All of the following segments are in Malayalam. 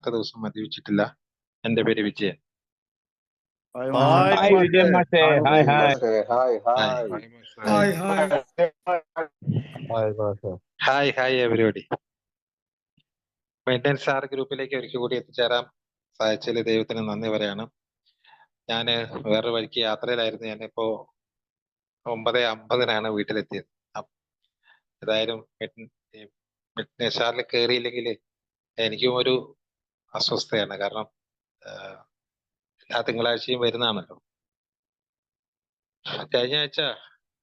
ഇത്ര ദിവസം മദ്യപിച്ചിട്ടില്ല. എൻ്റെ പേര് വിജയൻ. ഹായ് ഹായ് മാഷേ. വിജയൻ മാഷേ, hi hi. Hi hi hi hi. Hi മാഷേ. Hi hi everybody. Maintenance sir ഗ്രൂപ്പിലേക്ക് ഒരിക്കൽ കൂടി എത്തിച്ചേരാൻ സാധിച്ചതിൽ ദൈവത്തിന് നന്ദി പറയാണ്. ഞാൻ വേറൊരു വഴിക്ക് യാത്രയിലായിരുന്നു. ഞാനിപ്പോ 9:50 വീട്ടിലെത്തിയത്. ഏതായാലും മെഡ്നേഷാറിൽ കയറിയില്ലെങ്കിൽ എനിക്കും ഒരു അസ്വസ്ഥതയാണ്. കാരണം എല്ലാ തിങ്കളാഴ്ചയും വരുന്നതാണല്ലോ. കഴിഞ്ഞ ആഴ്ച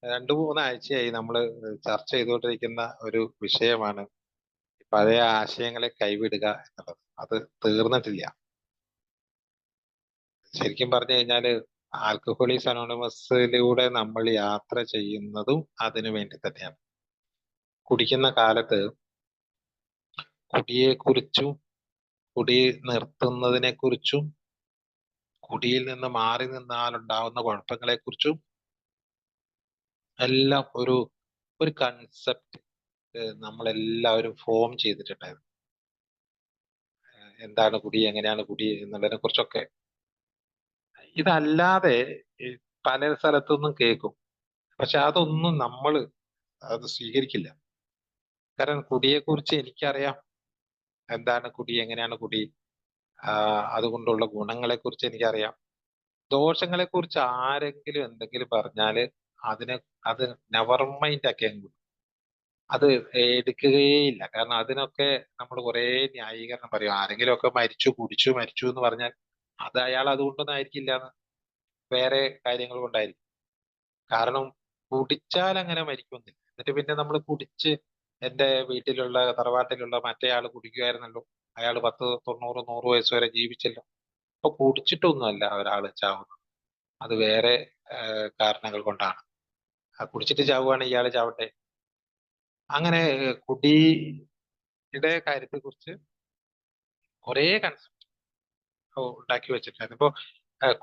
2-3 ആഴ്ചയായി നമ്മൾ ചർച്ച ചെയ്തുകൊണ്ടിരിക്കുന്ന ഒരു വിഷയമാണ് പഴയ ആശയങ്ങളെ കൈവിടുക എന്നുള്ളത്. അത് തീർന്നിട്ടില്ല. ശരിക്കും പറഞ്ഞു കഴിഞ്ഞാല് ആൽക്കഹോളിക്സ് അനോണിമസിലൂടെ നമ്മൾ യാത്ര ചെയ്യുന്നതും അതിനു വേണ്ടി തന്നെയാണ്. കുടിക്കുന്ന കാലത്ത് കുടിയെക്കുറിച്ചും കുടി നിർത്തുന്നതിനെ കുറിച്ചും കുടിയിൽ നിന്ന് മാറി നിന്നാൽ ഉണ്ടാവുന്ന കുഴപ്പങ്ങളെ കുറിച്ചും എല്ലാം ഒരു കൺസെപ്റ്റ് നമ്മളെല്ലാവരും ഫോം ചെയ്തിട്ടുണ്ടായിരുന്നു. എന്താണ് കുടി, എങ്ങനെയാണ് കുടി എന്നുള്ളതിനെ കുറിച്ചൊക്കെ. ഇതല്ലാതെ പല സ്ഥലത്തുനിന്നും കേൾക്കും, പക്ഷെ അതൊന്നും നമ്മൾ അത് സ്വീകരിക്കില്ല. കാരണം കുടിയെക്കുറിച്ച് എനിക്കറിയാം. എന്താണ് കുടി, എങ്ങനെയാണ് കുടി, അതുകൊണ്ടുള്ള ഗുണങ്ങളെ കുറിച്ച് എനിക്കറിയാം. ദോഷങ്ങളെ കുറിച്ച് ആരെങ്കിലും എന്തെങ്കിലും പറഞ്ഞാല് അത് നെവർ മൈൻഡ് ആക്കി അങ്ങ് അത് എടുക്കുകയില്ല. കാരണം അതിനൊക്കെ നമ്മൾ കുറെ ന്യായീകരണം പറയും. ആരെങ്കിലും ഒക്കെ കുടിച്ചു മരിച്ചു എന്ന് പറഞ്ഞാൽ അത് അയാൾ അതുകൊണ്ടൊന്നും ആയിരിക്കില്ല, വേറെ കാര്യങ്ങൾ കൊണ്ടായിരിക്കും. കാരണം കുടിച്ചാൽ അങ്ങനെ മരിക്കുന്നില്ല. എന്നിട്ട് പിന്നെ നമ്മൾ കുടിച്ച്, എൻ്റെ വീട്ടിലുള്ള തറവാട്ടിലുള്ള മറ്റേ ആള് കുടിക്കുമായിരുന്നല്ലോ, അയാൾ 10, 90, 100 വയസ്സ് വരെ ജീവിച്ചല്ലോ. അപ്പൊ കുടിച്ചിട്ടൊന്നുമല്ല ഒരാള് ചാവുന്നത്, അത് വേറെ കാരണങ്ങൾ കൊണ്ടാണ്. കുടിച്ചിട്ട് ചാവുകയാണ് ഇയാള് ചാവട്ടെ. അങ്ങനെ കുടിയുടെ കാര്യത്തെ കുറിച്ച് കുറെ കൺസെപ്റ്റ് ഉണ്ടാക്കി വെച്ചിട്ടുണ്ടായിരുന്നു. ഇപ്പൊ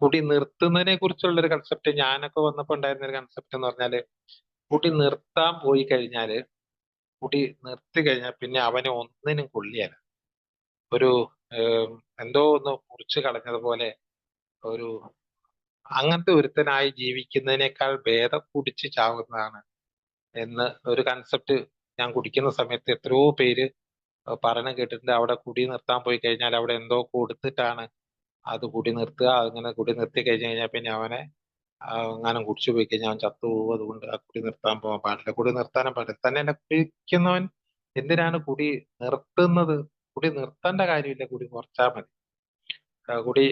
കുടി നിർത്തുന്നതിനെ കുറിച്ചുള്ള ഒരു കൺസെപ്റ്റ് ഞാനൊക്കെ വന്നപ്പോ ഉണ്ടായിരുന്ന ഒരു കൺസെപ്റ്റ് എന്ന് പറഞ്ഞാല്, കുടി നിർത്താൻ പോയി കഴിഞ്ഞാല്, കുടി നിർത്തി കഴിഞ്ഞാൽ പിന്നെ അവനെ ഒന്നിനും കൊള്ളിയല്ല. ഒരു എന്തോ ഒന്ന് മുറിച്ച് കളഞ്ഞതുപോലെ ഒരു അങ്ങനത്തെ ഒരുത്തനായി ജീവിക്കുന്നതിനേക്കാൾ ഭേദം കുടിച്ച് ചാവുന്നതാണ് എന്ന് ഒരു കൺസെപ്റ്റ് ഞാൻ കുടിക്കുന്ന സമയത്ത് എത്രയോ പേര് പറഞ്ഞു കേട്ടിട്ടുണ്ട്. അവിടെ കുടി നിർത്താൻ പോയി കഴിഞ്ഞാൽ അവിടെ എന്തോ കൊടുത്തിട്ടാണ് അത് കുടി നിർത്തുക. അങ്ങനെ കുടി നിർത്തി കഴിഞ്ഞു കഴിഞ്ഞാൽ പിന്നെ അവനെ അങ്ങനെ കുടിച്ചു പോയി കഴിഞ്ഞാൽ അവൻ ചത്തുപോകും. അതുകൊണ്ട് ആ കുടി നിർത്താൻ പോകാൻ പാടില്ല. കുടി നിർത്താനും പാടില്ല. തന്നെ കുടിക്കുന്നവൻ എന്തിനാണ് കുടി നിർത്തുന്നത്? കുടി നിർത്തേണ്ട കാര്യമില്ല, കുടി കുറച്ചാൽ മതി. കുടി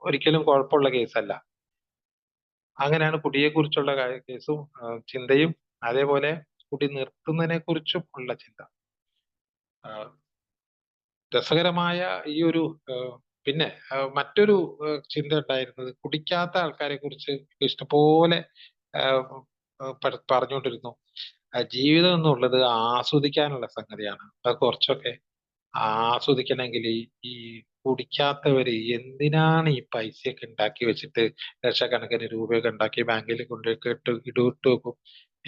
ഒരിക്കലും കുഴപ്പമുള്ള കേസല്ല. അങ്ങനെയാണ് കുടിയെ കുറിച്ചുള്ള കേസും ചിന്തയും. അതേപോലെ കുടി നിർത്തുന്നതിനെ കുറിച്ചും ഉള്ള ചിന്ത. രസകരമായ ഈ ഒരു പിന്നെ മറ്റൊരു ചിന്ത ഉണ്ടായിരുന്നത്, കുടിക്കാത്ത ആൾക്കാരെ കുറിച്ച് ഇഷ്ടംപോലെ പറഞ്ഞുകൊണ്ടിരുന്നു. ജീവിതം എന്നുള്ളത് ആസ്വദിക്കാനുള്ള സംഗതിയാണ്. അത് കുറച്ചൊക്കെ ആസ്വദിക്കണമെങ്കിൽ ഈ കുടിക്കാത്തവര് എന്തിനാണ് ഈ പൈസയൊക്കെ ഉണ്ടാക്കി വെച്ചിട്ട് ലക്ഷക്കണക്കിന് രൂപയൊക്കെ ഉണ്ടാക്കി ബാങ്കിൽ കൊണ്ടുപോയി ഇട്ട് വെക്കും,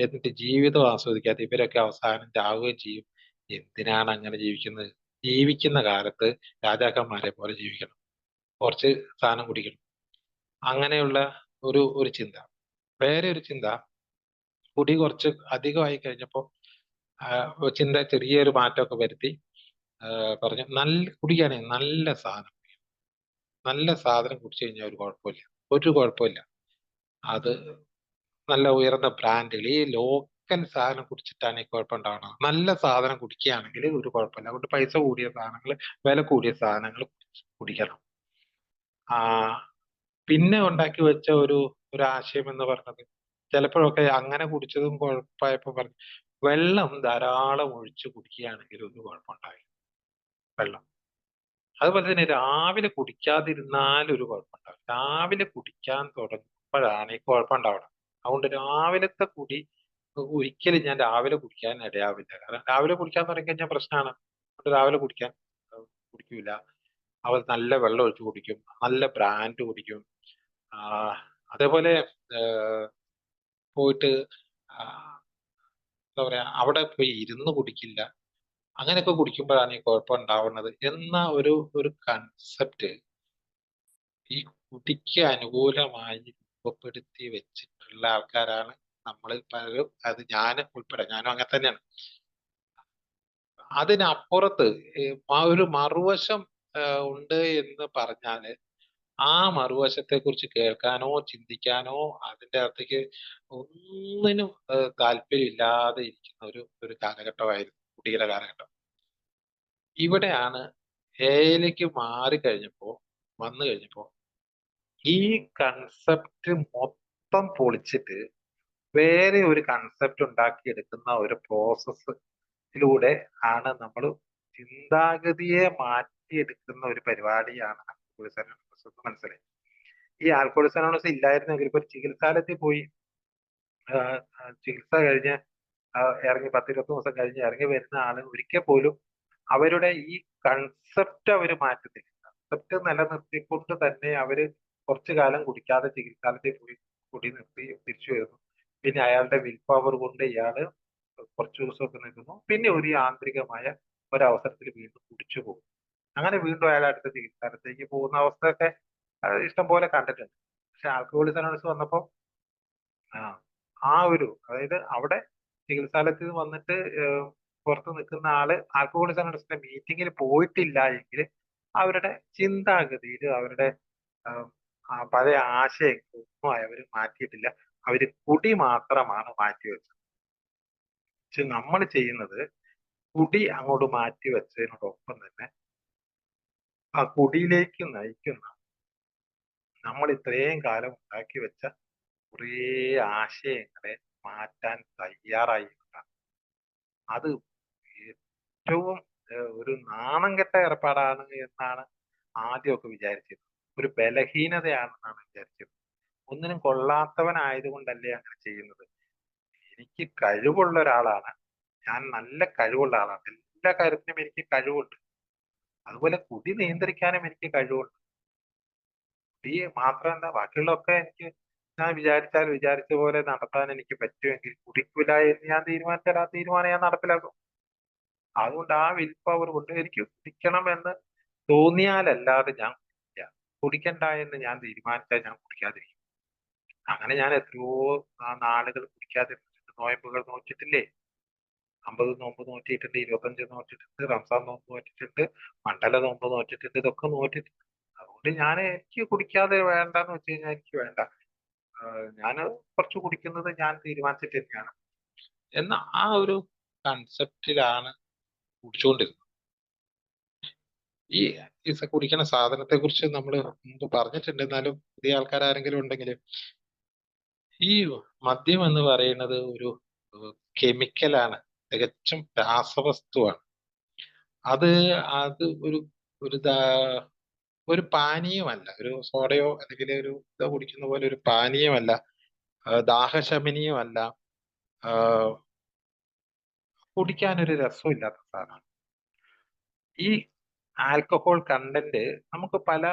എന്നിട്ട് ജീവിതം ആസ്വദിക്കാതെ ഇവരൊക്കെ അവസാനം ചാവുകയും ചെയ്യും. എന്തിനാണ് അങ്ങനെ ജീവിക്കുന്നത്? ജീവിക്കുന്ന കാലത്ത് രാജാക്കന്മാരെ പോലെ ജീവിക്കണം, കുറച്ച് സാധനം കുടിക്കണം. അങ്ങനെയുള്ള ഒരു ചിന്ത. വേറെ ഒരു ചിന്ത, കുടി കുറച്ച് അധികമായി കഴിഞ്ഞപ്പോൾ ചിന്ത ചെറിയൊരു മാറ്റമൊക്കെ വരുത്തി. പറഞ്ഞു കുടിക്കുകയാണെങ്കിൽ നല്ല സാധനം കുടിച്ചു കഴിഞ്ഞാൽ ഒരു കുഴപ്പമില്ല. അത് നല്ല ഉയർന്ന ബ്രാൻഡുകൾ, ഈ ലോക്കൽ സാധനം കുടിച്ചിട്ടാണ് ഈ കുഴപ്പമുണ്ടാവുന്നത്. നല്ല സാധനം കുടിക്കുകയാണെങ്കിൽ ഒരു കുഴപ്പമില്ല. അതുകൊണ്ട് പൈസ കൂടിയ സാധനങ്ങൾ, വില കൂടിയ സാധനങ്ങൾ കുടിക്കണം. പിന്നെ ഉണ്ടാക്കി വെച്ച ഒരു ആശയം എന്ന് പറഞ്ഞത്, ചിലപ്പോഴൊക്കെ അങ്ങനെ കുടിച്ചതും കുഴപ്പമായപ്പോ പറഞ്ഞു, വെള്ളം ധാരാളം ഒഴിച്ച് കുടിക്കുകയാണെങ്കിൽ ഒരു കുഴപ്പമുണ്ടാവില്ല. വെള്ളം അതുപോലെ തന്നെ രാവിലെ കുടിക്കാതിരുന്നാൽ ഒരു കുഴപ്പമുണ്ടാവില്ല. രാവിലെ കുടിക്കാൻ തുടങ്ങുമ്പോഴാണ് ഈ കുഴപ്പമുണ്ടാവുന്നത്. അതുകൊണ്ട് രാവിലത്തെ കുടി ഒരിക്കലും ഞാൻ രാവിലെ കുടിക്കാൻ ഇടയാവില്ല. കാരണം രാവിലെ കുടിക്കാൻ തുടങ്ങി കഴിഞ്ഞാൽ പ്രശ്നമാണ്. അതുകൊണ്ട് രാവിലെ കുടിക്കൂല. അവർ നല്ല വെള്ളം ഒഴിച്ച് കുടിക്കും, നല്ല ബ്രാൻഡ് കുടിക്കും. അതേപോലെ പോയിട്ട് എന്താ പറയാ, അവിടെ പോയി ഇരുന്ന് കുടിക്കില്ല. അങ്ങനെയൊക്കെ കുടിക്കുമ്പോഴാണ് ഈ കുഴപ്പം ഉണ്ടാവുന്നത് എന്ന ഒരു കൺസെപ്റ്റ് ഈ കുട്ടിക്ക് അനുകൂലമായി രൂപപ്പെടുത്തി വെച്ചിട്ടുള്ള ആൾക്കാരാണ് നമ്മളിൽ പലരും. അത് ഞാൻ ഉൾപ്പെടെ, ഞാനും അങ്ങനെ തന്നെയാണ്. അതിനപ്പുറത്ത് ആ ഒരു മറുവശം ഉണ്ട് എന്ന് പറഞ്ഞാല് ആ മറുവശത്തെ കുറിച്ച് കേൾക്കാനോ ചിന്തിക്കാനോ അതിന്റെ അകത്തേക്ക് ഒന്നിനും താല്പര്യമില്ലാതെ ഇരിക്കുന്ന ഒരു കാലഘട്ടമായിരുന്നു കുട്ടിയുടെ കാലഘട്ടം. ഇവിടെയാണ് എയിലേക്ക് വന്നു കഴിഞ്ഞപ്പോ ഈ കൺസെപ്റ്റ് മൊത്തം പൊളിച്ചിട്ട് വേറെ ഒരു കൺസെപ്റ്റ് ഉണ്ടാക്കിയെടുക്കുന്ന ഒരു പ്രോസസ്സിലൂടെ ആണ് നമ്മൾ ചിന്താഗതിയെ മാറ്റിയെടുക്കുന്ന ഒരു പരിപാടിയാണ് ആൽക്കഹോളിസം അനോണിമസ് എന്ന് മനസ്സിലായി. ഈ ആൽക്കഹോളിസം അനോണിമസ് ഇല്ലായിരുന്നെങ്കിൽ ഇപ്പൊ ഒരു ചികിത്സാലയത്തിൽ പോയി ചികിത്സ കഴിഞ്ഞ് ഇറങ്ങി 10-20 ദിവസം കഴിഞ്ഞ് ഇറങ്ങി വരുന്ന ആള് ഒരിക്കൽ പോലും അവരുടെ ഈ കൺസെപ്റ്റ് അവർ മാറ്റുന്നില്ല. കൺസെപ്റ്റ് നിലനിർത്തിക്കൊണ്ട് തന്നെ അവര് കുറച്ചു കാലം കുടിക്കാതെ ചികിത്സാലയത്തിൽ പോയി കുടി നിർത്തി തിരിച്ചു വരുന്നു. പിന്നെ അയാളുടെ വിൽ പവർ കൊണ്ട് ഇയാള് കുറച്ചു ദിവസമൊക്കെ നിൽക്കുന്നു. പിന്നെ ഒരു യാന്ത്രികമായ ഒരവസരത്തിൽ വീണ്ടും കുടിച്ചു പോകും. അങ്ങനെ വീണ്ടും അയാൾ അടുത്ത ചികിത്സാലയത്തേക്ക് പോകുന്ന അവസ്ഥയൊക്കെ ഇഷ്ടം പോലെ കണ്ടിട്ടുണ്ട്. പക്ഷെ ആൽക്കഹോളിസം അനോണിമസ് വന്നപ്പോ ആ ആ അതായത് അവിടെ ചികിത്സാലയത്തിൽ നിന്ന് വന്നിട്ട് പുറത്ത് നിൽക്കുന്ന ആള് ആൽക്കഹോളിസം അനോണിമസിന്റെ മീറ്റിങ്ങിൽ പോയിട്ടില്ല എങ്കിൽ അവരുടെ ചിന്താഗതിയിൽ അവരുടെ പഴയ ആശയങ്ങളൊന്നും അവർ മാറ്റിയിട്ടില്ല. അവര് കുടി മാത്രമാണ് മാറ്റിവെച്ചത്. പക്ഷെ നമ്മൾ ചെയ്യുന്നത് കുടി അങ്ങോട്ട് മാറ്റിവെച്ചതിനോടൊപ്പം തന്നെ ആ കുടിയിലേക്ക് നയിക്കുന്ന നമ്മൾ ഇത്രയും കാലം ഉണ്ടാക്കി വെച്ച കുറേ ആശയങ്ങളെ മാറ്റാൻ തയ്യാറായിട്ടാണ്. അത് ഏറ്റവും ഒരു നാണം കെട്ട ഏർപ്പാടാണ് എന്നാണ് ആദ്യമൊക്കെ വിചാരിച്ചത്. ഒരു ബലഹീനതയാണെന്നാണ് വിചാരിച്ചത്. ഒന്നിനും കൊള്ളാത്തവനായതുകൊണ്ടല്ലേ അങ്ങനെ ചെയ്യുന്നത്. എനിക്ക് കഴിവുള്ള ഒരാളാണ്, ഞാൻ നല്ല കഴിവുള്ള ആളാണ്, എല്ലാ കാര്യത്തിനും എനിക്ക് കഴിവുണ്ട്. അതുപോലെ കുടി നിയന്ത്രിക്കാനും എനിക്ക് കഴിവുണ്ട്. കുടി മാത്രമല്ല ബാക്കിയുള്ളതൊക്കെ എനിക്ക് ഞാൻ വിചാരിച്ച പോലെ നടത്താൻ എനിക്ക് പറ്റുമെങ്കിൽ കുടിക്കില്ല എന്ന് ഞാൻ തീരുമാനിച്ചാൽ ആ തീരുമാനം ഞാൻ നടപ്പിലാക്കും. അതുകൊണ്ട് ആ വിൽ പവർ കൊണ്ട് എനിക്ക് കുടിക്കണമെന്ന് തോന്നിയാലല്ലാതെ ഞാൻ കുടിക്കില്ല. കുടിക്കണ്ട എന്ന് ഞാൻ തീരുമാനിച്ചാൽ ഞാൻ കുടിക്കാതിരിക്കും. അങ്ങനെ ഞാൻ എത്രയോ നാളുകൾ കുടിക്കാതിരുന്നിട്ടുണ്ട്. നോയമ്പുകൾ നോറ്റിട്ടില്ലേ? 50 നോമ്പ് നോറ്റിയിട്ടുണ്ട്, 25 നോറ്റിട്ടുണ്ട്, റംസാൻ നോമ്പ് നോറ്റിട്ടുണ്ട്, മണ്ഡല നോമ്പ് നോറ്റിട്ടുണ്ട്, ഇതൊക്കെ നോറ്റിട്ടുണ്ട്. അതുകൊണ്ട് എനിക്ക് കുടിക്കാതെ വേണ്ടെന്ന് വെച്ച് കഴിഞ്ഞാൽ എനിക്ക് വേണ്ട. ഞാൻ കുറച്ച് കുടിക്കുന്നത് ഞാൻ തീരുമാനിച്ചിട്ട് തന്നെയാണ് എന്ന ആ ഒരു കൺസെപ്റ്റിലാണ് കുടിച്ചുകൊണ്ടിരുന്നത്. ഈ കുടിക്കുന്ന സാധനത്തെ കുറിച്ച് നമ്മൾ മുമ്പ് പറഞ്ഞിട്ടുണ്ട്. എന്നാലും പുതിയ ആൾക്കാർ ആരെങ്കിലും ഉണ്ടെങ്കിൽ, ഈ മദ്യം എന്ന് പറയുന്നത് ഒരു കെമിക്കലാണ്, തികച്ചും രാസവസ്തുവാണ്. അത് അത് ഒരു പാനീയമല്ല, ഒരു സോഡയോ അല്ലെങ്കിൽ ഒരു ഇത് കുടിക്കുന്ന പോലെ ഒരു പാനീയമല്ല, ദാഹശമനീയമല്ല, കുടിക്കാനൊരു രസമില്ലാത്ത സാധനമാണ്. ഈ ആൽക്കഹോൾ കണ്ടന്റ് നമുക്ക് പല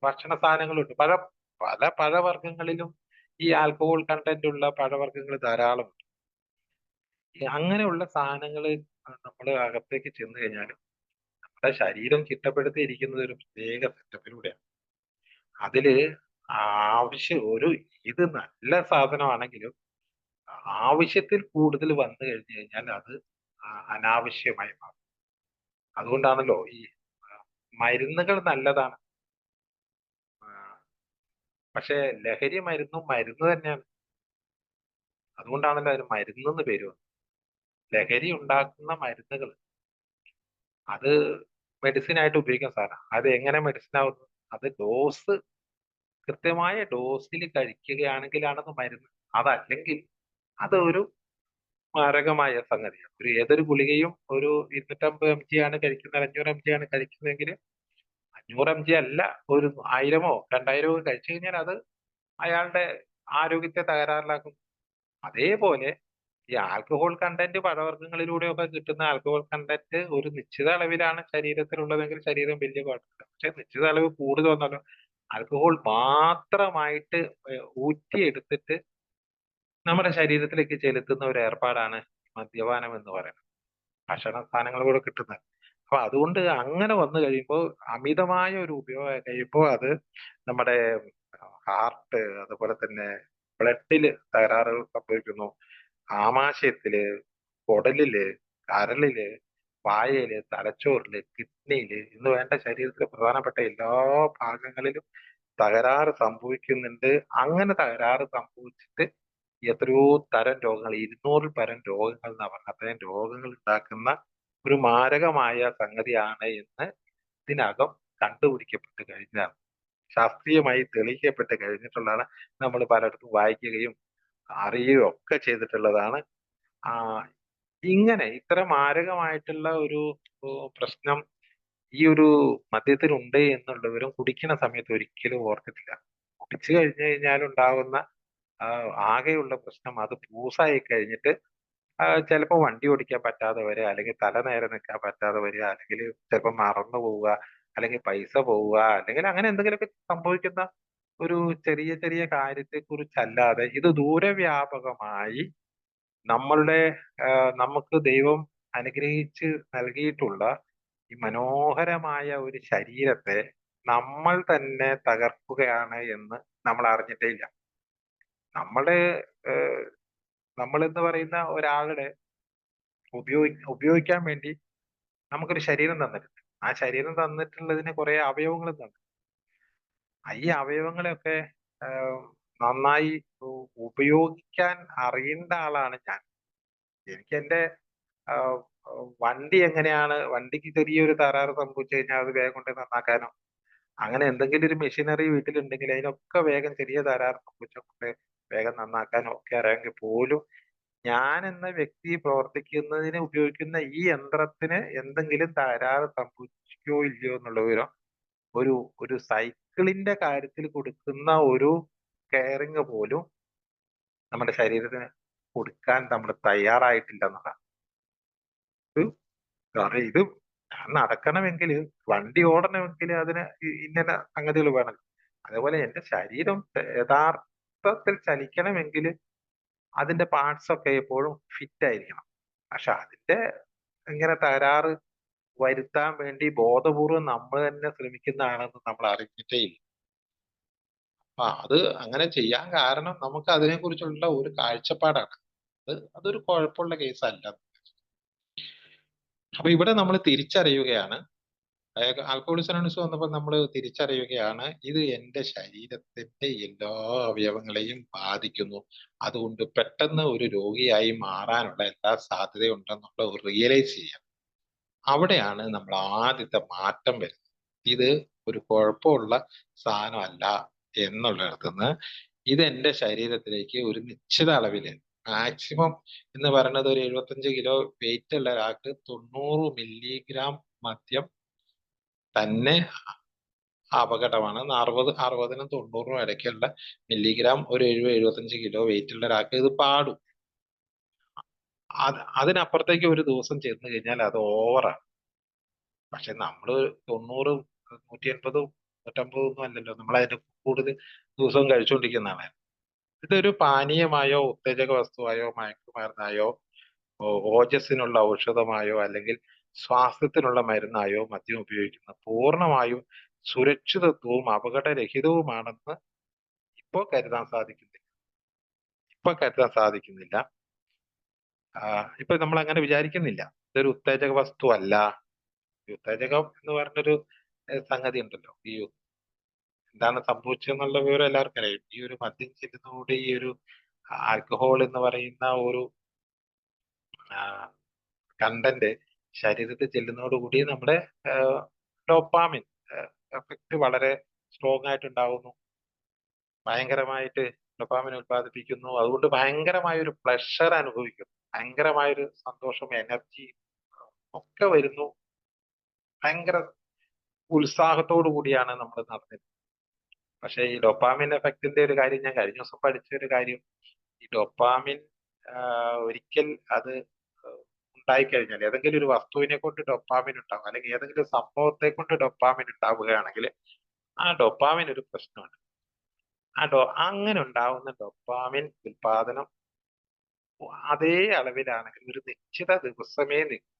ഭക്ഷണ സാധനങ്ങളുണ്ട്. പല പല പഴവർഗ്ഗങ്ങളിലും ഈ ആൽക്കഹോൾ കണ്ടന്റ് ഉള്ള പഴവർഗ്ഗങ്ങൾ ധാരാളമുണ്ട്. അങ്ങനെയുള്ള സാധനങ്ങൾ നമ്മൾ അകത്തേക്ക് ചെന്ന് കഴിഞ്ഞാൽ നമ്മുടെ ശരീരം ചിട്ടപ്പെടുത്തിയിരിക്കുന്നത് ഒരു പ്രത്യേക സെറ്റപ്പിലൂടെയാണ്. അതില് ഇത് നല്ല സാധനമാണെങ്കിലും ആവശ്യത്തിൽ കൂടുതൽ വന്നു കഴിഞ്ഞു കഴിഞ്ഞാൽ അത് അനാവശ്യമായി മാറും. അതുകൊണ്ടാണല്ലോ ഈ മരുന്നുകൾ നല്ലതാണ്, പക്ഷെ ലഹരി മരുന്ന് തന്നെയാണ്. അതുകൊണ്ടാണല്ലോ അതിന് മരുന്നെന്ന് പേര് വന്നത്. ലഹരി ഉണ്ടാക്കുന്ന മരുന്നുകൾ അത് മെഡിസിൻ ആയിട്ട് ഉപയോഗിക്കുന്ന സാധനം. അത് എങ്ങനെ മെഡിസിൻ ആവുന്നു? അത് കൃത്യമായ ഡോസിൽ കഴിക്കുകയാണെങ്കിലാണ് അത് മരുന്ന്. അതല്ലെങ്കിൽ അത് ഒരു മാരകമായ സംഗതിയാണ്. ഏതൊരു ഗുളികയും ഒരു 250 mg ആണ് കഴിക്കുന്നത്, 500 mg ആണ് കഴിക്കുന്നതെങ്കിൽ 500 mg അല്ല, ഒരു 1000-ഓ 2000-ഓ കഴിച്ചു കഴിഞ്ഞാൽ അത് അയാളുടെ ആരോഗ്യത്തെ തകരാറിലാക്കും. അതേപോലെ ഈ ആൽക്കഹോൾ കണ്ടന്റ് പഴവർഗ്ഗങ്ങളിലൂടെയൊക്കെ കിട്ടുന്ന ആൽക്കഹോൾ കണ്ടന്റ് ഒരു നിശ്ചിത അളവിലാണ് ശരീരത്തിലുള്ളതെങ്കിൽ ശരീരം വലിയ കുഴപ്പമില്ല. പക്ഷെ നിശ്ചിത അളവ് കൂടുതൽ വന്നാലോ ആൽക്കഹോൾ മാത്രമായിട്ട് ഊറ്റിയെടുത്തിട്ട് നമ്മുടെ ശരീരത്തിലേക്ക് ചെലുത്തുന്ന ഒരു ഏർപ്പാടാണ് മദ്യപാനം എന്ന് പറയുന്നത്. ഭക്ഷണ സാധനങ്ങൾ കൂടെ കിട്ടുന്നത്. അപ്പൊ അതുകൊണ്ട് അങ്ങനെ വന്നു കഴിയുമ്പോൾ അമിതമായ ഒരു ഉപയോഗം കഴിയുമ്പോൾ അത് നമ്മുടെ ഹാർട്ട്, അതുപോലെ തന്നെ ബ്ലഡില് തകരാറുകൾ സംഭവിക്കുന്നു. ആമാശയത്തില്, കുടലില്, കരളില്, വായയില്, തലച്ചോറില്, കിഡ്നിയില് എന്ന് വേണ്ട ശരീരത്തിലെ പ്രധാനപ്പെട്ട എല്ലാ ഭാഗങ്ങളിലും തകരാറ് സംഭവിക്കുന്നുണ്ട്. അങ്ങനെ തകരാറ് സംഭവിച്ചിട്ട് എത്രയോ തരം രോഗങ്ങൾ, 200 പരം രോഗങ്ങൾ എന്നാ പറഞ്ഞത്, അത്രയും രോഗങ്ങൾ ഉണ്ടാക്കുന്ന ഒരു മാരകമായ സംഗതിയാണ് എന്ന് ഇതിനകം കണ്ടുപിടിക്കപ്പെട്ട് കഴിഞ്ഞതാണ്. ശാസ്ത്രീയമായി തെളിയിക്കപ്പെട്ട് കഴിഞ്ഞിട്ടുള്ളതാണ്. നമ്മൾ പലയിടത്തും വായിക്കുകയും അറിയുകയും ഒക്കെ ചെയ്തിട്ടുള്ളതാണ്. ആ ഇങ്ങനെ ഇത്ര മാരകമായിട്ടുള്ള ഒരു പ്രശ്നം ഈ ഒരു മദ്യത്തിനുണ്ട് എന്നുള്ളവരും കുടിക്കുന്ന സമയത്ത് ഒരിക്കലും ഓർക്കത്തില്ല. കുടിച്ചു കഴിഞ്ഞു കഴിഞ്ഞാൽ ഉണ്ടാകുന്ന ആകെയുള്ള പ്രശ്നം അത് പൂസായി കഴിഞ്ഞിട്ട് ചിലപ്പോൾ വണ്ടി ഓടിക്കാൻ പറ്റാതെ വരിക, അല്ലെങ്കിൽ തല നേരെ നിൽക്കാൻ പറ്റാതെ വരിക, അല്ലെങ്കിൽ ചിലപ്പോൾ മറന്നു പോവുക, അല്ലെങ്കിൽ പൈസ പോവുക, അല്ലെങ്കിൽ അങ്ങനെ എന്തെങ്കിലുമൊക്കെ സംഭവിക്കുന്ന ഒരു ചെറിയ ചെറിയ കാര്യത്തെ കുറിച്ചല്ലാതെ ഇത് ദൂരവ്യാപകമായി നമ്മളുടെ നമുക്ക് ദൈവം അനുഗ്രഹിച്ച് നൽകിയിട്ടുള്ള ഈ മനോഹരമായ ഒരു ശരീരത്തെ നമ്മൾ തന്നെ തകർക്കുകയാണ് എന്ന് നമ്മൾ അറിഞ്ഞിട്ടേ ഇല്ല. നമ്മുടെ നമ്മൾ എന്ന് പറയുന്ന ഒരാളുടെ ഉപയോഗിക്കാൻ വേണ്ടി നമുക്കൊരു ശരീരം തന്നിട്ടുണ്ട്. ആ ശരീരം തന്നിട്ടുള്ളതിന് കുറെ അവയവങ്ങൾ തന്നു. ഈ അവയവങ്ങളെയൊക്കെ നന്നായി ഉപയോഗിക്കാൻ അറിയേണ്ട ആളാണ് ഞാൻ. എനിക്ക് എന്റെ വണ്ടി എങ്ങനെയാണ്, വണ്ടിക്ക് ചെറിയൊരു തകരാറ് സംഭവിച്ചു കഴിഞ്ഞാൽ അത് വേഗം കൊണ്ട് നന്നാക്കാനോ, അങ്ങനെ എന്തെങ്കിലും ഒരു മെഷീനറി വീട്ടിലുണ്ടെങ്കിൽ അതിനൊക്കെ വേഗം ചെറിയ തകരാറ് സംഭവിച്ചുകൊണ്ട് വേഗം നന്നാക്കാനോ ഒക്കെ അറിയാമെങ്കിൽ പോലും ഞാൻ എന്ന വ്യക്തി പ്രവർത്തിക്കുന്നതിന് ഉപയോഗിക്കുന്ന ഈ യന്ത്രത്തിന് എന്തെങ്കിലും തകരാറ് സംഭവിക്കുകയോ ഇല്ലയോ എന്നുള്ള വിവരം ഒരു ഒരു സൈക്കിളിന്റെ കാര്യത്തിൽ കൊടുക്കുന്ന ഒരു കെയറിങ് പോലും നമ്മുടെ ശരീരത്തിന് കൊടുക്കാൻ നമ്മൾ തയ്യാറായിട്ടില്ല എന്നതാണ്. കാരണം ഇത് നടക്കണമെങ്കിൽ, വണ്ടി ഓടണമെങ്കിൽ അതിന് ഇന്ന സംഗതികൾ വേണം. അതേപോലെ എന്റെ ശരീരം യഥാർത്ഥത്തിൽ ചലിക്കണമെങ്കിൽ അതിന്റെ പാർട്സ് ഒക്കെ എപ്പോഴും ഫിറ്റ് ആയിരിക്കണം. പക്ഷെ അതിന്റെ ഇങ്ങനെ തകരാറ് വരുത്താൻ വേണ്ടി ബോധപൂർവം നമ്മൾ തന്നെ ശ്രമിക്കുന്നതാണെന്ന് നമ്മൾ അറിഞ്ഞിട്ടേ ഇല്ല. അത് അങ്ങനെ ചെയ്യാൻ കാരണം നമുക്ക് അതിനെ കുറിച്ചുള്ള ഒരു കാഴ്ചപ്പാടാണ്. അതൊരു കുഴപ്പമുള്ള കേസല്ല. അപ്പൊ ഇവിടെ നമ്മൾ തിരിച്ചറിയുകയാണ്, ആൽക്കഹോളിക് അനോണിമസ് വന്നപ്പോൾ നമ്മൾ തിരിച്ചറിയുകയാണ്, ഇത് എന്റെ ശരീരത്തിന്റെ എല്ലാ അവയവങ്ങളെയും ബാധിക്കുന്നു. അതുകൊണ്ട് പെട്ടെന്ന് ഒരു രോഗിയായി മാറാനുള്ള എല്ലാ സാധ്യതയുണ്ടെന്നുള്ള ഒരു റിയലൈസ് ചെയ്യാം. അവിടെയാണ് നമ്മൾ ആദ്യത്തെ മാറ്റം വരുന്നത്. ഇത് ഒരു കുഴപ്പമുള്ള സാധനമല്ല എന്നുള്ളിടത്തുനിന്ന് ഇത് എന്റെ ശരീരത്തിലേക്ക് ഒരു നിശ്ചിത അളവില്, മാക്സിമം എന്ന് പറയുന്നത് ഒരു 75 കിലോ വെയിറ്റ് ഉള്ള ഒരാൾക്ക് 90 മില്ലിഗ്രാം മദ്യം തന്നെ അപകടമാണ്. 60നും 90നും ഇടയ്ക്കുള്ള മില്ലിഗ്രാം ഒരു 70-75 കിലോ വെയിറ്റ് ഉള്ള ഒരാൾക്ക് ഇത് പാടും. അതിനപ്പുറത്തേക്ക് ഒരു ദിവസം ചെന്ന് കഴിഞ്ഞാൽ അത് ഓവറാണ്. പക്ഷെ നമ്മള് 90, 180, 150 ഒന്നും അല്ലല്ലോ, നമ്മൾ അതിന്റെ കൂടുതൽ ദിവസവും കഴിച്ചുകൊണ്ടിരിക്കുന്നതാണ്. ഇതൊരു പാനീയമായോ ഉത്തേജക വസ്തുവായോ മയക്കുമരുന്നായോ ഓജസ്സിനുള്ള ഔഷധമായോ അല്ലെങ്കിൽ സ്വാസ്ഥ്യത്തിനുള്ള മരുന്നായോ മദ്യം ഉപയോഗിക്കുന്നത് പൂർണ്ണമായും സുരക്ഷിതത്വവും അപകടരഹിതവുമാണെന്ന് ഇപ്പൊ കരുതാൻ സാധിക്കുന്നില്ല. ഇപ്പൊ നമ്മൾ അങ്ങനെ വിചാരിക്കുന്നില്ല. ഇതൊരു ഉത്തേജക വസ്തു അല്ല. ഉത്തേജകം എന്ന് പറഞ്ഞൊരു സംഗതി ഉണ്ടല്ലോ. ഈ എന്താണ് സംഭവിച്ചതെന്നുള്ള വിവരം എല്ലാവർക്കും അറിയാം. ഈ ഒരു മദ്യം ചെല്ലുന്നതോടെ ഈ ഒരു ആൽക്കഹോൾ എന്ന് പറയുന്ന ഒരു കണ്ടന്റ് ശരീരത്തിൽ ചെല്ലുന്നതോടുകൂടി നമ്മുടെ ഡോപ്പാമിൻ എഫക്ട് വളരെ സ്ട്രോങ് ആയിട്ട് ഉണ്ടാവുന്നു. ഭയങ്കരമായിട്ട് ഡോപ്പാമിൻ ഉത്പാദിപ്പിക്കുന്നു. അതുകൊണ്ട് ഭയങ്കരമായ ഒരു പ്ലഷർ അനുഭവിക്കുന്നു. ഭയങ്കരമായൊരു സന്തോഷം, എനർജി ഒക്കെ വരുന്നു. ഭയങ്കര ഉത്സാഹത്തോടു കൂടിയാണ് നമ്മൾ നടന്നിരുന്നത്. പക്ഷെ ഈ ഡോപ്പാമിൻ എഫക്റ്റിന്റെ ഒരു കാര്യം ഞാൻ കഴിഞ്ഞ ദിവസം പഠിച്ച ഒരു കാര്യം, ഈ ഡോപ്പാമിൻ ഒരിക്കൽ അത് ഉണ്ടായിക്കഴിഞ്ഞാൽ, ഏതെങ്കിലും ഒരു വസ്തുവിനെ കൊണ്ട് ഡോപ്പാമിൻ ഉണ്ടാവും, അല്ലെങ്കിൽ ഏതെങ്കിലും സംഭവത്തെ കൊണ്ട് ഡോപ്പാമിൻ ഉണ്ടാവുകയാണെങ്കിൽ ആ ഡോപ്പാമിൻ ഒരു പ്രശ്നമാണ്. അങ്ങനെ ഉണ്ടാവുന്ന ഡോപ്പാമിൻ ഉൽപാദനം അതേ അളവിലാണെങ്കിൽ ഒരു നിശ്ചിത ദിവസമേ നിൽക്കും.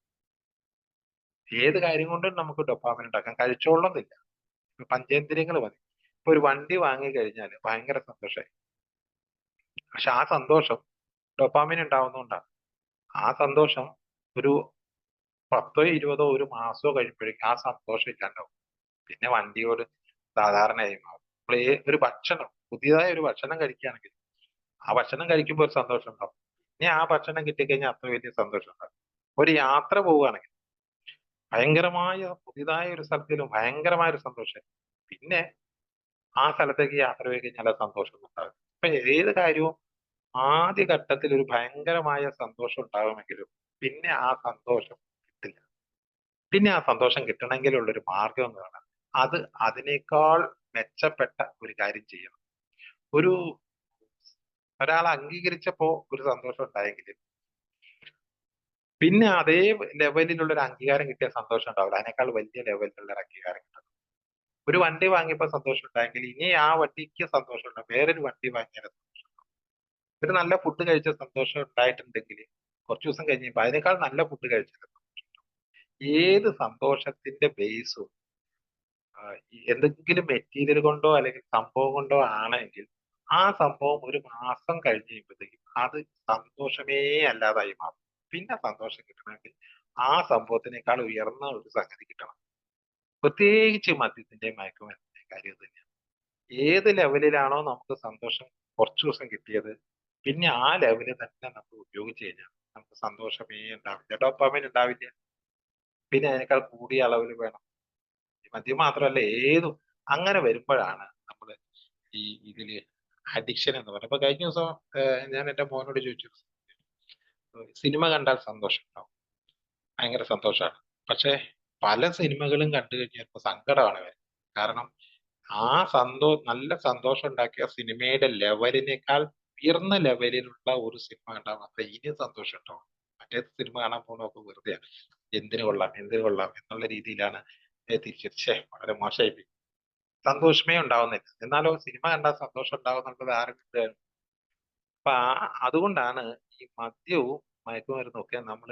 ഏത് കാര്യം കൊണ്ടും നമുക്ക് ഡൊപ്പാമിൻ ഉണ്ടാക്കാം. കഴിച്ചോളണമെന്നില്ല. ഇപ്പൊ പഞ്ചേന്ദ്രിയങ്ങൾ മതി. ഇപ്പൊ ഒരു വണ്ടി വാങ്ങി കഴിഞ്ഞാൽ ഭയങ്കര സന്തോഷമായി. പക്ഷെ ആ സന്തോഷം ഡൊപ്പാമിൻ ഉണ്ടാവുന്നതുകൊണ്ടാണ്. ആ സന്തോഷം ഒരു 10 20 ഒരു മാസമോ കഴിയുമ്പോഴേക്കും ആ സന്തോഷം ഇല്ലാണ്ടാവും. പിന്നെ വണ്ടിയോട് സാധാരണയായി മാറും. അപ്പോൾ ഒരു ഭക്ഷണം, പുതിയതായ ഒരു ഭക്ഷണം കഴിക്കുകയാണെങ്കിൽ ആ ഭക്ഷണം കഴിക്കുമ്പോൾ ഒരു സന്തോഷം ഉണ്ടാവും. ഇനി ആ ഭക്ഷണം കിട്ടിക്കഴിഞ്ഞാൽ അത്ര വലിയ സന്തോഷം ഉണ്ടാവും. ഒരു യാത്ര പോവുകയാണെങ്കിൽ ഭയങ്കരമായ പുതിയതായ ഒരു സ്ഥലത്തിലും ഭയങ്കരമായ ഒരു സന്തോഷം. പിന്നെ ആ സ്ഥലത്തേക്ക് യാത്ര പോയി കഴിഞ്ഞാൽ ആ സന്തോഷം ഉണ്ടാകും. ഇപ്പൊ ഏത് കാര്യവും ആദ്യ ഘട്ടത്തിൽ ഒരു ഭയങ്കരമായ സന്തോഷം ഉണ്ടാകുമെങ്കിലും പിന്നെ ആ സന്തോഷം കിട്ടില്ല. പിന്നെ ആ സന്തോഷം കിട്ടണമെങ്കിലുള്ളൊരു മാർഗം എന്ന് പറഞ്ഞാൽ അത് അതിനേക്കാൾ മെച്ചപ്പെട്ട ഒരു കാര്യം ചെയ്യണം. ഒരു ഒരാൾ അംഗീകരിച്ചപ്പോ ഒരു സന്തോഷം ഉണ്ടായെങ്കിൽ പിന്നെ അതേ ലെവലിലുള്ള ഒരു അംഗീകാരം കിട്ടിയ സന്തോഷം ഉണ്ടാവില്ല. അതിനേക്കാൾ വലിയ ലെവലിലുള്ള ഒരു അംഗീകാരം കിട്ടും. ഒരു വണ്ടി വാങ്ങിയപ്പോൾ സന്തോഷം ഉണ്ടായെങ്കിൽ ഇനി ആ വണ്ടിക്ക് സന്തോഷം ഉണ്ടാവും. വേറൊരു വണ്ടി വാങ്ങിയാൽ സന്തോഷം ഉണ്ടാവും. ഒരു നല്ല ഫുഡ് കഴിച്ച സന്തോഷം ഉണ്ടായിട്ടുണ്ടെങ്കിൽ കുറച്ചു ദിവസം കഴിഞ്ഞപ്പോൾ അതിനേക്കാൾ നല്ല ഫുഡ് കഴിച്ചത് സന്തോഷം ഉണ്ടാവും. ഏത് സന്തോഷത്തിന്റെ ബേസും എന്തെങ്കിലും മെറ്റീരിയൽ കൊണ്ടോ അല്ലെങ്കിൽ സംഭവം കൊണ്ടോ ആണെങ്കിൽ ആ സംഭവം ഒരു മാസം കഴിഞ്ഞ് കഴിയുമ്പോഴത്തേക്കും അത് സന്തോഷമേ അല്ലാതായി മാറും. പിന്നെ സന്തോഷം കിട്ടണമെങ്കിൽ ആ സംഭവത്തിനേക്കാൾ ഉയർന്ന ഒരു സംഗതി കിട്ടണം. പ്രത്യേകിച്ച് മദ്യത്തിന്റെയും മയക്കുമരുന്നിന്റെയും കാര്യം ഇത് തന്നെയാണ്. ഏത് ലെവലിലാണോ നമുക്ക് സന്തോഷം കുറച്ചു ദിവസം കിട്ടിയത്, പിന്നെ ആ ലെവലിൽ തന്നെ നമ്മൾ ഉപയോഗിച്ച് കഴിഞ്ഞാൽ നമുക്ക് സന്തോഷമേ ഉണ്ടാവില്ല, ഡോപ്പാമിൻ ഉണ്ടാവില്ല. പിന്നെ അതിനേക്കാൾ കൂടിയ അളവിൽ വേണം. മദ്യം മാത്രമല്ല ഏതും അങ്ങനെ വരുമ്പോഴാണ് നമ്മൾ ഈ ഇതില് അഡിക്ഷൻ എന്ന് പറയുന്നത്. ഇപ്പൊ കഴിഞ്ഞ ദിവസം ഞാൻ എന്റെ മോനോട് ചോദിച്ചു, സിനിമ കണ്ടാൽ സന്തോഷം ഉണ്ടാവും, ഭയങ്കര സന്തോഷമാണ്. പക്ഷെ പല സിനിമകളും കണ്ടു കഴിഞ്ഞപ്പോൾ സങ്കടമാണ് വരുന്നത്. കാരണം ആ നല്ല സന്തോഷം ഉണ്ടാക്കിയ സിനിമയുടെ ലെവലിനേക്കാൾ ഉയർന്ന ലെവലിലുള്ള ഒരു സിനിമ കണ്ടാൽ മാത്രമേ ഇനി സന്തോഷം ഉണ്ടാവും. മറ്റേ സിനിമ കാണാൻ പോകുന്നതൊക്കെ വെറുതെയാണ്. എന്തിനു കൊള്ളാം എന്നുള്ള രീതിയിലാണ് തിരിച്ചേ വളരെ മോശമായി പോയി. സന്തോഷമേ ഉണ്ടാവുന്നില്ല. എന്നാലോ സിനിമ കണ്ടാൽ സന്തോഷം ഉണ്ടാവുന്നുള്ളത് ആരും. അപ്പൊ അതുകൊണ്ടാണ് ഈ മദ്യവും മയക്കുമരുന്നും ഒക്കെ നമ്മൾ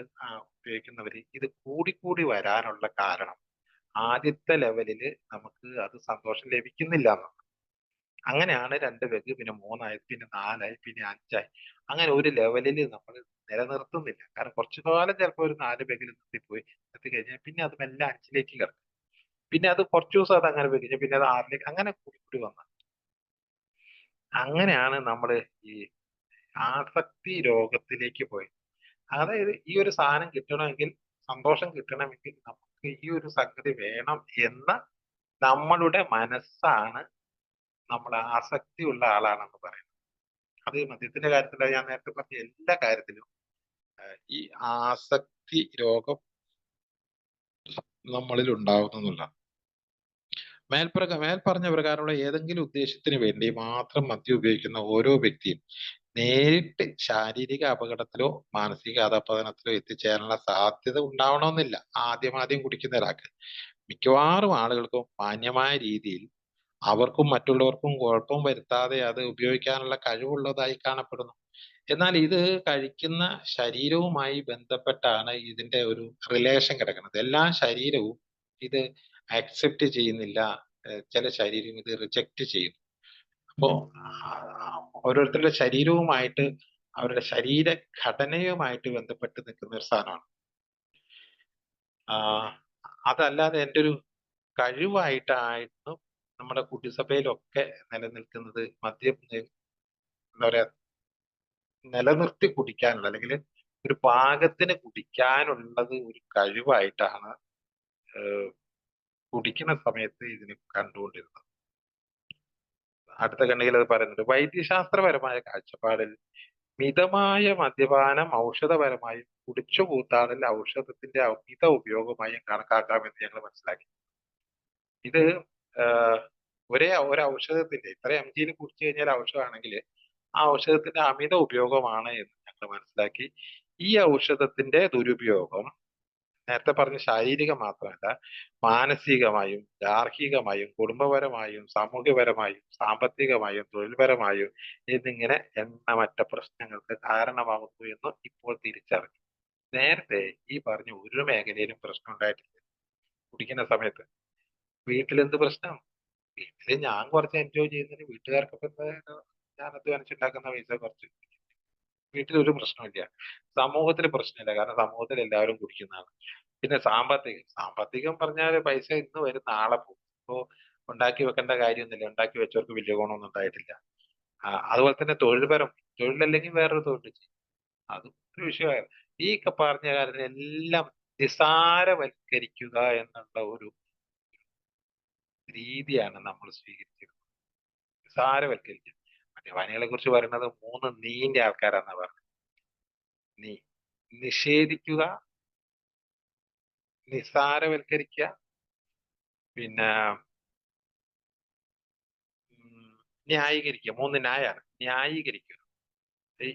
ഉപയോഗിക്കുന്നവര് ഇത് കൂടിക്കൂടി വരാനുള്ള കാരണം ആദ്യത്തെ ലെവലില് നമുക്ക് അത് സന്തോഷം ലഭിക്കുന്നില്ല എന്നാണ്. അങ്ങനെയാണ് 2 പെഗ്, പിന്നെ 3 പിന്നെ 4 പിന്നെ 5. അങ്ങനെ ഒരു ലെവലിൽ നമ്മൾ നിലനിർത്തുന്നില്ല. കാരണം കുറച്ചു കാലം ചിലപ്പോൾ ഒരു 4 പെഗിൽ നിർത്തിപ്പോയി, നിർത്തി കഴിഞ്ഞാൽ പിന്നെ അത് മെല്ലെ 5ലേക്ക് കിടക്കും. പിന്നെ അത് കുറച്ചു ദിവസം അത് അങ്ങനെ പോയി കഴിഞ്ഞാൽ പിന്നെ അത് 6ലേക്ക് അങ്ങനെ കൂടി കൂടി വന്ന അങ്ങനെയാണ് നമ്മൾ ഈ ആസക്തി രോഗത്തിലേക്ക് പോയി. അതായത് ഈ ഒരു സാധനം കിട്ടണമെങ്കിൽ, സന്തോഷം കിട്ടണമെങ്കിൽ നമുക്ക് ഈ ഒരു സംഗതി വേണം എന്ന നമ്മളുടെ മനസ്സാണ് നമ്മൾ ആസക്തിയുള്ള ആളാണെന്ന് പറയുന്നത്. അത് മദ്യത്തിന്റെ കാര്യത്തില ഞാൻ നേരത്തെ പറഞ്ഞ എല്ലാ കാര്യത്തിലും ഈ ആസക്തി രോഗം നമ്മളിൽ ഉണ്ടാവുന്നുള്ള മേൽപ്പറഞ്ഞ പ്രകാരമുള്ള ഏതെങ്കിലും ഉദ്ദേശത്തിന് വേണ്ടി മാത്രം മദ്യം ഉപയോഗിക്കുന്ന ഓരോ വ്യക്തിയും നേരിട്ട് ശാരീരിക അപകടത്തിലോ മാനസിക അധപ്പതനത്തിലോ എത്തിച്ചേരാനുള്ള സാധ്യത ഉണ്ടാവണമെന്നില്ല ആദ്യം കുടിക്കുന്ന ഒരാൾക്ക്. മിക്കവാറും ആളുകൾക്കും മാന്യമായ രീതിയിൽ അവർക്കും മറ്റുള്ളവർക്കും കുഴപ്പം വരുത്താതെ അത് ഉപയോഗിക്കാനുള്ള കഴിവുള്ളതായി കാണപ്പെടുന്നു. എന്നാൽ ഇത് കഴിക്കുന്ന ശരീരവുമായി ബന്ധപ്പെട്ടാണ് ഇതിന്റെ ഒരു റിലേഷൻ കിടക്കുന്നത്. എല്ലാ ശരീരവും ഇത് അക്സെപ്റ്റ് ചെയ്യുന്നില്ല. ചില ശരീരം ഇത് റിജക്റ്റ് ചെയ്യുന്നു. അപ്പോ ഓരോരുത്തരുടെ ശരീരവുമായിട്ട് അവരുടെ ശരീരഘടനയുമായിട്ട് ബന്ധപ്പെട്ട് നിൽക്കുന്ന ഒരു സാധനമാണ്. അതല്ലാതെ എൻ്റെ ഒരു കഴിവായിട്ടായിരുന്നു നമ്മുടെ കുട്ടിസഭയിലൊക്കെ നിലനിൽക്കുന്നത്. മദ്യം എന്താ പറയാ നിലനിർത്തി കുടിക്കാനുള്ള അല്ലെങ്കിൽ ഒരു പാകത്തിന് കുടിക്കാനുള്ളത് ഒരു കഴിവായിട്ടാണ് കുടിക്കുന്ന സമയത്ത് ഇതിന് കണ്ടുകൊണ്ടിരുന്നത്. അടുത്ത ഖണ്ഡികയിൽ അത് പറയുന്നുണ്ട്. വൈദ്യശാസ്ത്രപരമായ കാഴ്ചപ്പാടിൽ മിതമായ മദ്യപാനം ഔഷധപരമായും കുടിച്ചു കൂത്താടൽ ഔഷധത്തിന്റെ അമിത ഉപയോഗമായും കണക്കാക്കാമെന്ന് ഞങ്ങൾ മനസ്സിലാക്കി. ഇത് ഒരു ഔഷധത്തിന്റെ ഇത്ര mg കുടിച്ചു കഴിഞ്ഞാൽ ഔഷധമാണെങ്കിൽ ആ ഔഷധത്തിന്റെ അമിത ഉപയോഗമാണ് എന്ന് ഞങ്ങൾ മനസ്സിലാക്കി. ഈ ഔഷധത്തിന്റെ ദുരുപയോഗം നേരത്തെ പറഞ്ഞ ശാരീരികം മാത്രമല്ല, മാനസികമായും ഗാർഹികമായും കുടുംബപരമായും സാമൂഹ്യപരമായും സാമ്പത്തികമായും തൊഴിൽപരമായും എന്നിങ്ങനെ എണ്ണമറ്റ പ്രശ്നങ്ങൾക്ക് കാരണമാകുന്നു എന്ന് ഇപ്പോൾ തിരിച്ചറിഞ്ഞു. നേരത്തെ ഈ പറഞ്ഞ ഒരു മേഖലയിലും പ്രശ്നം ഉണ്ടായിട്ടില്ല. കുടിക്കുന്ന സമയത്ത്. വീട്ടിലെന്ത് പ്രശ്നം? വീട്ടില് ഞാൻ കുറച്ച് എൻജോയ് ചെയ്യുന്നതിന് വീട്ടുകാർക്കൊക്കെ എന്താ, ഞാൻ അധ്വാനിച്ചുണ്ടാക്കുന്ന പൈസ കുറച്ച്, വീട്ടിലൊരു പ്രശ്നമില്ല. സമൂഹത്തിൽ പ്രശ്നമില്ല, കാരണം സമൂഹത്തിൽ എല്ലാവരും കുടിക്കുന്നതാണ്. പിന്നെ സാമ്പത്തികം പറഞ്ഞാൽ പൈസ ഇന്ന് വരും നാളെ പോകും. ഇപ്പോ ഉണ്ടാക്കി വെക്കേണ്ട കാര്യമൊന്നുമില്ല, ഉണ്ടാക്കി വെച്ചവർക്ക് വലിയ ഗുണമൊന്നും ഉണ്ടായിട്ടില്ല. അതുപോലെ തന്നെ തൊഴിലല്ലെങ്കിൽ വേറൊരു തൊഴിൽ ചെയ്യും, അതും ഒരു വിഷയമാണ്. ഈ പറഞ്ഞ കാര്യത്തിനെല്ലാം നിസാരവൽക്കരിക്കുക എന്നുള്ള ഒരു രീതിയാണ് നമ്മൾ സ്വീകരിച്ചിരുന്നത്. നിസാരവൽക്കരിക്കുക. മദ്യപാനികളെ കുറിച്ച് പറയുന്നത് 3 നീന്റെ ആൾക്കാരാന്നാ പറഞ്ഞത്. നീ നിഷേധിക്കുക, നിസാരവൽക്കരിക്കുക, പിന്നെ ന്യായീകരിക്കുക. 3 ന്യായാണ്. ന്യായീകരിക്കുക.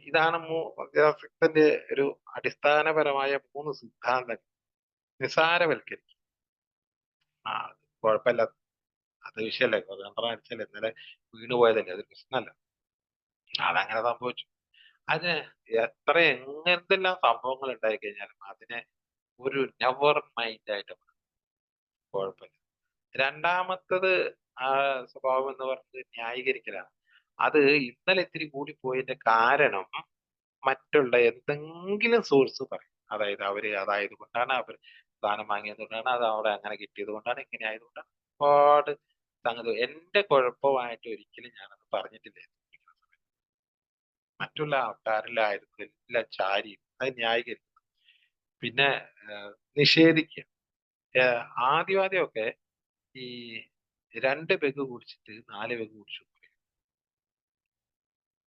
ഇതാണ് മദ്യാസക്തന്റെ ഒരു അടിസ്ഥാനപരമായ 3 സിദ്ധാന്തങ്ങൾ. നിസാരവൽക്കരിക്കുക. അത് കുഴപ്പമില്ല, അത് വിഷയമല്ലേ, അടിച്ചല്ലേ, ഇന്നലെ വീണുപോയതല്ലേ, അത് പ്രശ്നമല്ല, അതങ്ങനെ സംഭവിച്ചു. അതിന് എന്തെല്ലാം സംഭവങ്ങൾ ഉണ്ടായി കഴിഞ്ഞാലും അതിനെ ഒരു നെവർ മൈൻഡ് ആയിട്ട് കുഴപ്പമില്ല. രണ്ടാമത്തത് ആ സ്വഭാവം എന്ന് പറയുന്നത് ന്യായീകരിക്കലാണ്. അത് ഇന്നലെ ഇത്തിരി കൂടി പോയതിന്റെ കാരണം മറ്റുള്ള എന്തെങ്കിലും സോഴ്സ് പറയും. അതായത് അതായത് കൊണ്ടാണ് അവർ സ്ഥാനം വാങ്ങിയത് കൊണ്ടാണ്, അത് അവിടെ അങ്ങനെ കിട്ടിയത് കൊണ്ടാണ്, ഇങ്ങനെ ആയതുകൊണ്ടാണ്, ഒരുപാട് സംഗതി. എന്റെ കുഴപ്പമായിട്ട് ഒരിക്കലും ഞാനത് പറഞ്ഞിട്ടില്ല. മറ്റുള്ള ആൾക്കാരിലായിരുന്നു എല്ലാം ചാരി അത് ന്യായീകരിക്കും. പിന്നെ നിഷേധിക്കുക. ആദ്യമൊക്കെ ഈ 2 പെഗ് കുടിച്ചിട്ട് 4 പെഗ് കുടിച്ചു.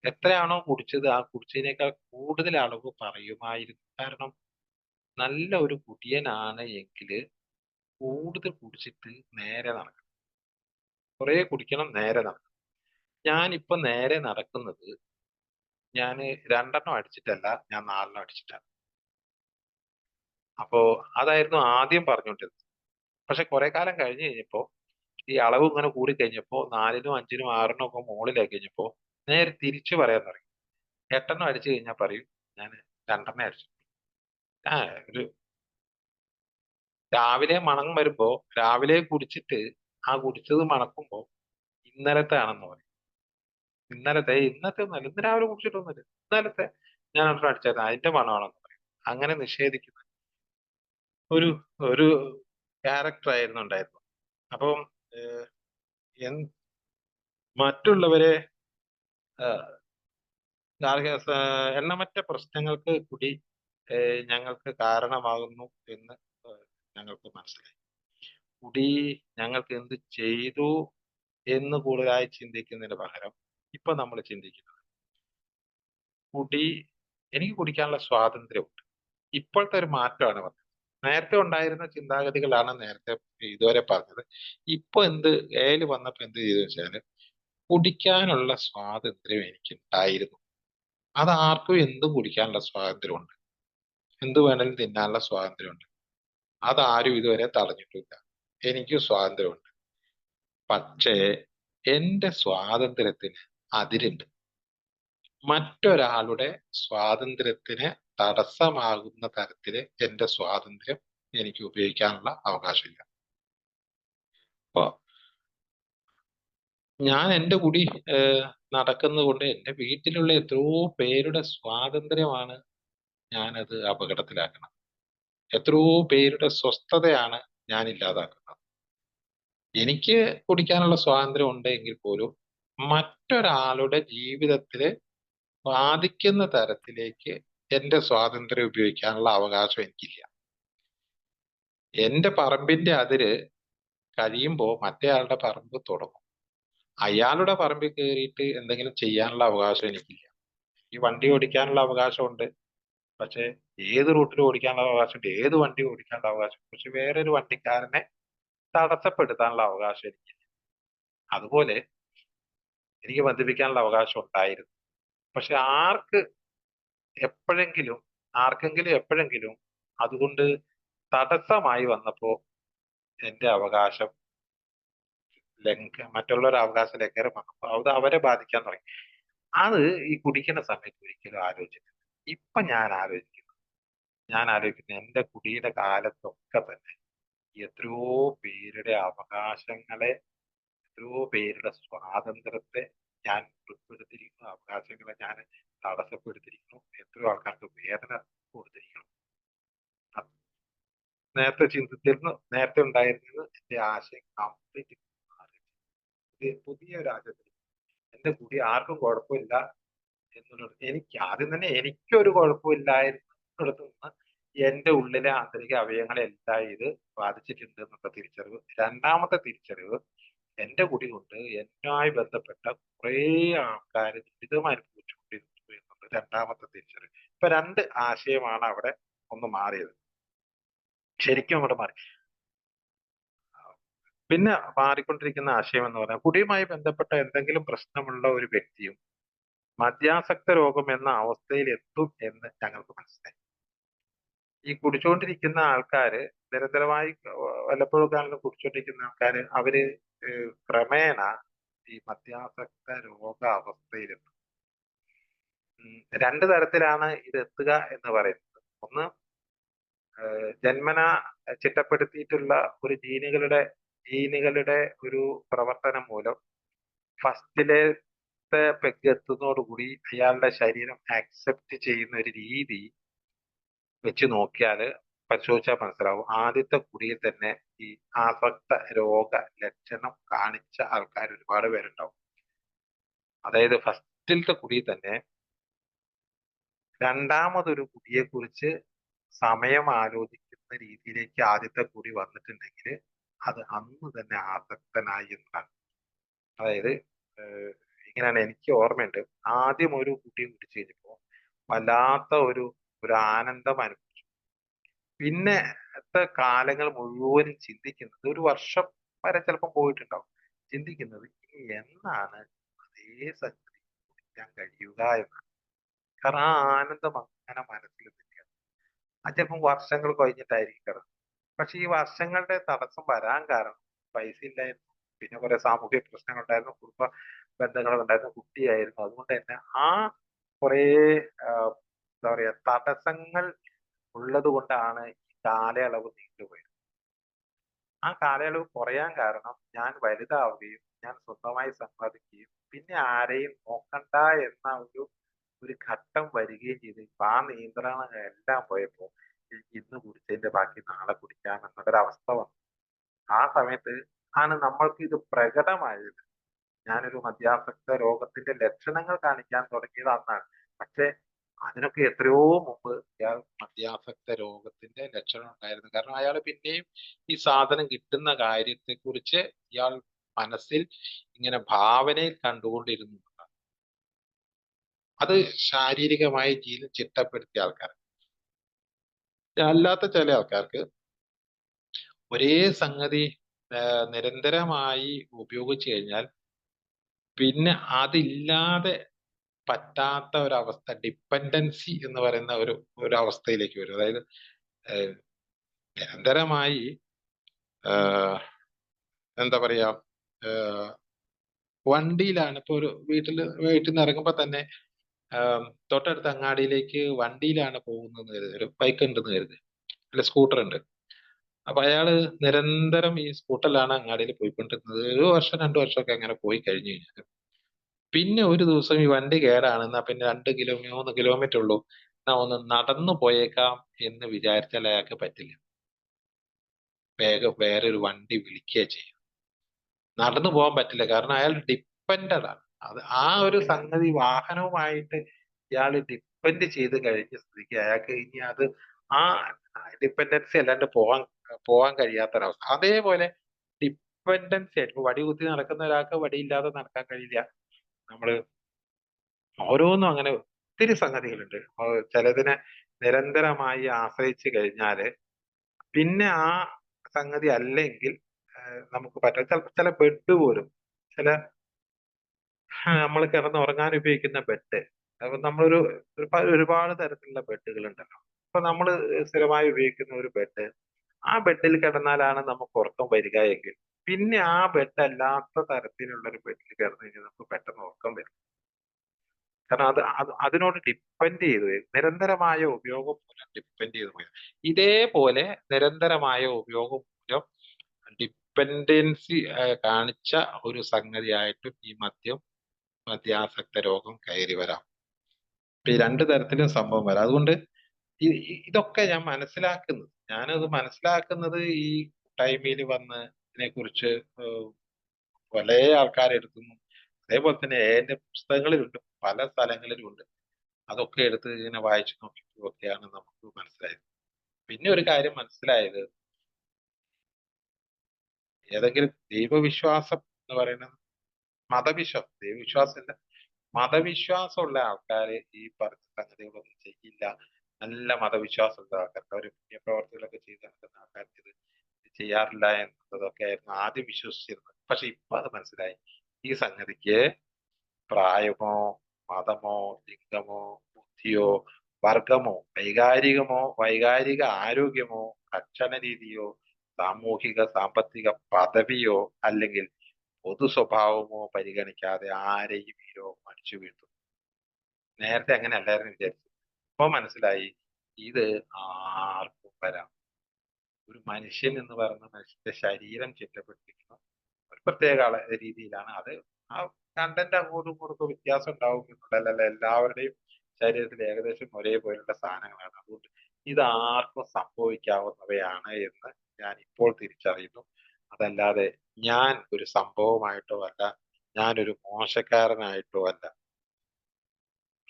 എത്രയാണോ കുടിച്ചത് ആ കുടിച്ചതിനേക്കാൾ കൂടുതൽ അളവ് പറയുമായിരുന്നു. കാരണം നല്ല ഒരു കുടിയനാണ് എങ്കിൽ കൂടുതൽ കുടിച്ചിട്ട് നേരെ നടക്കണം. കുറെ കുടിക്കണം, നേരെ നടക്കണം. ഞാനിപ്പോ നേരെ നടക്കുന്നത് ഞാൻ 2 അടിച്ചിട്ടല്ല, ഞാൻ 4 അടിച്ചിട്ടാണ്. അപ്പോ അതായിരുന്നു ആദ്യം പറഞ്ഞുകൊണ്ടിരുന്നത്. പക്ഷെ കുറെ കാലം കഴിഞ്ഞ് കഴിഞ്ഞപ്പോ ഈ അളവ് ഇങ്ങനെ കൂടി കഴിഞ്ഞപ്പോ 4നും 5നും 6നും ഒക്കെ മുകളിലായി കഴിഞ്ഞപ്പോ നേരെ തിരിച്ചു പറയാൻ തുടങ്ങി. 8 അടിച്ചു കഴിഞ്ഞാൽ പറയും ഞാൻ 2 അടിച്ചു. ആ ഒരു രാവിലെ മണം വരുമ്പോ, രാവിലെ കുടിച്ചിട്ട് ആ കുടിച്ചത് മണക്കുമ്പോ ഇന്നലത്തെ ആണെന്ന് പറയും. ഇന്നത്തെ ഒന്നല്ല, ഇന്ന് രാവിലെ കുടിച്ചിട്ടൊന്നുമില്ല, ഇന്നലത്തെ ഞാൻ 2 അടിച്ചായിരുന്നു, അതിന്റെ മണമാണെന്ന് പറയും. അങ്ങനെ നിഷേധിക്കുന്ന ഒരു ഒരു ക്യാരക്ടർ ആയിരുന്നു ഉണ്ടായിരുന്നു. അപ്പം ഏഹ്, എൻ- മറ്റുള്ളവരെ എണ്ണമറ്റ പ്രശ്നങ്ങൾക്ക് കൂടി ഞങ്ങൾക്ക് കാരണമാകുന്നു എന്ന് ഞങ്ങൾക്ക് മനസ്സിലായി. കുടി ഞങ്ങൾക്ക് എന്ത് ചെയ്തു എന്ന് കൂടുതലായി ചിന്തിക്കുന്നതിന് പകരം ഇപ്പൊ നമ്മൾ ചിന്തിക്കുന്നത്, കുടി, എനിക്ക് കുടിക്കാനുള്ള സ്വാതന്ത്ര്യമുണ്ട്. ഇപ്പോഴത്തെ ഒരു മാറ്റമാണ് വന്നത്. നേരത്തെ ഉണ്ടായിരുന്ന ചിന്താഗതികളാണ് നേരത്തെ ഇതുവരെ പറഞ്ഞത്. ഇപ്പൊ ഏല് വന്നപ്പോ എന്ത് ചെയ്തു വെച്ചാല്, കുടിക്കാനുള്ള സ്വാതന്ത്ര്യം എനിക്കുണ്ടായിരുന്നു. അത് ആർക്കും എന്തും കുടിക്കാനുള്ള സ്വാതന്ത്ര്യമുണ്ട്, എന്ത് വേണേലും തിന്നാനുള്ള സ്വാതന്ത്ര്യമുണ്ട്. അതാരും ഇതുവരെ തടഞ്ഞിട്ടില്ല. എനിക്ക് സ്വാതന്ത്ര്യമുണ്ട്. പക്ഷേ എന്റെ സ്വാതന്ത്ര്യത്തിന് അതിരുണ്ട്. മറ്റൊരാളുടെ സ്വാതന്ത്ര്യത്തിന് തടസ്സമാകുന്ന തരത്തില് എന്റെ സ്വാതന്ത്ര്യം എനിക്ക് ഉപയോഗിക്കാനുള്ള അവകാശമില്ല. അപ്പൊ ഞാൻ എന്റെ കുടി നടക്കുന്നത് കൊണ്ട് എന്റെ വീട്ടിലുള്ള എത്രയോ പേരുടെ സ്വാതന്ത്ര്യമാണ് ഞാനത് അപകടത്തിലാക്കുന്നത്. എത്രയോ പേരുടെ സ്വസ്ഥതയാണ് ഞാൻ ഇല്ലാതാക്കുന്നത്. എനിക്ക് കുടിക്കാനുള്ള സ്വാതന്ത്ര്യം ഉണ്ടെങ്കിൽ പോലും മറ്റൊരാളുടെ ജീവിതത്തില് ബാധിക്കുന്ന തരത്തിലേക്ക് എന്റെ സ്വാതന്ത്ര്യം ഉപയോഗിക്കാനുള്ള അവകാശം എനിക്കില്ല. എന്റെ പറമ്പിന്റെ അതിര് കഴിയുമ്പോ മറ്റേ ആളുടെ പറമ്പ് തുടങ്ങും. അയാളുടെ പറമ്പിൽ കയറിയിട്ട് എന്തെങ്കിലും ചെയ്യാനുള്ള അവകാശം എനിക്കില്ല. ഈ വണ്ടി ഓടിക്കാനുള്ള അവകാശമുണ്ട്, പക്ഷെ ഏത് റൂട്ടിൽ ഓടിക്കാനുള്ള അവകാശമുണ്ട്, ഏത് വണ്ടി ഓടിക്കാനുള്ള അവകാശം, പക്ഷെ വേറൊരു വണ്ടിക്കാരനെ തടസ്സപ്പെടുത്താനുള്ള അവകാശം എനിക്കില്ല. അതുപോലെ എനിക്ക് മദ്യപിക്കാനുള്ള അവകാശം ഉണ്ടായിരുന്നു. പക്ഷെ ആർക്കെങ്കിലും എപ്പോഴെങ്കിലും അതുകൊണ്ട് തടസ്സമായി വന്നപ്പോ എന്റെ അവകാശം മറ്റുള്ളവരുടെ അവകാശ ലംഘനം വന്നപ്പോ അത് അവരെ ബാധിക്കാൻ തുടങ്ങി. അത് ഈ കുടിക്കുന്ന സമയത്ത് ഒരിക്കലും ആലോചിച്ചിട്ടില്ല. ഇപ്പൊ ഞാൻ ആലോചിക്കുന്നു എന്റെ കുടിയുടെ കാലത്തൊക്കെ തന്നെ എത്രയോ പേരുടെ അവകാശങ്ങളെ, എത്രയോ പേരുടെ സ്വാതന്ത്ര്യത്തെ ഞാൻ ഉൾപ്പെടുത്തിയിരിക്കുന്നു, അവകാശങ്ങളെ ഞാൻ തടസ്സപ്പെടുത്തിയിരിക്കുന്നു, എത്രയോ ആൾക്കാർക്ക് വേദന കൊടുത്തിരിക്കുന്നു. നേരത്തെ ചിന്തിച്ചിരുന്നു, നേരത്തെ ഉണ്ടായിരുന്നത് എന്റെ ആശയം കംപ്ലീറ്റ് മാറി. പുതിയ രാജ്യത്തിൽ എന്റെ കുടി ആർക്കും കുഴപ്പമില്ല എന്നുള്ളത്, എനിക്ക് ആദ്യം തന്നെ എനിക്കൊരു കുഴപ്പമില്ലായിരുന്നിടത്ത് നിന്ന് എന്റെ ഉള്ളിലെ ആന്തരിക അവയവങ്ങളെല്ലാം ഇത് ബാധിച്ചിട്ടുണ്ട് എന്നുള്ള തിരിച്ചറിവ്. രണ്ടാമത്തെ തിരിച്ചറിവ്, എന്റെ കുടി കൊണ്ട് എന്നുമായി ബന്ധപ്പെട്ട കുറെ ആൾക്കാർ ദുരിതം അനുഭവിച്ചുകൊണ്ടിരുന്നു എന്നുള്ളത് രണ്ടാമത്തെ തിരിച്ചറിവ്. ഇപ്പൊ രണ്ട് ആശയമാണ് അവിടെ ഒന്ന് മാറിയത്, ശരിക്കും അവിടെ മാറി. പിന്നെ മാറിക്കൊണ്ടിരിക്കുന്ന ആശയം എന്ന് പറഞ്ഞാൽ, കുടിയുമായി ബന്ധപ്പെട്ട എന്തെങ്കിലും പ്രശ്നമുള്ള ഒരു വ്യക്തിയും മദ്യാസക്ത രോഗം എന്ന അവസ്ഥയിൽ എത്തും എന്ന് ഞങ്ങൾക്ക് മനസ്സിലായി. ഈ കുടിച്ചുകൊണ്ടിരിക്കുന്ന ആൾക്കാര് നിരന്തരമായി വല്ലപ്പോഴൊക്കെ ആണെങ്കിലും കുടിച്ചുകൊണ്ടിരിക്കുന്ന ആൾക്കാര് അവര് ക്രമേണ ഈ മദ്യാസക്ത രോഗാവസ്ഥയിലെത്തും. രണ്ട് തരത്തിലാണ് ഇത് എത്തുക എന്ന് പറയുന്നത്. ഒന്ന്, ജന്മന ചിട്ടപ്പെടുത്തിയിട്ടുള്ള ഒരു ജീനുകളുടെ ഒരു പ്രവർത്തനം മൂലം ഫസ്റ്റിലത്തെ പെഗ് എത്തുന്നതോടുകൂടി അയാളുടെ ശരീരം ആക്സെപ്റ്റ് ചെയ്യുന്ന ഒരു രീതി വെച്ച് നോക്കിയാൽ, പരിശോധിച്ചാൽ മനസ്സിലാവും, ആദ്യത്തെ കുടിയിൽ തന്നെ ഈ ആസക്ത രോഗ ലക്ഷണം കാണിച്ച ആൾക്കാർ ഒരുപാട് പേരുണ്ടാവും. അതായത് ഫസ്റ്റിലത്തെ കുടിയിൽ തന്നെ രണ്ടാമതൊരു കുടിയെ കുറിച്ച് സമയം ആലോചിക്കുന്ന രീതിയിലേക്ക് ആദ്യത്തെ കുടി വന്നിട്ടുണ്ടെങ്കിൽ അത് അന്ന് തന്നെ ആസക്തനായി എന്നതാണ്. അതായത് ഇങ്ങനെയാണ്, എനിക്ക് ഓർമ്മയുണ്ട്, ആദ്യം ഒരു കുടി കുടിച്ചു കഴിഞ്ഞപ്പോ വല്ലാത്ത ഒരു ആനന്ദം അനുഭവിച്ചു. പിന്നത്തെ കാലങ്ങൾ മുഴുവനും ചിന്തിക്കുന്നത്, ഒരു വർഷം വരെ ചിലപ്പോൾ പോയിട്ടുണ്ടാവും, ചിന്തിക്കുന്നത് ഇനി എന്നാണ് അതേ സംഗതി കുടിക്കാൻ കഴിയുക എന്നാണ്. കാരണം ആ ആനന്ദം അങ്ങനെ മനസ്സിൽ നിൽക്കുക. അത് ചിലപ്പോൾ വർഷങ്ങൾ കഴിഞ്ഞിട്ടായിരിക്കും കിടന്നത്. പക്ഷെ ഈ വർഷങ്ങളുടെ തടസ്സം വരാൻ കാരണം പൈസ ഇല്ലായിരുന്നു, പിന്നെ കുറെ സാമൂഹിക പ്രശ്നങ്ങളുണ്ടായിരുന്നു, കുടുംബ ബന്ധങ്ങളുണ്ടായിരുന്നു, കുട്ടിയായിരുന്നു. അതുകൊണ്ട് തന്നെ ആ കുറെ എന്താ പറയാ തടസ്സങ്ങൾ ഉള്ളത് കൊണ്ടാണ് ഈ കാലയളവ് നീണ്ടുപോയത്. ആ കാലയളവ് കുറയാൻ കാരണം ഞാൻ വലുതാവുകയും ഞാൻ സ്വന്തമായി സമ്പാദിക്കുകയും പിന്നെ ആരെയും നോക്കണ്ട എന്ന ഒരു ഘട്ടം വരികയും ചെയ്തു. ഇപ്പൊ ആ നിയന്ത്രണം എല്ലാം പോയപ്പോ ഇന്ന് കുടിച്ചതിന്റെ ബാക്കി നാളെ കുടിക്കാം എന്നുള്ളൊരവസ്ഥ വന്നു. ആ സമയത്ത് ആണ് നമ്മൾക്ക് ഇത് പ്രകടമായത്. ഞാനൊരു മദ്യാസക്ത രോഗത്തിന്റെ ലക്ഷണങ്ങൾ കാണിക്കാൻ തുടങ്ങിയത് അന്നാണ്. പക്ഷെ അതിനൊക്കെ എത്രയോ മുമ്പ് ഇയാൾ മദ്യാസക്ത രോഗത്തിന്റെ ലക്ഷണം ഉണ്ടായിരുന്നു. കാരണം അയാൾ പിന്നെയും ഈ സാധനം കിട്ടുന്ന കാര്യത്തെ കുറിച്ച് ഇയാൾ മനസ്സിൽ ഇങ്ങനെ ഭാവനയിൽ കണ്ടുകൊണ്ടിരുന്നു. അത് ശാരീരികമായി ജീവൻ ചിട്ടപ്പെടുത്തിയ ആൾക്കാർ. അല്ലാത്ത ചില ആൾക്കാർക്ക് ഒരേ സംഗതി നിരന്തരമായി ഉപയോഗിച്ചു കഴിഞ്ഞാൽ പിന്നെ അതില്ലാതെ പറ്റാത്ത ഒരവസ്ഥ, ഡിപ്പെൻഡൻസി എന്ന് പറയുന്ന ഒരു അവസ്ഥയിലേക്ക് വരും. അതായത് നിരന്തരമായി എന്താ പറയാ, വണ്ടിയിലാണ് ഇപ്പൊ ഒരു വീട്ടിൽ നിന്ന് ഇറങ്ങുമ്പോ തന്നെ തൊട്ടടുത്ത അങ്ങാടിയിലേക്ക് വണ്ടിയിലാണ് പോകുന്നത് കരുത്, ഒരു ബൈക്ക് ഉണ്ടെന്ന് കരുത്, അല്ല സ്കൂട്ടർ ഉണ്ട്. അപ്പൊ അയാള് നിരന്തരം ഈ സ്കൂട്ടറിലാണ് അങ്ങാടിയിൽ പോയിക്കൊണ്ടിരുന്നത്. ഒരു വർഷം 2 വർഷമൊക്കെ അങ്ങനെ പോയി കഴിഞ്ഞു കഴിഞ്ഞാൽ പിന്നെ ഒരു ദിവസം ഈ വണ്ടി കേടാണ്, എന്നാ പിന്നെ 3 കിലോമീറ്റർ ഉള്ളൂ, എന്നാ ഒന്ന് നടന്നു പോയേക്കാം എന്ന് വിചാരിച്ചാൽ അയാൾക്ക് പറ്റില്ല. വേഗം വേറൊരു വണ്ടി വിളിക്കുക ചെയ്യും. നടന്നു പോകാൻ പറ്റില്ല, കാരണം അയാൾ ഡിപ്പെൻഡഡ് ആണ്. അത് ആ ഒരു സംഗതി വാഹനവുമായിട്ട് ഇയാൾ ഡിപ്പെൻഡ് ചെയ്ത് കഴിഞ്ഞ സ്ഥിതിക്ക് അയാൾക്ക് ഇനി അത് ആ ഡിപ്പെൻഡൻസി അല്ലാണ്ട് പോകാൻ കഴിയാത്തൊരവസ്ഥ. അതേപോലെ ഡിപ്പെൻഡൻസി ആയിട്ട് വടി കുത്തി നടക്കുന്ന ഒരാൾക്ക് വടിയില്ലാതെ നടക്കാൻ കഴിയില്ല. നമ്മള് ഓരോന്നും അങ്ങനെ ഒത്തിരി സംഗതികളുണ്ട്. ചിലതിനെ നിരന്തരമായി ആശ്രയിച്ചു കഴിഞ്ഞാല് പിന്നെ ആ സംഗതി അല്ലെങ്കിൽ നമുക്ക് പറ്റും. ചില ബെഡ് പോലും, ചില നമ്മൾ കിടന്നുറങ്ങാൻ ഉപയോഗിക്കുന്ന ബെഡ്, അപ്പൊ നമ്മളൊരു ഒരുപാട് തരത്തിലുള്ള ബെഡുകൾ ഉണ്ടല്ലോ. അപ്പൊ നമ്മൾ സ്ഥിരമായി ഉപയോഗിക്കുന്ന ഒരു ബെഡ്, ആ ബെഡിൽ കിടന്നാലാണ് നമുക്ക് ഉറക്കം വരിക എങ്കിൽ പിന്നെ ആ ബെഡ് അല്ലാത്ത തരത്തിലുള്ള ഒരു ബെഡിൽ കിടന്നു കഴിഞ്ഞാൽ നമുക്ക് പെട്ടെന്ന് ഉറക്കം വരും. കാരണം അതിനോട് ഡിപ്പെൻഡ് ചെയ്ത് പോയി, നിരന്തരമായ ഉപയോഗം മൂലം ഡിപ്പെൻഡ് ചെയ്ത് പോയി. ഇതേപോലെ നിരന്തരമായ ഉപയോഗം ഏറ്റവും ഡിപ്പെൻഡൻസി കാണിച്ച ഒരു സംഗതിയായിട്ടും ഈ മദ്യാസക്ത രോഗം കയറി വരാം. ഈ രണ്ട് തരത്തിലും സംഭവം വരാം. അതുകൊണ്ട് ഇതൊക്കെ ഞാനത് മനസ്സിലാക്കുന്നത് ഈ ടൈമിൽ വന്ന് ഇതിനെക്കുറിച്ച് പല ആൾക്കാരെടുത്തുന്നു. അതേപോലെ തന്നെ എന്റെ പുസ്തകങ്ങളിലുണ്ട്, പല സ്ഥലങ്ങളിലുണ്ട്. അതൊക്കെ എടുത്ത് ഇങ്ങനെ വായിച്ചു നോക്കിയൊക്കെയാണ് നമുക്ക് മനസ്സിലായത്. പിന്നെ ഒരു കാര്യം മനസ്സിലായത്, ഏതെങ്കിലും ദൈവവിശ്വാസം എന്ന് പറയുന്നത് ദൈവവിശ്വാസമില്ല, മതവിശ്വാസമുള്ള ആൾക്കാര് ഈ പറഞ്ഞ സംഗതികളൊന്നും ചെയ്യില്ല. നല്ല മതവിശ്വാസമുള്ള ആൾക്കാർക്ക്, അവർ പുണ്യപ്രവർത്തികളൊക്കെ ചെയ്ത് നടക്കുന്ന ആൾക്കാർക്ക് ഇത് ചെയ്യാറില്ല എന്നതൊക്കെ ആയിരുന്നു ആദ്യം വിശ്വസിച്ചിരുന്നത്. പക്ഷെ ഇപ്പൊ അത് മനസ്സിലായി, ഈ സംഗതിക്ക് പ്രായമോ മതമോ ലിംഗമോ ബുദ്ധിയോ വർഗമോ വൈകാരിക ആരോഗ്യമോ ഭക്ഷണ രീതിയോ സാമൂഹിക സാമ്പത്തിക പദവിയോ അല്ലെങ്കിൽ പൊതു സ്വഭാവമോ പരിഗണിക്കാതെ ആരെയും ഈ രോഗം അടിച്ചു വീഴ്ത്തും. നേരത്തെ അങ്ങനെ അല്ലായിരുന്നു വിചാരിച്ചു. ഇപ്പൊ മനസ്സിലായി, ഇത് ആർക്കും വരാം. ഒരു മനുഷ്യൻ എന്ന് പറയുന്ന മനുഷ്യന്റെ ശരീരം ചിട്ടപ്പെട്ടിരിക്കുന്ന ഒരു പ്രത്യേക രീതിയിലാണ്. അത് ആ കണ്ടന്റ് അങ്ങോട്ടും ഇങ്ങോട്ടും വ്യത്യാസം ഉണ്ടാവും എന്നുള്ളതല്ല, എല്ലാവരുടെയും ശരീരത്തിൽ ഏകദേശം ഒരേപോലുള്ള സാധനങ്ങളാണ്. അതുകൊണ്ട് ഇത് ആർക്കും സംഭവിക്കാവുന്നവയാണ് എന്ന് ഞാൻ ഇപ്പോൾ തിരിച്ചറിയുന്നു. അതല്ലാതെ ഞാൻ ഒരു സംഭവമായിട്ടോ അല്ല, ഞാനൊരു മോശക്കാരനായിട്ടോ അല്ല.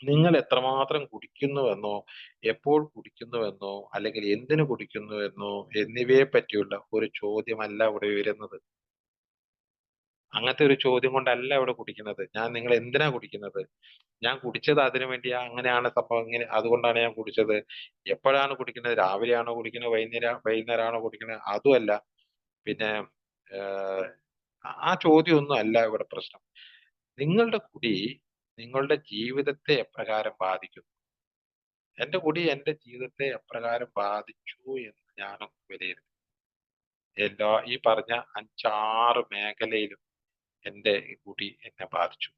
നിങ്ങൾ എത്രമാത്രം കുടിക്കുന്നുവെന്നോ എപ്പോൾ കുടിക്കുന്നുവെന്നോ അല്ലെങ്കിൽ എന്തിനു കുടിക്കുന്നുവെന്നോ എന്നിവയെ പറ്റിയുള്ള ഒരു ചോദ്യമല്ല ഇവിടെ വരുന്നത്. അങ്ങനത്തെ ഒരു ചോദ്യം കൊണ്ടല്ല ഇവിടെ കുടിക്കുന്നത്. നിങ്ങൾ എന്തിനാ കുടിക്കുന്നത്? ഞാൻ കുടിച്ചത് അതിനു വേണ്ടിയാ, അങ്ങനെയാണ് സംഭവം, ഇങ്ങനെ അതുകൊണ്ടാണ് ഞാൻ കുടിച്ചത്. എപ്പോഴാണ് കുടിക്കുന്നത്? രാവിലെയാണോ കുടിക്കുന്നത്, വൈകുന്നേരമാണോ കുടിക്കുന്നത്? അതുമല്ല. പിന്നെ ആ ചോദ്യമൊന്നും അല്ല ഇവിടെ പ്രശ്നം. നിങ്ങളുടെ കുടി നിങ്ങളുടെ ജീവിതത്തെ എപ്രകാരം ബാധിക്കുന്നു? എന്റെ കുടി എന്റെ ജീവിതത്തെ എപ്രകാരം ബാധിച്ചു എന്ന് ഞാനൊന്ന് വിലയിരുത്തി. ഈ പറഞ്ഞ 5-6 മേഖലയിലും എന്റെ കുടി എന്നെ ബാധിച്ചു.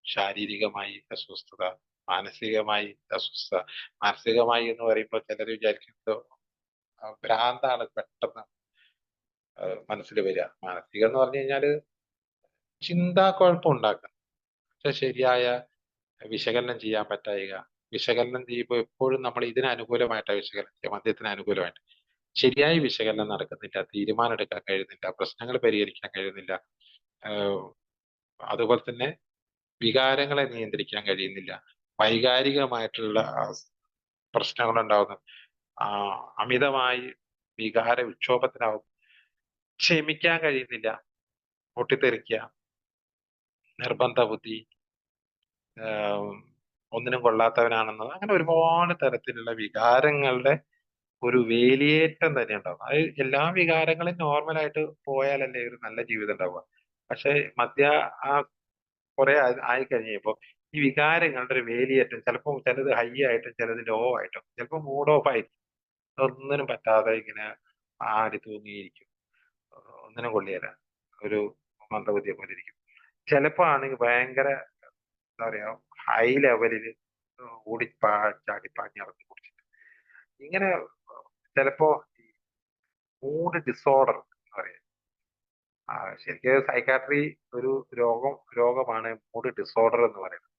ശാരീരികമായി അസ്വസ്ഥത, മാനസികമായി അസ്വസ്ഥത. മാനസികമായി എന്ന് പറയുമ്പോൾ ചിലർ വിചാരിക്കുന്നത് ഭ്രാന്താണ് പെട്ടെന്ന് മനസ്സിൽ വരിക. മാനസികം എന്ന് പറഞ്ഞു കഴിഞ്ഞാല് ചിന്താക്കുഴപ്പം ഉണ്ടാക്കുക, പക്ഷെ ശരിയായ വിശകലനം ചെയ്യാൻ പറ്റായിക. വിശകലനം ചെയ്യുമ്പോൾ എപ്പോഴും നമ്മൾ ഇതിന് അനുകൂലമായിട്ടാണ് വിശകലനം ചെയ്യുക, മദ്യത്തിന് അനുകൂലമായിട്ട്. ശരിയായ വിശകലനം നടക്കുന്നില്ല, തീരുമാനം എടുക്കാൻ കഴിയുന്നില്ല, പ്രശ്നങ്ങൾ പരിഹരിക്കാൻ കഴിയുന്നില്ല. അതുപോലെ തന്നെ വികാരങ്ങളെ നിയന്ത്രിക്കാൻ കഴിയുന്നില്ല. വൈകാരികമായിട്ടുള്ള പ്രശ്നങ്ങൾ ഉണ്ടാവുന്നു. അമിതമായി വികാര വിക്ഷോഭത്തിനാവും. ക്ഷമിക്കാൻ കഴിയുന്നില്ല, പൊട്ടിത്തെറിക്കുക, നിർബന്ധ ബുദ്ധി, ഒന്നിനും കൊള്ളാത്തവനാണെന്നത്, അങ്ങനെ ഒരുപാട് തരത്തിലുള്ള വികാരങ്ങളുടെ ഒരു വേലിയേറ്റം തന്നെ ഉണ്ടാവും. അത് എല്ലാ വികാരങ്ങളും നോർമലായിട്ട് പോയാലല്ലേ ഒരു നല്ല ജീവിതം ഉണ്ടാവുക. പക്ഷെ കുറെ ആയി കഴിഞ്ഞപ്പോ ഈ വികാരങ്ങളുടെ ഒരു വേലിയേറ്റം, ചിലപ്പോൾ ചിലത് ഹൈ ആയിട്ടും ചിലത് ലോ ആയിട്ടും, ചിലപ്പോൾ മൂഡ് ഓഫ് ആയിരിക്കും, ഒന്നിനും പറ്റാതെ ഇങ്ങനെ ആടി തൂങ്ങിയിരിക്കും, ഒന്നിനും കൊള്ളിയല്ല, ഒരു മന്ദബുദ്ധിയെ പോലെ ഇരിക്കും. ചിലപ്പോ ആണെങ്കിൽ ഭയങ്കര എന്താ പറയാ, ഹൈ ലെവലിൽ ചാടി പാഞ്ഞ് ഇറങ്ങി കുടിച്ചിട്ട് ഇങ്ങനെ. ചിലപ്പോ മൂഡ് ഡിസോർഡർ എന്ന് പറയാം. ശരിക്കും സൈക്കാട്രി ഒരു രോഗമാണ് മൂഡ് ഡിസോർഡർ എന്ന് പറയുന്നത്.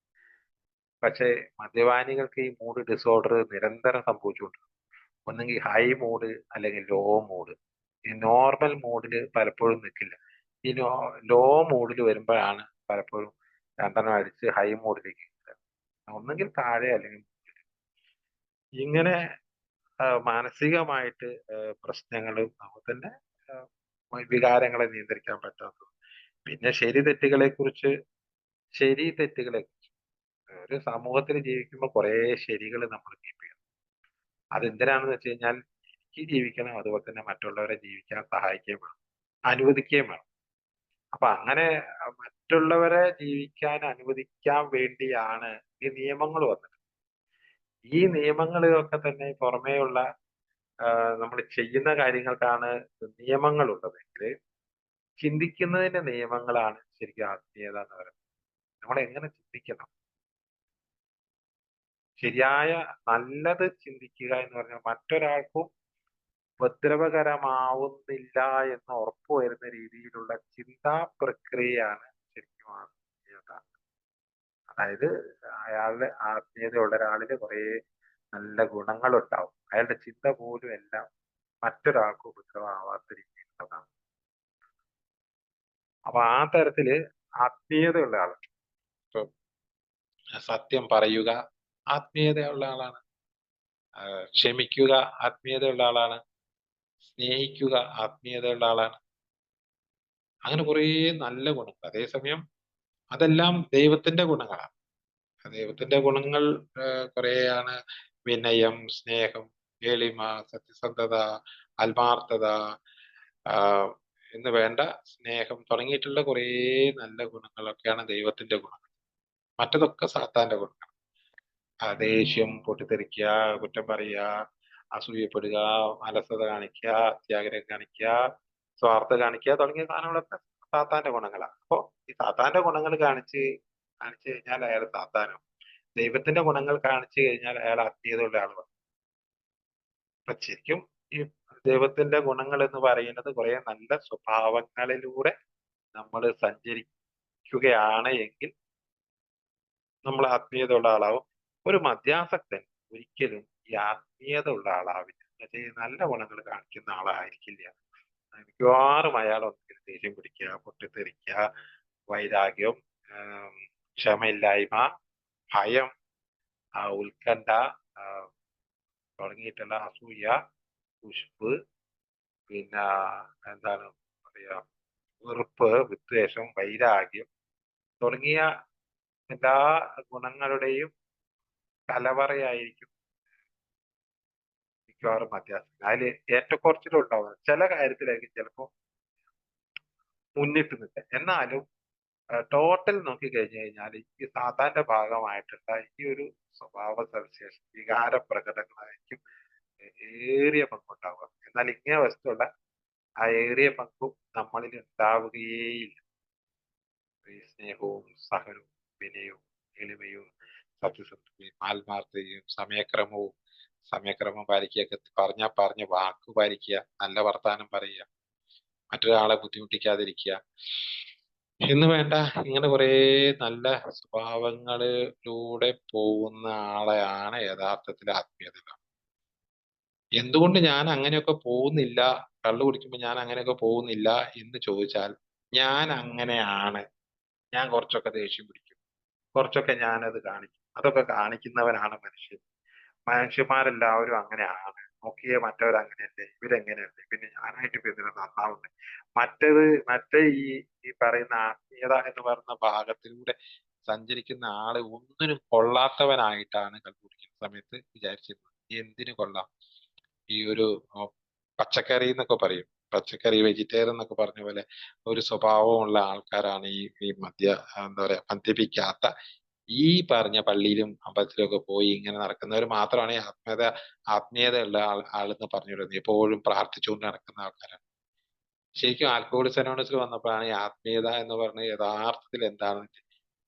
പക്ഷെ മദ്യപാനികൾക്ക് ഈ മൂഡ് ഡിസോർഡർ നിരന്തരം സംഭവിച്ചുകൊണ്ട്, ഒന്നെങ്കിൽ ഹൈ മൂഡ് അല്ലെങ്കിൽ ലോ മൂഡ്. ഈ നോർമൽ മൂഡിൽ പലപ്പോഴും നിൽക്കില്ല. ഈ ലോ മൂഡിൽ വരുമ്പോഴാണ് പലപ്പോഴും രണ്ടെണ്ണം അടിച്ച് ഹൈ മൂഡിലേക്ക്, ഒന്നെങ്കിൽ താഴെ അല്ലെങ്കിൽ ഇങ്ങനെ മാനസികമായിട്ട് പ്രശ്നങ്ങളും അതുപോലെ തന്നെ വികാരങ്ങളെ നിയന്ത്രിക്കാൻ പറ്റാത്തത്. പിന്നെ ശരി തെറ്റുകളെ കുറിച്ച് ഒരു സമൂഹത്തിൽ ജീവിക്കുമ്പോൾ കുറെ ശരികൾ നമ്മൾ കീപ്പ് ചെയ്യണം. അതെന്തിനാണെന്ന് വെച്ച് കഴിഞ്ഞാൽ എനിക്ക് ജീവിക്കണം, അതുപോലെ തന്നെ മറ്റുള്ളവരെ ജീവിക്കാൻ സഹായിക്കുകയും വേണം, അനുവദിക്കുകയും വേണം. അപ്പൊ അങ്ങനെ മറ്റുള്ളവരെ ജീവിക്കാൻ അനുവദിക്കാൻ വേണ്ടിയാണ് ഈ നിയമങ്ങൾ വന്നത്. ഈ നിയമങ്ങളിലൊക്കെ തന്നെ പുറമേയുള്ള നമ്മൾ ചെയ്യുന്ന കാര്യങ്ങൾക്കാണ് നിയമങ്ങളുള്ളതെങ്കിൽ, ചിന്തിക്കുന്നതിന്റെ നിയമങ്ങളാണ് ശരിക്കും ആത്മീയത എന്ന് പറയുന്നത്. നമ്മൾ എങ്ങനെ ചിന്തിക്കണം, ശരിയായ നല്ലത് ചിന്തിക്കുക എന്ന് പറഞ്ഞാൽ മറ്റൊരാൾക്കും ഉപദ്രവകരമാവുന്നില്ല എന്ന് ഉറപ്പുവരുന്ന രീതിയിലുള്ള ചിന്താ പ്രക്രിയയാണ് ശരിക്കും ആത്മീയത. അതായത് അയാളുടെ ആത്മീയതയുള്ള ഒരാളില് കുറെ നല്ല ഗുണങ്ങൾ ഉണ്ടാവും. അയാളുടെ ചിന്ത പോലും എല്ലാം മറ്റൊരാൾക്ക് ഉപദ്രവമാവാത്ത രീതിയിലുള്ളതാണ്. അപ്പൊ ആ തരത്തില് ആത്മീയതയുള്ള ആള്, ഇപ്പൊ സത്യം പറയുക ആത്മീയതയുള്ള ആളാണ്, ക്ഷമിക്കുക ആത്മീയതയുള്ള ആളാണ്, സ്നേഹിക്കുക ആത്മീയതയുള്ള ആളാണ്. അങ്ങനെ കുറേ നല്ല ഗുണങ്ങൾ. അതേസമയം അതെല്ലാം ദൈവത്തിന്റെ ഗുണങ്ങളാണ്. ദൈവത്തിന്റെ ഗുണങ്ങൾ കുറേയാണ്. വിനയം, സ്നേഹം, എളിമ, സത്യസന്ധത, ആത്മാർത്ഥത, ആഹ് എന്ന് വേണ്ട സ്നേഹം തുടങ്ങിയിട്ടുള്ള കുറേ നല്ല ഗുണങ്ങളൊക്കെയാണ് ദൈവത്തിന്റെ ഗുണങ്ങൾ. മറ്റതൊക്കെ സാത്താന്റെ ഗുണങ്ങൾ. ദേഷ്യം, പൊട്ടിത്തെറിക്കുക, കുറ്റം പറയുക, അസൂയപ്പെടുക, അലസത കാണിക്കുക, അത്യാഗ്രഹം കാണിക്കുക, സ്വാർത്ഥ കാണിക്കുക തുടങ്ങിയ സാധനങ്ങളൊക്കെ സാത്താന്റെ ഗുണങ്ങളാണ്. അപ്പൊ ഈ സാത്താന്റെ ഗുണങ്ങൾ കാണിച്ച് കഴിഞ്ഞാൽ അയാൾ സാത്താനും, ദൈവത്തിന്റെ ഗുണങ്ങൾ കാണിച്ചു കഴിഞ്ഞാൽ അയാൾ ആത്മീയതയുള്ള ആളുമാണ്. അപ്പൊ ശരിക്കും ഈ ദൈവത്തിന്റെ ഗുണങ്ങൾ എന്ന് പറയുന്നത് കുറെ നല്ല സ്വഭാവങ്ങളിലൂടെ നമ്മൾ സഞ്ചരിക്കുകയാണ് എങ്കിൽ നമ്മൾ ആത്മീയതയുള്ള ആളാവും. ഒരു മദ്യാസക്തൻ ഒരിക്കലും ഈ ആത്മീയത ഉള്ള ആളാവില്ല. എന്നുവെച്ചാൽ ഈ നല്ല ഗുണങ്ങൾ കാണിക്കുന്ന ആളായിരിക്കില്ല. മിക്കവാറും അയാൾ ഒന്നെങ്കിൽ ദേഷ്യം പിടിക്കുക, പൊട്ടിത്തെറിക്കുക, വൈരാഗ്യം, ക്ഷമയില്ലായ്മ, ഭയം, ഉത്കണ്ഠ, തുടങ്ങിയിട്ടുള്ള അസൂയ, കുശുമ്പ്, പിന്നെ എന്താണ് പറയാ, വെറുപ്പ്, വിദ്വേഷം, വൈരാഗ്യം തുടങ്ങിയ എല്ലാ ഗുണങ്ങളുടെയും കലവറയായിരിക്കും മിക്കവാറും മധ്യാസ്ഥം. അതിൽ ഏറ്റക്കുറച്ചിലുണ്ടാവും. ചില കാര്യത്തിലേക്ക് ചിലപ്പോൾ മുന്നിട്ട് നിൽക്കുക. എന്നാലും ടോട്ടൽ നോക്കി കഴിഞ്ഞു കഴിഞ്ഞാൽ ഈ സാത്താന്റെ ഭാഗമായിട്ടുള്ള ഈ ഒരു സ്വഭാവ സവിശേഷ വികാര പ്രകടനങ്ങളായിരിക്കും ഏറിയ പങ്കുണ്ടാവുക. എന്നാൽ ഇങ്ങനെ വസ്തുള്ള ആ ഏറിയ പങ്കും നമ്മളിൽ ഉണ്ടാവുകയേയില്ല. ഈ സ്നേഹവും സഹനവും വിനയവും എളിമയും സത്യസന്ധതയും ആത്മാർത്ഥതയും സമയക്രമം പാലിക്കുക, പറഞ്ഞ വാക്ക് പാലിക്കുക, നല്ല വർത്താനം പറയുക, മറ്റൊരാളെ ബുദ്ധിമുട്ടിക്കാതിരിക്കുക എന്ന് വേണ്ട ഇങ്ങനെ കുറെ നല്ല സ്വഭാവങ്ങളിലൂടെ പോകുന്ന ആളെയാണ് യഥാർത്ഥത്തിൽ ആത്മീയത. എന്തുകൊണ്ട് ഞാൻ അങ്ങനെയൊക്കെ പോകുന്നില്ല, കള്ളു കുടിക്കുമ്പോൾ ഞാൻ അങ്ങനെയൊക്കെ പോകുന്നില്ല എന്ന് ചോദിച്ചാൽ, ഞാൻ അങ്ങനെയാണ്. ഞാൻ കുറച്ചൊക്കെ ദേഷ്യം പിടിക്കും, കുറച്ചൊക്കെ ഞാനത് കാണിക്കും. അതൊക്കെ കാണിക്കുന്നവനാണ് മനുഷ്യൻ. മനുഷ്യന്മാരെല്ലാവരും അങ്ങനെയാണ്. നോക്കിയേ മറ്റവരങ്ങനെയല്ലേ, ഇവരെങ്ങനെയല്ലേ, പിന്നെ ഞാനായിട്ട് ഇപ്പൊ ഇതിനെ നന്നാവുന്നത്. മറ്റേ ഈ പറയുന്ന ആത്മീയത എന്ന് പറയുന്ന ഭാഗത്തിലൂടെ സഞ്ചരിക്കുന്ന ആള് ഒന്നിനും കൊള്ളാത്തവനായിട്ടാണ് കണ്ടുപിടിക്കുന്ന സമയത്ത് വിചാരിച്ചിരുന്നത്. എന്തിനു കൊള്ളാം? ഈ ഒരു പച്ചക്കറി എന്നൊക്കെ പറയും, പച്ചക്കറി വെജിറ്റേറിയൻ എന്നൊക്കെ പറഞ്ഞ പോലെ ഒരു സ്വഭാവമുള്ള ആൾക്കാരാണ് ഈ എന്താ പറയാ, മദ്യപിക്കാത്ത, ഈ പറഞ്ഞ പള്ളിയിലും അമ്പലത്തിലും ഒക്കെ പോയി ഇങ്ങനെ നടക്കുന്നവർ മാത്രമാണ് ഈ ആത്മീയതയുള്ള ആളെന്ന് പറഞ്ഞു വരുന്നത്. എപ്പോഴും പ്രാർത്ഥിച്ചുകൊണ്ട് നടക്കുന്ന ആൾക്കാരാണ്. ശരിക്കും ആൽക്കഹോളിക്സ് അനോണിമസിൽ വന്നപ്പോഴാണ് ഈ ആത്മീയത എന്ന് പറഞ്ഞ യഥാർത്ഥത്തിൽ എന്താണെന്ന്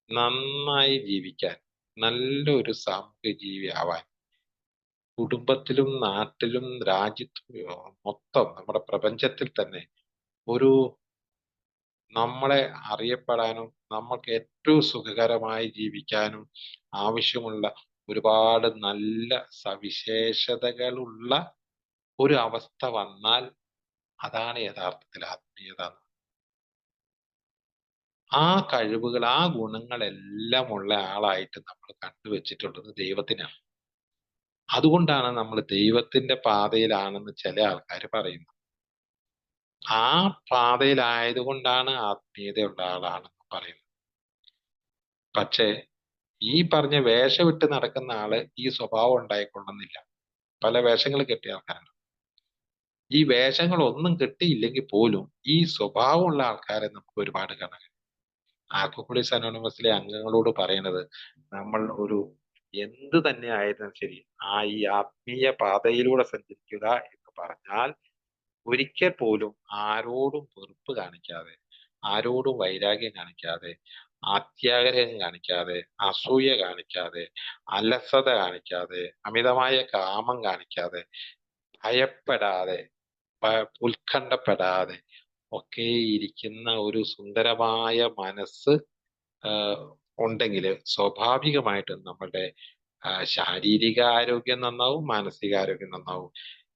നന്നായി ജീവിക്കാൻ, നല്ലൊരു സാമൂഹ്യ ജീവി ആവാൻ, കുടുംബത്തിലും നാട്ടിലും രാജ്യത്തും മൊത്തം നമ്മുടെ പ്രപഞ്ചത്തിൽ തന്നെ ഒരു നമ്മളെ അറിയപ്പെടാനും നമ്മൾക്ക് ഏറ്റവും സുഖകരമായി ജീവിക്കാനും ആവശ്യമുള്ള ഒരുപാട് നല്ല സവിശേഷതകളുള്ള ഒരു അവസ്ഥ വന്നാൽ അതാണ് യഥാർത്ഥത്തിൽ ആത്മീയത. ആ കഴിവുകൾ, ആ ഗുണങ്ങളെല്ലാം ഉള്ള ആളായിട്ട് നമ്മൾ കണ്ടുവച്ചിട്ടുള്ളത് ദൈവത്തിനാണ്. അതുകൊണ്ടാണ് നമ്മൾ ദൈവത്തിന്റെ പാതയിലാണെന്ന് ചില ആൾക്കാർ പറയുന്നത്. ആ പാതയിലായതുകൊണ്ടാണ് ആത്മീയതയുള്ള ആളാണെന്ന് പറയുന്നത്. പക്ഷേ ഈ പറഞ്ഞ വേഷമിട്ട് നടക്കുന്ന ആള് ഈ സ്വഭാവം ഉണ്ടായിക്കൊള്ളുന്നില്ല. പല വേഷങ്ങൾ കെട്ടിയ ആൾക്കാരാണ്. ഈ വേഷങ്ങൾ ഒന്നും കെട്ടിയില്ലെങ്കിൽ പോലും ഈ സ്വഭാവമുള്ള ആൾക്കാരെ നമുക്ക് ഒരുപാട് കാണാം. ആൽക്കഹോളിക്സ് അനോണിമസിലെ അംഗങ്ങളോട് പറയണത്, നമ്മൾ ഒരു എന്ത് തന്നെ ആയിരുന്നാലും ശരി, ഈ ആത്മീയ പാതയിലൂടെ സഞ്ചരിക്കുക എന്ന് പറഞ്ഞാൽ ഒരിക്കൽ പോലും ആരോടും വെറുപ്പ് കാണിക്കാതെ, ആരോടും വൈരാഗ്യം കാണിക്കാതെ, അത്യാഗ്രഹം കാണിക്കാതെ, അസൂയ കാണിക്കാതെ, അലസത കാണിക്കാതെ, അമിതമായ കാമം കാണിക്കാതെ, ഭയപ്പെടാതെ, ഉത്കണ്ഠപ്പെടാതെ ഒക്കെ ഇരിക്കുന്ന ഒരു സുന്ദരമായ മനസ്സ് ഉണ്ടെങ്കിൽ സ്വാഭാവികമായിട്ടും നമ്മുടെ ശാരീരിക ആരോഗ്യം നന്നാവും, മാനസികാരോഗ്യം നന്നാവും.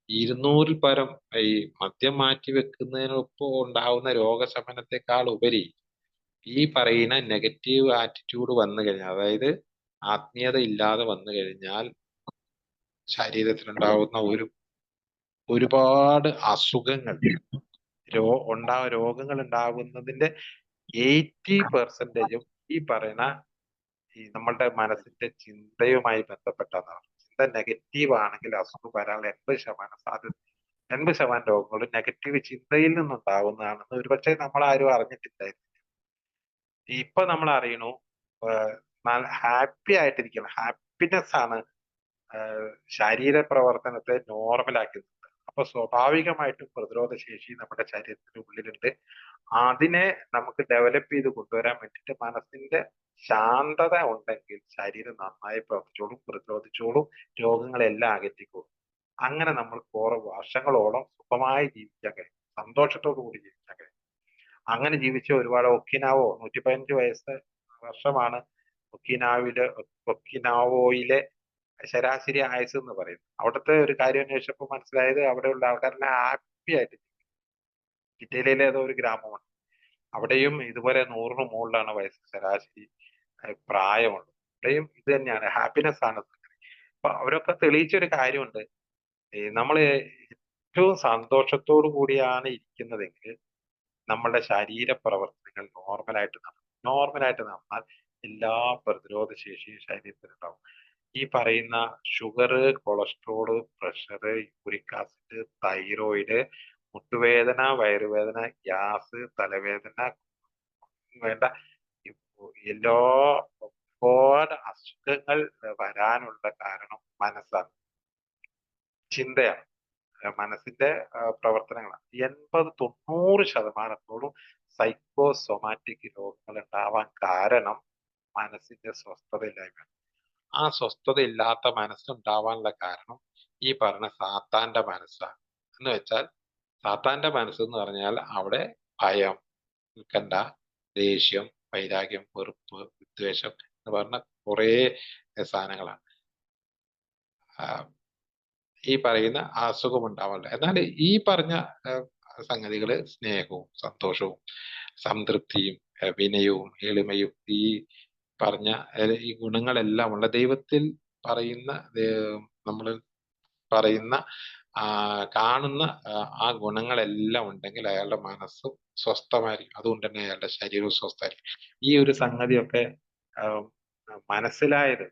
200-ൽ പരം ഈ മദ്യം മാറ്റി വെക്കുന്നതിനൊപ്പം ഉണ്ടാവുന്ന രോഗശമനത്തെക്കാൾ ഉപരി ഈ പറയുന്ന നെഗറ്റീവ് ആറ്റിറ്റ്യൂഡ് വന്നു കഴിഞ്ഞാൽ, അതായത് ആത്മീയത ഇല്ലാതെ വന്നു കഴിഞ്ഞാൽ ശരീരത്തിലുണ്ടാവുന്ന ഒരുപാട് അസുഖങ്ങൾ, രോഗങ്ങൾ ഉണ്ടാകുന്നതിന്റെ 80% ഈ പറയുന്ന നമ്മളുടെ മനസ്സിന്റെ ചിന്തയുമായി ബന്ധപ്പെട്ടതാണ്. ചിന്ത നെഗറ്റീവ് ആണെങ്കിൽ അസുഖം വരാനുള്ള 80% സാധ്യത, 80% രോഗങ്ങളും നെഗറ്റീവ് ചിന്തയിൽ നിന്നുണ്ടാവുന്നതാണെന്ന് ഒരുപക്ഷെ നമ്മൾ ആരും അറിഞ്ഞിട്ടില്ലായിരുന്നു. ഇപ്പൊ നമ്മൾ അറിയണു ഹാപ്പി ആയിട്ടിരിക്കണം. ഹാപ്പിനെസ് ആണ് ശരീര പ്രവർത്തനത്തെ നോർമലാക്കുന്നത്. അപ്പൊ സ്വാഭാവികമായിട്ടും പ്രതിരോധ ശേഷി നമ്മുടെ ശരീരത്തിന് ഉള്ളിലുണ്ട്. അതിനെ നമുക്ക് ഡെവലപ്പ് ചെയ്ത് കൊണ്ടുവരാൻ വേണ്ടിയിട്ട് മനസ്സിന്റെ ശാന്തത ഉണ്ടെങ്കിൽ ശരീരം നന്നായി പ്രവർത്തിച്ചോളും, പ്രതിരോധിച്ചോളും, രോഗങ്ങളെല്ലാം അകറ്റിക്കോളും. അങ്ങനെ നമ്മൾ കുറെ വർഷങ്ങളോളം സുഖമായി ജീവിക്കാൻ കഴിയും, സന്തോഷത്തോടു കൂടി ജീവിക്കാൻ കഴിയും. അങ്ങനെ ജീവിച്ച ഒരുപാട് ഒക്കിനാവോ 115 വർഷമാണ് ഒക്കിനാവോയിലെ ശരാശരി ആയുസ് എന്ന് പറയുന്നത്. അവിടുത്തെ ഒരു കാര്യം അന്വേഷിച്ചപ്പോൾ മനസ്സിലായത് അവിടെയുള്ള ആൾക്കാരെല്ലാം ഹാപ്പി ആയിട്ട്. ഇറ്റലിയിലെ ഏതോ ഒരു ഗ്രാമമാണ്, അവിടെയും ഇതുപോലെ 100-ന് മുകളിലാണ് വയസ്സ് ശരാശരി പ്രായമുള്ളത്. അവിടെയും ഇത് തന്നെയാണ്, ഹാപ്പിനെസ് ആണ്. അപ്പൊ അവരൊക്കെ തെളിയിച്ചൊരു കാര്യമുണ്ട്, നമ്മൾ ഏറ്റവും സന്തോഷത്തോടു കൂടിയാണ് ഇരിക്കുന്നതെങ്കിൽ നമ്മളുടെ ശരീര പ്രവർത്തനങ്ങൾ നോർമലായിട്ട് നടന്നാൽ എല്ലാ പ്രതിരോധ ശേഷിയും ശരീരത്തിലുണ്ടാവും. ഈ പറയുന്ന sugar, cholesterol, pressure, uric acid, thyroid, മുട്ടുവേദന, വയറുവേദന, ഗ്യാസ്, തലവേദന, വേണ്ട എല്ലാ ഒരുപാട് അസുഖങ്ങൾ വരാനുള്ള കാരണം മനസ്സാണ്, ചിന്തയാണ്, മനസ്സിന്റെ പ്രവർത്തനങ്ങളാണ്. 80-90% സൈക്കോസൊമാറ്റിക് രോഗങ്ങൾ ഉണ്ടാവാൻ കാരണം മനസ്സിന്റെ സ്വസ്ഥതയില്ലായ്മ. ആ സ്വസ്ഥത ഇല്ലാത്ത മനസ്സുണ്ടാവാനുള്ള കാരണം ഈ പറഞ്ഞ സാത്താന്റെ മനസ്സാണ്. എന്ന് വെച്ചാൽ സാത്താന്റെ മനസ്സെന്ന് പറഞ്ഞാൽ അവിടെ ഭയം, ഉത്കണ്ഠ, ദേഷ്യം, വൈരാഗ്യം, വെറുപ്പ്, വിദ്വേഷം എന്ന് പറഞ്ഞ കുറേ സാധനങ്ങളാണ് ഈ പറയുന്ന അസുഖം ഉണ്ടാവാനുള്ള. എന്നാൽ ഈ പറഞ്ഞ സംഗതികള് സ്നേഹവും സന്തോഷവും സംതൃപ്തിയും വിനയവും എളിമയും ഈ പറഞ്ഞ ഈ ഗുണങ്ങളെല്ലാം ഉള്ള ദൈവത്തിൽ പറയുന്ന നമ്മൾ പറയുന്ന കാണുന്ന ആ ഗുണങ്ങളെല്ലാം ഉണ്ടെങ്കിൽ അയാളുടെ മനസ്സും സ്വസ്ഥമായിരിക്കും. അതുകൊണ്ട് തന്നെ അയാളുടെ ശരീരവും സ്വസ്ഥമായിരിക്കും. ഈ ഒരു സംഗതിയൊക്കെ മനസ്സിലായത്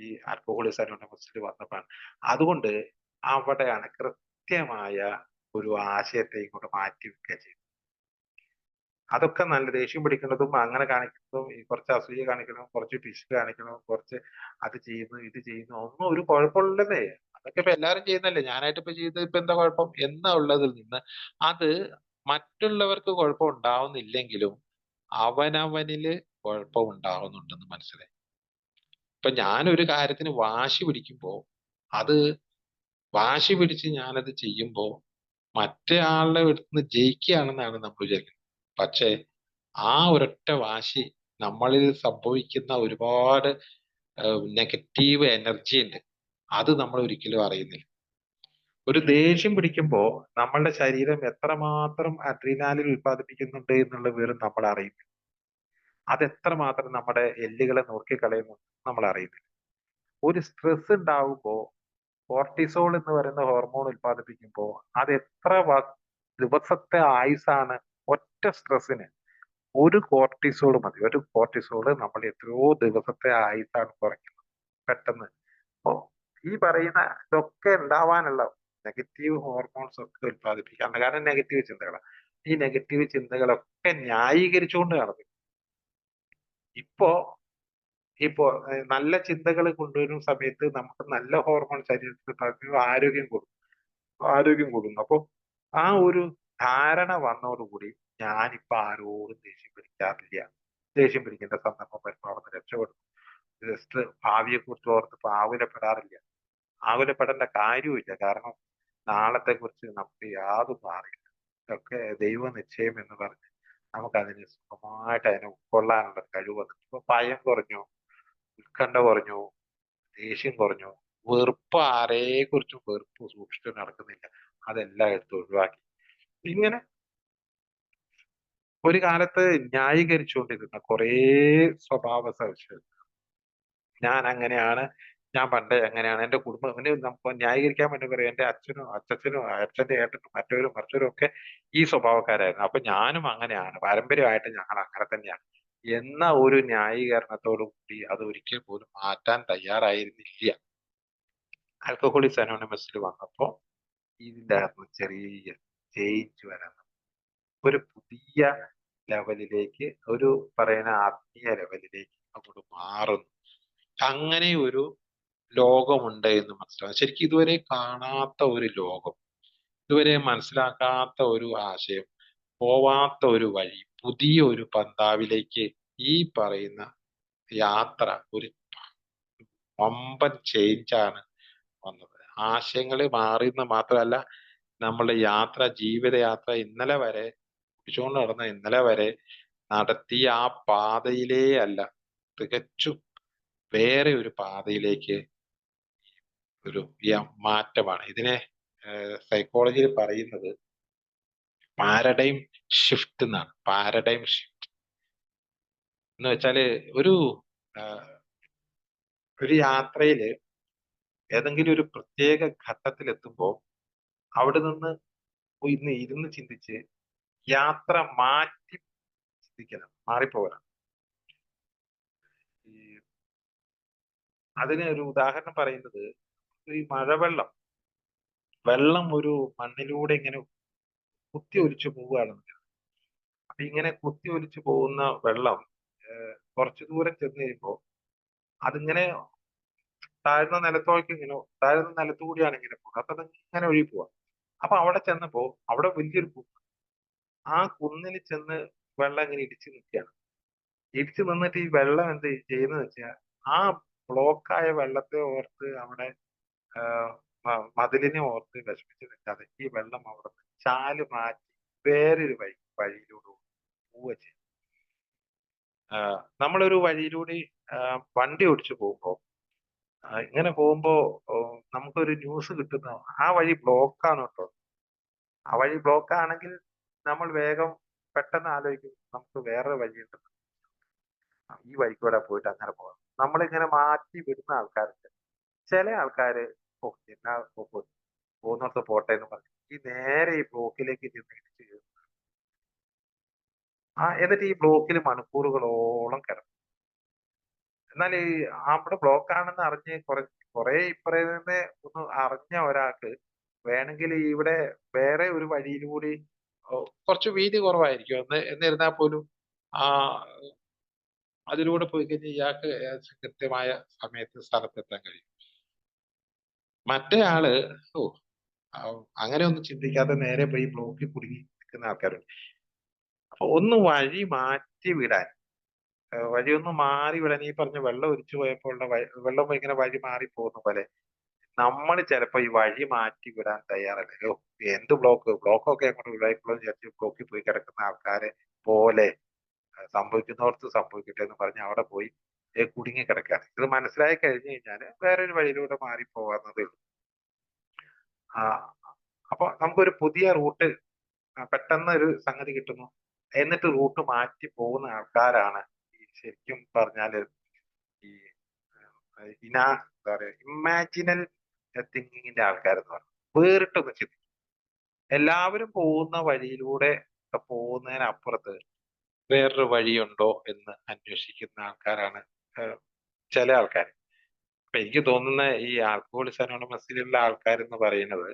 ഈ ആൽക്കഹോളിസം അനോണിമസിൽ വന്നപ്പോഴാണ്. അതുകൊണ്ട് അവിടെയാണ് കൃത്യമായ ഒരു ആശയത്തെ ഇങ്ങോട്ട് മാറ്റി വെക്കുക ചെയ്തത്. അതൊക്കെ നല്ല ദേഷ്യം പിടിക്കുന്നതും അങ്ങനെ കാണിക്കുന്നതും, ഈ കുറച്ച് അസൂയ കാണിക്കുന്നതും, കുറച്ച് പിശുക്ക് കാണിക്കുന്നതും, കുറച്ച് അത് ചെയ്യുന്നു ഇത് ചെയ്യുന്നു, ഒന്നും ഒരു കുഴപ്പമുള്ളതേ. അതൊക്കെ ഇപ്പൊ എല്ലാവരും ചെയ്യുന്നല്ലേ, ഞാനായിട്ട് ഇപ്പൊ ചെയ്ത് ഇപ്പൊ എന്താ കുഴപ്പം എന്നുള്ളതിൽ നിന്ന് അത് മറ്റുള്ളവർക്ക് കുഴപ്പം ഉണ്ടാവുന്നില്ലെങ്കിലും അവനവനില് കുഴപ്പം ഉണ്ടാവുന്നുണ്ടെന്ന് മനസ്സിലായി. ഇപ്പൊ ഞാനൊരു കാര്യത്തിന് വാശി പിടിക്കുമ്പോ അത് വാശി പിടിച്ച് ഞാനത് ചെയ്യുമ്പോ മറ്റേ ആളുടെ അടുത്ത് ജയിക്കുകയാണെന്നാണ് നമ്മൾ വിചാരിക്കുന്നത്. പക്ഷേ ആ ഒരൊറ്റ വാശി നമ്മളിൽ സംഭവിക്കുന്ന ഒരുപാട് നെഗറ്റീവ് എനർജി ഉണ്ട്, അത് നമ്മൾ ഒരിക്കലും അറിയുന്നില്ല. ഒരു ദേഷ്യം പിടിക്കുമ്പോ നമ്മളുടെ ശരീരം എത്രമാത്രം അഡ്രീനാലിൻ ഉൽപ്പാദിപ്പിക്കുന്നുണ്ട് എന്നുള്ള വിവരം നമ്മൾ അറിയുന്നില്ല. അതെത്രമാത്രം നമ്മുടെ എല്ലുകളെ നുറുക്കിക്കളയുന്നു നമ്മൾ അറിയുന്നില്ല. ഒരു സ്ട്രെസ് ഉണ്ടാവുമ്പോ കോർട്ടിസോൾ എന്ന് പറയുന്ന ഹോർമോൺ ഉൽപ്പാദിപ്പിക്കുമ്പോൾ അത് എത്ര ദിവസത്തെ ആയുസാണ് ഒറ്റ സ്ട്രെസ്സിന്. ഒരു കോർട്ടിസോൾ മതി, ഒരു കോർട്ടിസോൾ നമ്മൾ എത്രയോ ദിവസത്തെ ആയുസാണ് കുറയ്ക്കുന്നത് പെട്ടെന്ന്. അപ്പോ ഈ പറയുന്ന ഇതൊക്കെ ഉണ്ടാവാനുള്ള നെഗറ്റീവ് ഹോർമോൺസ് ഒക്കെ ഉൽപ്പാദിപ്പിക്കാറുണ്ട്, കാരണം നെഗറ്റീവ് ചിന്തകളാണ്. ഈ നെഗറ്റീവ് ചിന്തകളൊക്കെ ന്യായീകരിച്ചുകൊണ്ട് നടക്കും. ഇപ്പോ നല്ല ചിന്തകൾ കൊണ്ടുവരുന്ന സമയത്ത് നമുക്ക് നല്ല ഹോർമോൺ ശരീരത്തിൽ ആരോഗ്യം കൂടുന്നു. അപ്പൊ ആ ഒരു ധാരണ വന്നതോടുകൂടി ഞാനിപ്പോ ആരോടും ദേഷ്യം പിടിക്കാറില്ല. ദേഷ്യം പിടിക്കേണ്ട സന്ദർഭം വരുമ്പോൾ അവിടെ നിന്ന് രക്ഷപ്പെടുന്നു. ജസ്റ്റ് ഭാവിയെ കുറിച്ച് ഓർത്ത് ആകുലപ്പെടാറില്ല. ആകുലപ്പെടേണ്ട കാര്യവുമില്ല. കാരണം നാളത്തെ കുറിച്ച് നമുക്ക് യാതൊന്നും അറിയില്ല. ഇതൊക്കെ ദൈവ നിശ്ചയം എന്ന് പറഞ്ഞ് നമുക്കതിനെ സുഖമായിട്ട് അതിനെ ഉൾക്കൊള്ളാനുള്ള കഴിവ് വന്നു. ഇപ്പൊ ഭയം കുറഞ്ഞു, ഉത്കണ്ഠ കുറഞ്ഞു, ദേഷ്യം കുറഞ്ഞു, വെറുപ്പ് ആരെയെ കുറിച്ചും വെറുപ്പ് സൂക്ഷിച്ചു നടക്കുന്നില്ല. അതെല്ലാം എടുത്ത് ഒഴിവാക്കി. ഇങ്ങനെ ഒരു കാലത്ത് ന്യായീകരിച്ചുകൊണ്ടിരുന്ന കുറേ സ്വഭാവ സവിശേഷത, ഞാൻ അങ്ങനെയാണ്, ഞാൻ പണ്ടേ അങ്ങനെയാണ്, എന്റെ കുടുംബം പിന്നെ നമുക്ക് ന്യായീകരിക്കാൻ വേണ്ടി പറയും എന്റെ അച്ഛനും അച്ഛനും അച്ഛന്റെ ഏട്ടനും മറ്റവരും മറിച്ചവരും ഒക്കെ ഈ സ്വഭാവക്കാരായിരുന്നു, അപ്പൊ ഞാനും അങ്ങനെയാണ്, പാരമ്പര്യമായിട്ട് ഞങ്ങൾ അങ്ങനെ തന്നെയാണ് എന്ന ഒരു ന്യായീകരണത്തോടു കൂടി അത് ഒരിക്കൽ പോലും മാറ്റാൻ തയ്യാറായിരുന്നില്ല. ആൽക്കഹോളിക്സ് അനോണിമസിൽ വന്നപ്പോ ഇതിന്റെ അകത്ത് ചെറിയ ചേഞ്ച് വരാൻ, ഒരു പുതിയ ലെവലിലേക്ക്, ഒരു പറയുന്ന ആത്മീയ ലെവലിലേക്ക് അങ്ങോട്ട് മാറുന്നു. അങ്ങനെ ഒരു ലോകമുണ്ട് എന്ന് മനസ്സിലാവും. ശരിക്കും ഇതുവരെ കാണാത്ത ഒരു ലോകം, ഇതുവരെ മനസ്സിലാക്കാത്ത ഒരു ആശയം, പോവാത്ത ഒരു വഴി, പുതിയ ഒരു പന്താവിലേക്ക് ഈ പറയുന്ന യാത്ര ഒരു വമ്പൻ ചേഞ്ചാണ് വന്നത്. ആശയങ്ങൾ മാറിയെന്ന് മാത്രമല്ല, നമ്മളുടെ യാത്ര, ജീവിതയാത്ര ഇന്നലെ വരെ പിടിച്ചുകൊണ്ട് നടന്ന ഇന്നലെ വരെ നടത്തിയ ആ പാതയിലേ അല്ല, തികച്ചും വേറെ ഒരു പാതയിലേക്ക് ഒരു മാറ്റമാണ്. ഇതിനെ സൈക്കോളജിയിൽ പറയുന്നത് പാരഡൈം ഷിഫ്റ്റ് എന്നാണ്. പാരഡൈം ഷിഫ്റ്റ് എന്ന് വെച്ചാല് ഒരു ഒരു യാത്രയില് ഏതെങ്കിലും ഒരു പ്രത്യേക ഘട്ടത്തിൽ എത്തുമ്പോൾ അവിടെ നിന്ന് ഇന്ന് ഇരുന്ന് ചിന്തിച്ച് യാത്ര മാറ്റി ചിന്തിക്കണം, മാറിപ്പോകണം. ഈ അതിന് ഒരു ഉദാഹരണം പറയുന്നത്, ഈ മഴവെള്ളം, വെള്ളം ഒരു മണ്ണിലൂടെ ഇങ്ങനെ കുത്തി ഒലിച്ചു പോവുകയാണെന്ന്. അപ്പൊ ഇങ്ങനെ കുത്തി ഒലിച്ചു പോകുന്ന വെള്ളം കുറച്ചു ദൂരം ചെന്ന് കഴിയുമ്പോൾ അതിങ്ങനെ താഴ്ന്ന നിലത്തോക്ക് ഇങ്ങനെ, താഴ്ന്ന നിലത്തുകൂടിയാണ് ഇങ്ങനെ പോകുന്നത്. അപ്പൊ അത് ഇങ്ങനെ ഒഴുകി പോവാം. അപ്പൊ അവിടെ ചെന്നപ്പോ അവിടെ വലിയൊരു കുന്ന്, ആ കുന്നിൽ ചെന്ന് വെള്ളം ഇങ്ങനെ ഇടിച്ചു നിൽക്കുകയാണ്. ഇടിച്ചു നിന്നിട്ട് ഈ വെള്ളം എന്ത് ചെയ്യുന്നത് വെച്ചാൽ, ആ ബ്ലോക്കായ വെള്ളത്തെ ഓർത്ത് അവിടെ മതിലിനെ ഓർത്ത് വിഷമിച്ച് നിൽക്കാതെ ഈ വെള്ളം അവിടെ ചാല് മാറ്റി വേറൊരു വഴിയിലൂടെ പോവുക ചെയ്യും. നമ്മളൊരു വഴിയിലൂടെ വണ്ടി ഓടിച്ചു പോകുമ്പോൾ, ഇങ്ങനെ പോകുമ്പോ നമുക്കൊരു ന്യൂസ് കിട്ടുന്ന ആ വഴി ബ്ലോക്കാണ് കേട്ടോ. ആ വഴി ബ്ലോക്ക് ആണെങ്കിൽ നമ്മൾ വേഗം പെട്ടെന്ന് ആലോചിക്കും നമുക്ക് വേറെ വഴിയുണ്ട്, ഈ വഴിക്കൂടെ പോയിട്ട് അങ്ങനെ പോകാം. നമ്മളിങ്ങനെ മാറ്റി വിടുന്ന ആൾക്കാരുണ്ട്. ചില ആൾക്കാര് എന്നാ പോകുന്നിടത്ത് പോട്ടെ എന്ന് പറഞ്ഞു ഈ നേരെ ഈ ബ്ലോക്കിലേക്ക് ചെന്ന് ഇടിച്ച് കയറും. എന്നിട്ട് ഈ ബ്ലോക്കിൽ മണിക്കൂറുകളോളം കിടക്കും. എന്നാൽ ഈ അവിടെ ബ്ലോക്ക് ആണെന്ന് അറിഞ്ഞ് കുറെ ഇപ്പറയുന്ന ഒന്ന് അറിഞ്ഞ ഒരാൾക്ക് വേണമെങ്കിൽ ഇവിടെ വേറെ ഒരു വഴിയിലൂടെ കുറച്ച് വീതി കുറവായിരിക്കും എന്നിരുന്നാൽ പോലും ആ അതിലൂടെ പോയി കഴിഞ്ഞാൽ ഇയാൾക്ക് കൃത്യമായ സമയത്ത് സ്ഥലത്തെത്താൻ കഴിയും. മറ്റേ ആള് അങ്ങനെ ഒന്നും ചിന്തിക്കാതെ നേരെ പോയി ബ്ലോക്കിൽ കുടുങ്ങി നിൽക്കുന്ന ആൾക്കാരുണ്ട്. അപ്പൊ ഒന്ന് വഴി മാറ്റി വിടാൻ, വഴിയൊന്ന് മാറി വിടാൻ, ഈ പറഞ്ഞ വെള്ളം ഒലിച്ചു പോയപ്പോഴുള്ള വെള്ളം ഇങ്ങനെ വഴി മാറി പോകുന്ന പോലെ നമ്മൾ ചിലപ്പോ ഈ വഴി മാറ്റി വിടാൻ തയ്യാറല്ലല്ലോ. എന്ത് ബ്ലോക്കൊക്കെ അങ്ങോട്ട് വിടായിക്കോളൂ വിചാരിച്ച് ബ്ലോക്കിൽ പോയി കിടക്കുന്ന ആൾക്കാരെ പോലെ സംഭവിക്കുന്നവർക്ക് സംഭവിക്കട്ടെ എന്ന് പറഞ്ഞ് അവിടെ പോയി കുടുങ്ങി കിടക്കുകയാണ്. ഇത് മനസ്സിലായി കഴിഞ്ഞു കഴിഞ്ഞാല് വേറൊരു വഴിയിലൂടെ മാറി പോകാവുന്നതേ ഉള്ളൂ. അപ്പൊ നമുക്കൊരു പുതിയ റൂട്ട് പെട്ടെന്ന് ഒരു സംഗതി കിട്ടുന്നു, എന്നിട്ട് റൂട്ട് മാറ്റി പോകുന്ന ആൾക്കാരാണ് ഈ ശരിക്കും പറഞ്ഞാല് ഈ എന്താ പറയാ ഇമാജിനൽ തിങ്കിങ്ങിന്റെ ആൾക്കാരെന്ന് പറഞ്ഞു. വേറിട്ടൊന്ന് ചിന്തിക്കും. എല്ലാവരും പോകുന്ന വഴിയിലൂടെ പോകുന്നതിനപ്പുറത്ത് വേറൊരു വഴിയുണ്ടോ എന്ന് അന്വേഷിക്കുന്ന ആൾക്കാരാണ് ചില ആൾക്കാർ. അപ്പൊ എനിക്ക് തോന്നുന്ന ഈ ആൽക്കഹോളിക്സ് അനോണിമസിലുള്ള ആൾക്കാരെന്ന് പറയുന്നത്,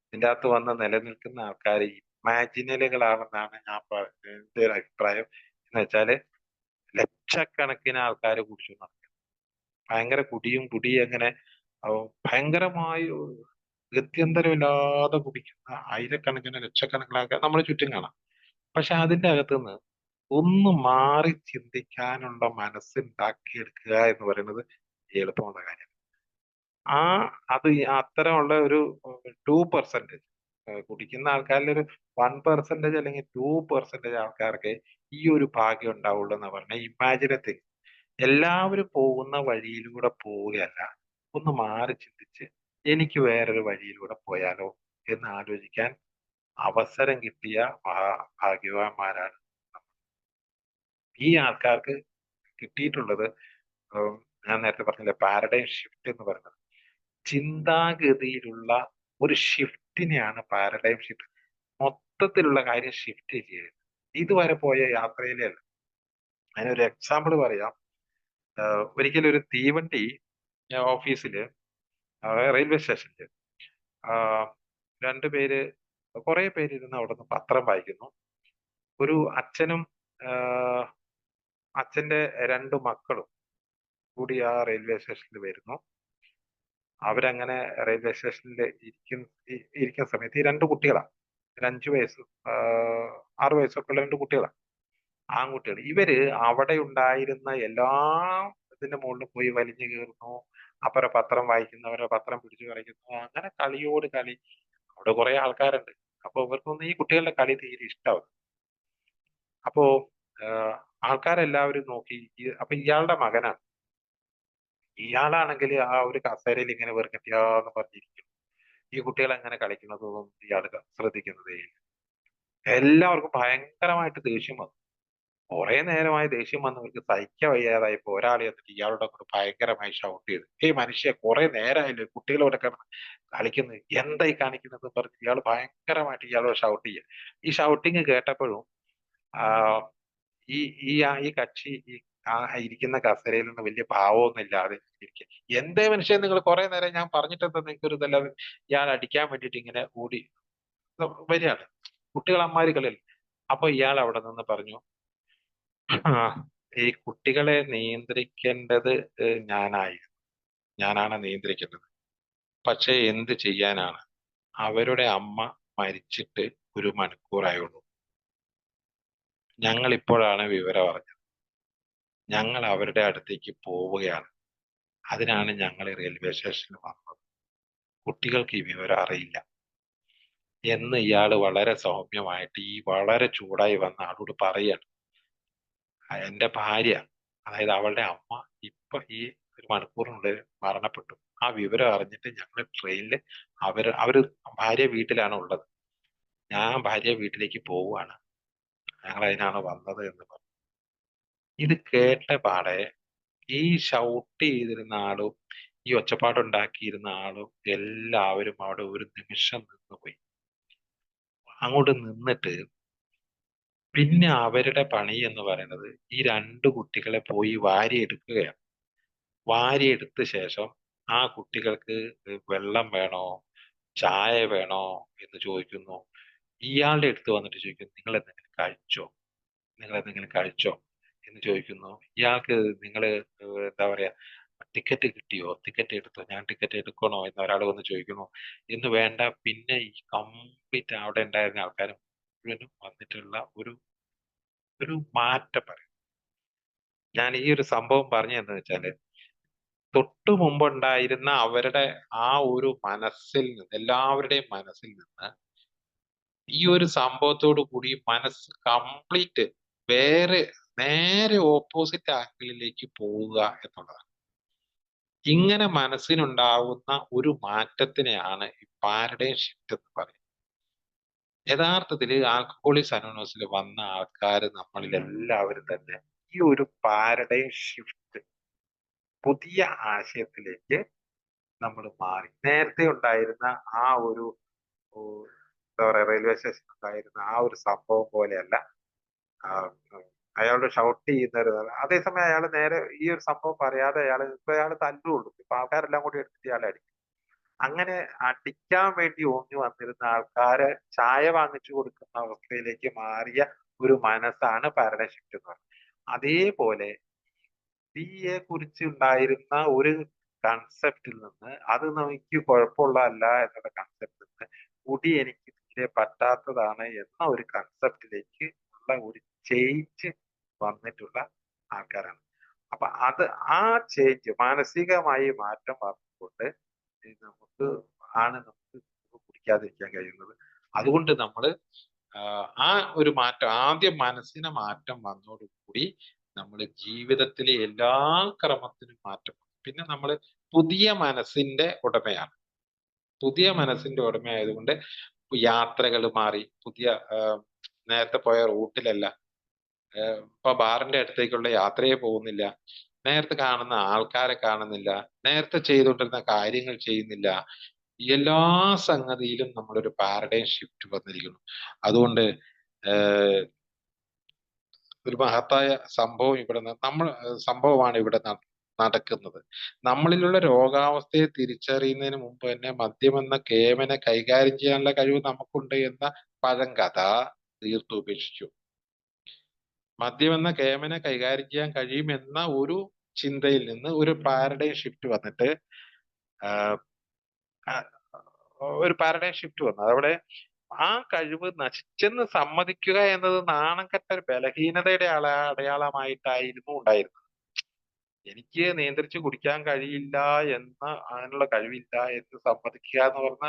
ഇതിൻ്റെ അകത്ത് വന്ന് നിലനിൽക്കുന്ന ആൾക്കാർ ഇമാജിനലുകളാണെന്നാണ് എന്റെ ഒരു അഭിപ്രായം. എന്ന് വെച്ചാല് ലക്ഷക്കണക്കിന് ആൾക്കാർ കുടിച്ചു നടക്കും, ഭയങ്കര കുടി അങ്ങനെ ഭയങ്കരമായി ഗത്യന്തരമില്ലാതെ കുടിക്കുന്ന ആയിരക്കണക്കിന് ലക്ഷക്കണക്കിന് ആൾക്കാർ നമ്മുടെ ചുറ്റും കാണാം. പക്ഷെ അതിന്റെ അകത്തുനിന്ന് ഒന്ന് മാറി ചിന്തിക്കാനുള്ള മനസ്സുണ്ടാക്കിയെടുക്കുക എന്ന് പറയുന്നത് എളുപ്പമുള്ള കാര്യം. ആ അത് അത്തരമുള്ള ഒരു 2% കുടിക്കുന്ന ആൾക്കാരിൽ ഒരു 1% അല്ലെങ്കിൽ 2% ആൾക്കാർക്ക് ഈ ഒരു ഭാഗ്യം ഉണ്ടാവുള്ളൂ എന്ന് പറഞ്ഞാൽ ഇമാജിനത്തിൽ എല്ലാവരും പോകുന്ന വഴിയിലൂടെ പോവുകയല്ല, ഒന്ന് മാറി ചിന്തിച്ച് എനിക്ക് വേറൊരു വഴിയിലൂടെ പോയാലോ എന്ന് ആലോചിക്കാൻ അവസരം കിട്ടിയ ഭാഗ്യവാന്മാരാണ്. ഈ ആൾക്കാർക്ക് കിട്ടിയിട്ടുള്ളത് ഞാൻ നേരത്തെ പറഞ്ഞില്ലേ പാരഡൈം ഷിഫ്റ്റ് എന്ന് പറയുന്നത്, ചിന്താഗതിയിലുള്ള ഒരു ഷിഫ്റ്റിനെയാണ് പാരഡൈം ഷിഫ്റ്റ്. മൊത്തത്തിലുള്ള കാര്യം ഷിഫ്റ്റ് ചെയ്യുന്നത് ഇതുവരെ പോയ യാത്രയിലേ അല്ല. അതിനൊരു എക്സാമ്പിൾ പറയാം. ഒരിക്കലും ഒരു തീവണ്ടി ഓഫീസില് റെയിൽവേ സ്റ്റേഷനിൽ രണ്ടുപേര് കുറെ പേര് ഇരുന്ന് അവിടെ നിന്ന് പത്രം വായിക്കുന്നു. ഒരു അച്ഛനും അച്ഛന്റെ 2 മക്കളും കൂടി ആ റെയിൽവേ സ്റ്റേഷനിൽ വരുന്നു. അവരങ്ങനെ റെയിൽവേ സ്റ്റേഷനിൽ ഇരിക്കുന്ന സമയത്ത് ഈ 2 കുട്ടികളാണ്, ഒരു 5 വയസ്സ് 6 വയസ്സൊക്കെ ഉള്ള 2 കുട്ടികളാണ്, ആൺകുട്ടികൾ. ഇവര് അവിടെ ഉണ്ടായിരുന്ന എല്ലാ ഇതിന്റെ മുകളിൽ പോയി വലിഞ്ഞു കയറുന്നു, അപ്പുറം പത്രം വായിക്കുന്നവരെ പത്രം പിടിച്ചു കളിക്കുന്നു, അങ്ങനെ കളിയോട് കളി. അവിടെ കുറെ ആൾക്കാരുണ്ട്. അപ്പൊ ഇവർക്കൊന്നും ഈ കുട്ടികളുടെ കളി തീരെ ഇഷ്ടാവും. അപ്പോ ആൾക്കാരെല്ലാവരും നോക്കി. അപ്പൊ ഇയാളുടെ മകനാണ്. ഇയാളാണെങ്കിൽ ആ ഒരു കസേരയിൽ ഇങ്ങനെ വെറുക്കട്ടിയാന്ന് പറഞ്ഞിരിക്കും. ഈ കുട്ടികൾ എങ്ങനെ കളിക്കുന്നതൊന്നും ഇയാൾ ശ്രദ്ധിക്കുന്നതേ ഇല്ല. എല്ലാവർക്കും ഭയങ്കരമായിട്ട് ദേഷ്യം വന്നു. കുറെ നേരമായി ദേഷ്യം വന്നവർക്ക് സഹിക്കാൻ വയ്യാതായപ്പോ ഒരാൾ എന്നിട്ട് ഇയാളുടെ കൂടെ ഭയങ്കരമായി ഷൗട്ട് ചെയ്തു, ഏയ് മനുഷ്യ, കുറെ നേരമായില്ലേ കുട്ടികളോടെ കിടന്ന് കളിക്കുന്നത്, എന്തായി കാണിക്കുന്നത് പറഞ്ഞ് ഇയാൾ ഭയങ്കരമായിട്ട് ഇയാളോട് ഷൗട്ട് ചെയ്യുക. ഈ ഷൗട്ടിങ് കേട്ടപ്പോഴും ആ ഈ ഈ ഈ കക്ഷി ഇരിക്കുന്ന കസേരയിൽ നിന്ന് വലിയ ഭാവമൊന്നും ഇല്ലാതെ ഇരിക്കുക. എന്തേ മനുഷ്യൻ, നിങ്ങൾ കുറെ നേരം ഞാൻ പറഞ്ഞിട്ടെന്താ നിങ്ങൾക്ക് ഒരു ഇതല്ലാതെ, ഇയാൾ അടിക്കാൻ വേണ്ടിയിട്ട് ഇങ്ങനെ ഓടി വരികയാണ്. കുട്ടികൾ അമ്മാരി കളിയല്ല. അപ്പൊ ഇയാൾ അവിടെ നിന്ന് പറഞ്ഞു, ഈ കുട്ടികളെ നിയന്ത്രിക്കേണ്ടത് ഞാനാണ് നിയന്ത്രിക്കേണ്ടത്. പക്ഷെ എന്ത് ചെയ്യാനാണ്, അവരുടെ അമ്മ മരിച്ചിട്ട് 1 മണിക്കൂറായുള്ളൂ. ഞങ്ങൾ ഇപ്പോഴാണ് വിവരം അറിഞ്ഞത്. ഞങ്ങൾ അവരുടെ അടുത്തേക്ക് പോവുകയാണ്. അതിനാണ് ഞങ്ങൾ റെയിൽവേ സ്റ്റേഷനിൽ വന്നത്. കുട്ടികൾക്ക് ഈ വിവരം അറിയില്ല എന്ന് ഇയാള് വളരെ സൗമ്യമായിട്ട് ഈ വളരെ ചൂടായി വന്ന ആളോട് പറയാണ്. എന്റെ ഭാര്യ, അതായത് അവളുടെ അമ്മ, ഇപ്പൊ ഈ 1 മണിക്കൂറിനുള്ളിൽ മരണപ്പെട്ടു. ആ വിവരം അറിഞ്ഞിട്ട് ഞങ്ങൾ ട്രെയിനിൽ അവര് ഭാര്യ വീട്ടിലാണ് ഉള്ളത്. ഞാൻ ഭാര്യ വീട്ടിലേക്ക് പോവുകയാണ്. ഞങ്ങൾ അതിനാണ് വന്നത് എന്ന് പറഞ്ഞു. ഇത് കേട്ട പാടെ ഈ ഷൗട്ട് ചെയ്തിരുന്ന ആളും ഈ ഒച്ചപ്പാടുണ്ടാക്കിയിരുന്ന ആളും എല്ലാവരും അവിടെ ഒരു നിമിഷം നിന്നുപോയി. അങ്ങോട്ട് നിന്നിട്ട് പിന്നെ അവരുടെ പണി എന്ന് പറയുന്നത് ഈ 2 കുട്ടികളെ പോയി വാരിയെടുക്കുകയാണ്. വാരിയെടുത്ത ശേഷം ആ കുട്ടികൾക്ക് വെള്ളം വേണോ ചായ വേണോ എന്ന് ചോദിക്കുന്നു. ഇയാളുടെ അടുത്ത് വന്നിട്ട് ചോദിക്കുന്നു, നിങ്ങൾ എന്തെങ്കിലും കഴിച്ചോ എന്ന് ചോദിക്കുന്നു. ഇയാൾക്ക് നിങ്ങൾ എന്താ പറയാ, ടിക്കറ്റ് കിട്ടിയോ, ടിക്കറ്റ് എടുത്തോ, ഞാൻ ടിക്കറ്റ് എടുക്കണോ എന്ന് ഒരാൾ വന്ന് ചോദിക്കുന്നു. എന്ന് വേണ്ട, പിന്നെ ഈ കംപ്ലീറ്റ് അവിടെ ഉണ്ടായിരുന്ന ആൾക്കാർ മുഴുവനും വന്നിട്ടുള്ള ഒരു മാറ്റം പറയും. ഞാൻ ഈ ഒരു സംഭവം പറഞ്ഞു എന്ന് വെച്ചാല്, തൊട്ടു മുമ്പുണ്ടായിരുന്ന അവരുടെ ആ ഒരു മനസ്സിൽ നിന്ന്, എല്ലാവരുടെയും മനസ്സിൽ നിന്ന് ഈ ഒരു സംഭവത്തോടു കൂടി മനസ്സ് കംപ്ലീറ്റ് വേറെ നേരെ ഓപ്പോസിറ്റ് ആംഗിളിലേക്ക് പോവുക എന്നുള്ളതാണ്. ഇങ്ങനെ മനസ്സിനുണ്ടാവുന്ന ഒരു മാറ്റത്തിനെയാണ് ഈ പാരഡൈം ഷിഫ്റ്റ് എന്ന് പറയുന്നത്. യഥാർത്ഥത്തിൽ ആൽക്കഹോളിക്സ് അനോണിമസിൽ വന്ന ആൾക്കാർ നമ്മളിൽ എല്ലാവരും തന്നെ ഈ ഒരു പാരഡൈം ഷിഫ്റ്റ്, പുതിയ ആശയത്തിലേക്ക് നമ്മൾ മാറി. നേരത്തെ ഉണ്ടായിരുന്ന ആ ഒരു എന്താ പറയാ, റെയിൽവേ സ്റ്റേഷൻ ഉണ്ടായിരുന്ന ആ ഒരു സംഭവം പോലെയല്ല. അയാളോട് ഷൗട്ട് ചെയ്യുന്ന അതേസമയം അയാൾ നേരെ ഈ ഒരു സംഭവം പറയാതെ അയാൾ തല്ലുള്ളൂ. ഇപ്പൊ ആൾക്കാരെല്ലാം കൂടി എടുത്തിട്ട് ഇയാളെ അടിക്കും. അങ്ങനെ അടിക്കാൻ വേണ്ടി ഓങ്ങി വന്നിരുന്ന ആൾക്കാരെ ചായ വാങ്ങിച്ചു കൊടുക്കുന്ന അവസ്ഥയിലേക്ക് മാറിയ ഒരു മനസ്സാണ് പാരഡൈം ഷിഫ്റ്റ് എന്ന് പറയുന്നത്. അതേപോലെ കുട്ടിയെ കുറിച്ച് ഉണ്ടായിരുന്ന ഒരു കൺസെപ്റ്റിൽ നിന്ന്, അത് നമുക്ക് കുഴപ്പമുള്ളതല്ല എന്നുള്ള കൺസെപ്റ്റിൽ നിന്ന്, കുടി എനിക്ക് തീരെ പറ്റാത്തതാണ് എന്ന ഒരു കൺസെപ്റ്റിലേക്ക് ഉള്ള ഒരു ചേഞ്ച് വന്നിട്ടുള്ള ആൾക്കാരാണ്. അപ്പൊ ആ ചേഞ്ച്, മാനസികമായി മാറ്റം വന്നുകൊണ്ട് നമുക്ക് നമുക്ക് കുടിക്കാതിരിക്കാൻ കഴിയുന്നത്. അതുകൊണ്ട് നമ്മൾ ആ ഒരു മാറ്റം, ആദ്യം മനസ്സിനെ മാറ്റം വന്നതോടുകൂടി നമ്മൾ ജീവിതത്തിലെ എല്ലാ ക്രമത്തിനും മാറ്റം വന്നു. പിന്നെ നമ്മൾ പുതിയ മനസ്സിന്റെ ഉടമയാണ്. പുതിയ മനസ്സിന്റെ ഉടമയായതുകൊണ്ട് യാത്രകൾ മാറി. പുതിയ നേരത്തെ പോയ റൂട്ടിലല്ല, ഇപ്പൊ ബാറിന്റെ അടുത്തേക്കുള്ള യാത്രയെ പോകുന്നില്ല. നേരത്തെ കാണുന്ന ആൾക്കാരെ കാണുന്നില്ല. നേരത്തെ ചെയ്തുകൊണ്ടിരുന്ന കാര്യങ്ങൾ ചെയ്യുന്നില്ല. എല്ലാ സംഗതിയിലും നമ്മളൊരു പാരഡൈം ഷിഫ്റ്റ് വന്നിരിക്കുന്നു. അതുകൊണ്ട് ഒരു മഹത്തായ സംഭവം സംഭവമാണ് ഇവിടെ നടക്കുന്നത്. നമ്മളിലുള്ള രോഗാവസ്ഥയെ തിരിച്ചറിയുന്നതിന് മുമ്പ് തന്നെ മദ്യമെന്ന കേമനെ കൈകാര്യം ചെയ്യാനുള്ള കഴിവ് നമുക്കുണ്ട് എന്ന പഴങ്കഥ തീർത്തുപേക്ഷിച്ചു. മദ്യമെന്ന കേമനെ കൈകാര്യം ചെയ്യാൻ കഴിയുമെന്ന ഒരു ചിന്തയിൽ നിന്ന് ഒരു പാരഡൈം ഷിഫ്റ്റ് വന്നിട്ട് ഒരു പാരഡൈം ഷിഫ്റ്റ് വന്നു. അതവിടെ ആ കഴിവ് നശിച്ചെന്ന് സമ്മതിക്കുക എന്നത് നാണം കെട്ട ഒരു ബലഹീനതയുടെ അടയാളമായിട്ടായിരുന്നു ഉണ്ടായിരുന്നത്. എനിക്ക് നിയന്ത്രിച്ച് കുടിക്കാൻ കഴിയില്ല അതിനുള്ള കഴിവില്ല എന്ന് സമ്മതിക്കുക എന്ന് പറഞ്ഞ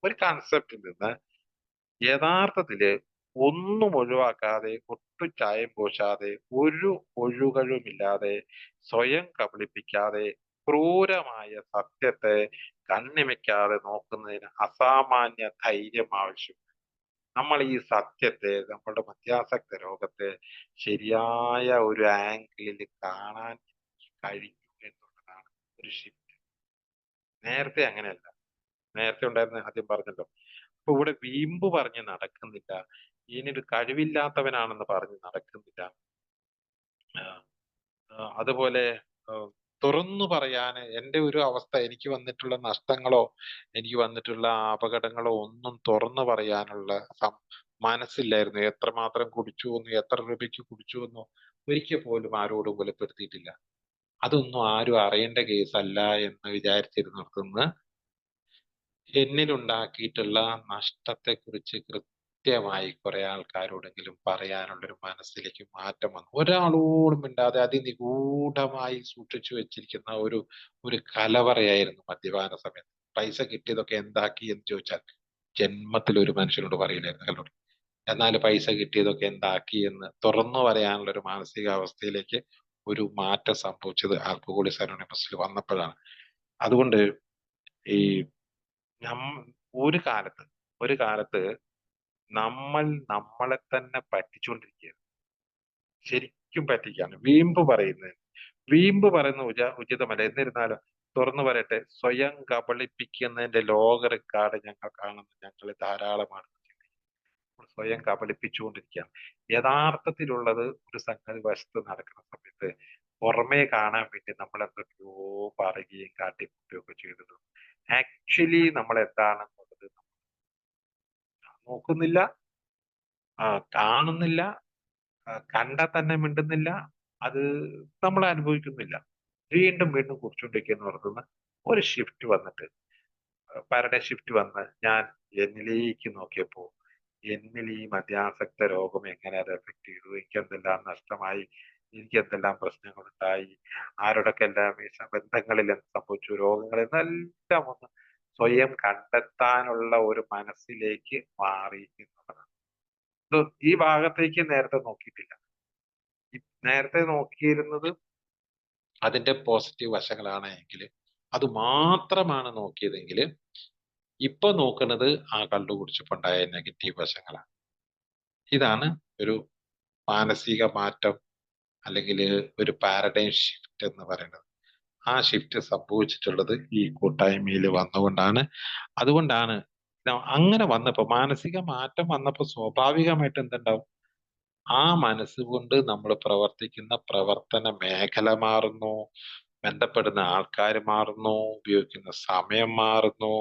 ഒരു കൺസെപ്റ്റിൽ നിന്ന് യഥാർത്ഥത്തില് ഒന്നും ഒഴിവാക്കാതെ, ഒട്ടും ചായം പൂശാതെ, ഒരു ഒഴുകഴുമില്ലാതെ, സ്വയം കബളിപ്പിക്കാതെ, ക്രൂരമായ സത്യത്തെ കണ്ണിമയ്ക്കാതെ നോക്കുന്നതിന് അസാമാന്യ ധൈര്യം ആവശ്യം. നമ്മൾ ഈ സത്യത്തെ, നമ്മുടെ മദ്യാസക്ത രോഗത്തെ ശരിയായ ഒരു ആംഗിളിൽ കാണാൻ കഴിഞ്ഞു എന്നുള്ളതാണ് ഒരു ഷിഫ്റ്റ്. നേരത്തെ അങ്ങനെയല്ല. നേരത്തെ ഉണ്ടായിരുന്ന ആദ്യം പറഞ്ഞല്ലോ, ഇപ്പൊ ഇവിടെ വീമ്പ് പറഞ്ഞ് നടക്കുന്നില്ല. ഇനിയൊരു കഴിവില്ലാത്തവനാണെന്ന് പറഞ്ഞ് നടക്കുന്നില്ല. അതുപോലെ തുറന്നു പറയാന് എന്റെ ഒരു അവസ്ഥ, എനിക്ക് വന്നിട്ടുള്ള നഷ്ടങ്ങളോ എനിക്ക് വന്നിട്ടുള്ള അപകടങ്ങളോ ഒന്നും തുറന്നു പറയാനുള്ള മനസ്സില്ലായിരുന്നു. എത്രമാത്രം കുടിച്ചു എന്നോ, എത്ര രൂപയ്ക്ക് കുടിച്ചു എന്നോ ഒരിക്കൽ പോലും ആരോടും വെളിപ്പെടുത്തിയിട്ടില്ല. അതൊന്നും ആരും അറിയേണ്ട കേസല്ല എന്ന് വിചാരിച്ചിരുന്നിടത്തുനിന്ന് എന്നിലുണ്ടാക്കിയിട്ടുള്ള നഷ്ടത്തെക്കുറിച്ച് കൃത്യമായി കുറെ ആൾക്കാരോടെങ്കിലും പറയാനുള്ളൊരു മനസ്സിലേക്ക് മാറ്റം വന്നു. ഒരാളോടും മിണ്ടാതെ അതിനിഗൂഢമായി സൂക്ഷിച്ചു വെച്ചിരിക്കുന്ന ഒരു കലവറയായിരുന്നു മദ്യപാന സമയത്ത്. പൈസ കിട്ടിയതൊക്കെ എന്താക്കി എന്ന് ചോദിച്ചാൽ ജന്മത്തിൽ ഒരു മനുഷ്യനോട് പറയില്ലായിരുന്നു കലോട്. എന്നാൽ പൈസ കിട്ടിയതൊക്കെ എന്താക്കി എന്ന് തുറന്നു പറയാനുള്ള ഒരു മാനസികാവസ്ഥയിലേക്ക് ഒരു മാറ്റം സംഭവിച്ചത് ആൽക്കഹോളിക്സ് അനോണിമസിൽ വന്നപ്പോഴാണ്. അതുകൊണ്ട് ഈ ഒരു കാലത്ത് നമ്മൾ നമ്മളെ തന്നെ പറ്റിച്ചുകൊണ്ടിരിക്കുകയാണ്. ശരിക്കും പറ്റിക്കാണ്. വീമ്പ് പറയുന്നത് ഉചിതമല്ല. എന്നിരുന്നാലും തുറന്നു പറയട്ടെ, സ്വയം കബളിപ്പിക്കുന്നതിന്റെ ലോക റെക്കോർഡ് ഞങ്ങൾ ധാരാളമാണ്. സ്വയം കബളിപ്പിച്ചുകൊണ്ടിരിക്കുകയാണ്. യഥാർത്ഥത്തിലുള്ളത് ഒരു സംഗതി വശത്ത് നടക്കുന്ന സമയത്ത് പുറമേ കാണാൻ വേണ്ടി നമ്മൾ എന്തൊക്കെയോ പറയുകയും കാട്ടിക്കൂട്ടുകയും ഒക്കെ ചെയ്തിട്ടുണ്ട്. ആക്ച്വലി നമ്മൾ എന്താണെന്നുള്ളത് നോക്കുന്നില്ല, കാണുന്നില്ല, കണ്ടാൽ തന്നെ മിണ്ടുന്നില്ല, അത് നമ്മൾ അനുഭവിക്കുന്നില്ല. വീണ്ടും വീണ്ടും കുറിച്ചുകൊണ്ടിരിക്കുക എന്ന് പറയുന്ന ഒരു ഷിഫ്റ്റ് വന്നിട്ട്, പാരഡൈം ഷിഫ്റ്റ് വന്ന് ഞാൻ എന്നിലേക്ക് നോക്കിയപ്പോ എന്നിൽ ഈ മദ്യാസക്ത രോഗം എങ്ങനെ അത് എഫക്ട് ചെയ്തു, എനിക്ക് എന്തെല്ലാം നഷ്ടമായി, എനിക്ക് എന്തെല്ലാം പ്രശ്നങ്ങളുണ്ടായി, ആരോടൊക്കെല്ലാം ഈ ബന്ധങ്ങളിൽ എന്ത് സംഭവിച്ചു, രോഗങ്ങൾ എന്നെല്ലാം ഒന്ന് സ്വയം കണ്ടെത്താനുള്ള ഒരു മനസ്സിലേക്ക് മാറി എന്നുള്ളതാണ്. ഈ ഭാഗത്തേക്ക് നേരത്തെ നോക്കിയിട്ടില്ല. നേരത്തെ നോക്കിയിരുന്നത് അതിന്റെ പോസിറ്റീവ് വശങ്ങളാണ് എങ്കിൽ, അത് മാത്രമാണ് നോക്കിയതെങ്കിൽ, ഇപ്പൊ നോക്കുന്നത് ആ കണ്ടുപിടിച്ചപ്പോണ്ടായ നെഗറ്റീവ് വശങ്ങളാണ്. ഇതാണ് ഒരു മാനസിക മാറ്റം, അല്ലെങ്കിൽ ഒരു പാരഡൈം ഷിഫ്റ്റ് എന്ന് പറയുന്നത്. ആ ഷിഫ്റ്റ് സംഭവിച്ചിട്ടുള്ളത് ഈ കൂട്ടായ്മയിൽ വന്നുകൊണ്ടാണ്. അതുകൊണ്ടാണ് അങ്ങനെ വന്നപ്പോ, മാനസിക മാറ്റം വന്നപ്പോ സ്വാഭാവികമായിട്ട് എന്തുണ്ടാവും, ആ മനസ്സുകൊണ്ട് നമ്മൾ പ്രവർത്തിക്കുന്ന പ്രവർത്തന മേഖല മാറുന്നു, ബന്ധപ്പെടുന്ന ആൾക്കാർ മാറുന്നു, ഉപയോഗിക്കുന്ന സമയം മാറുന്നു,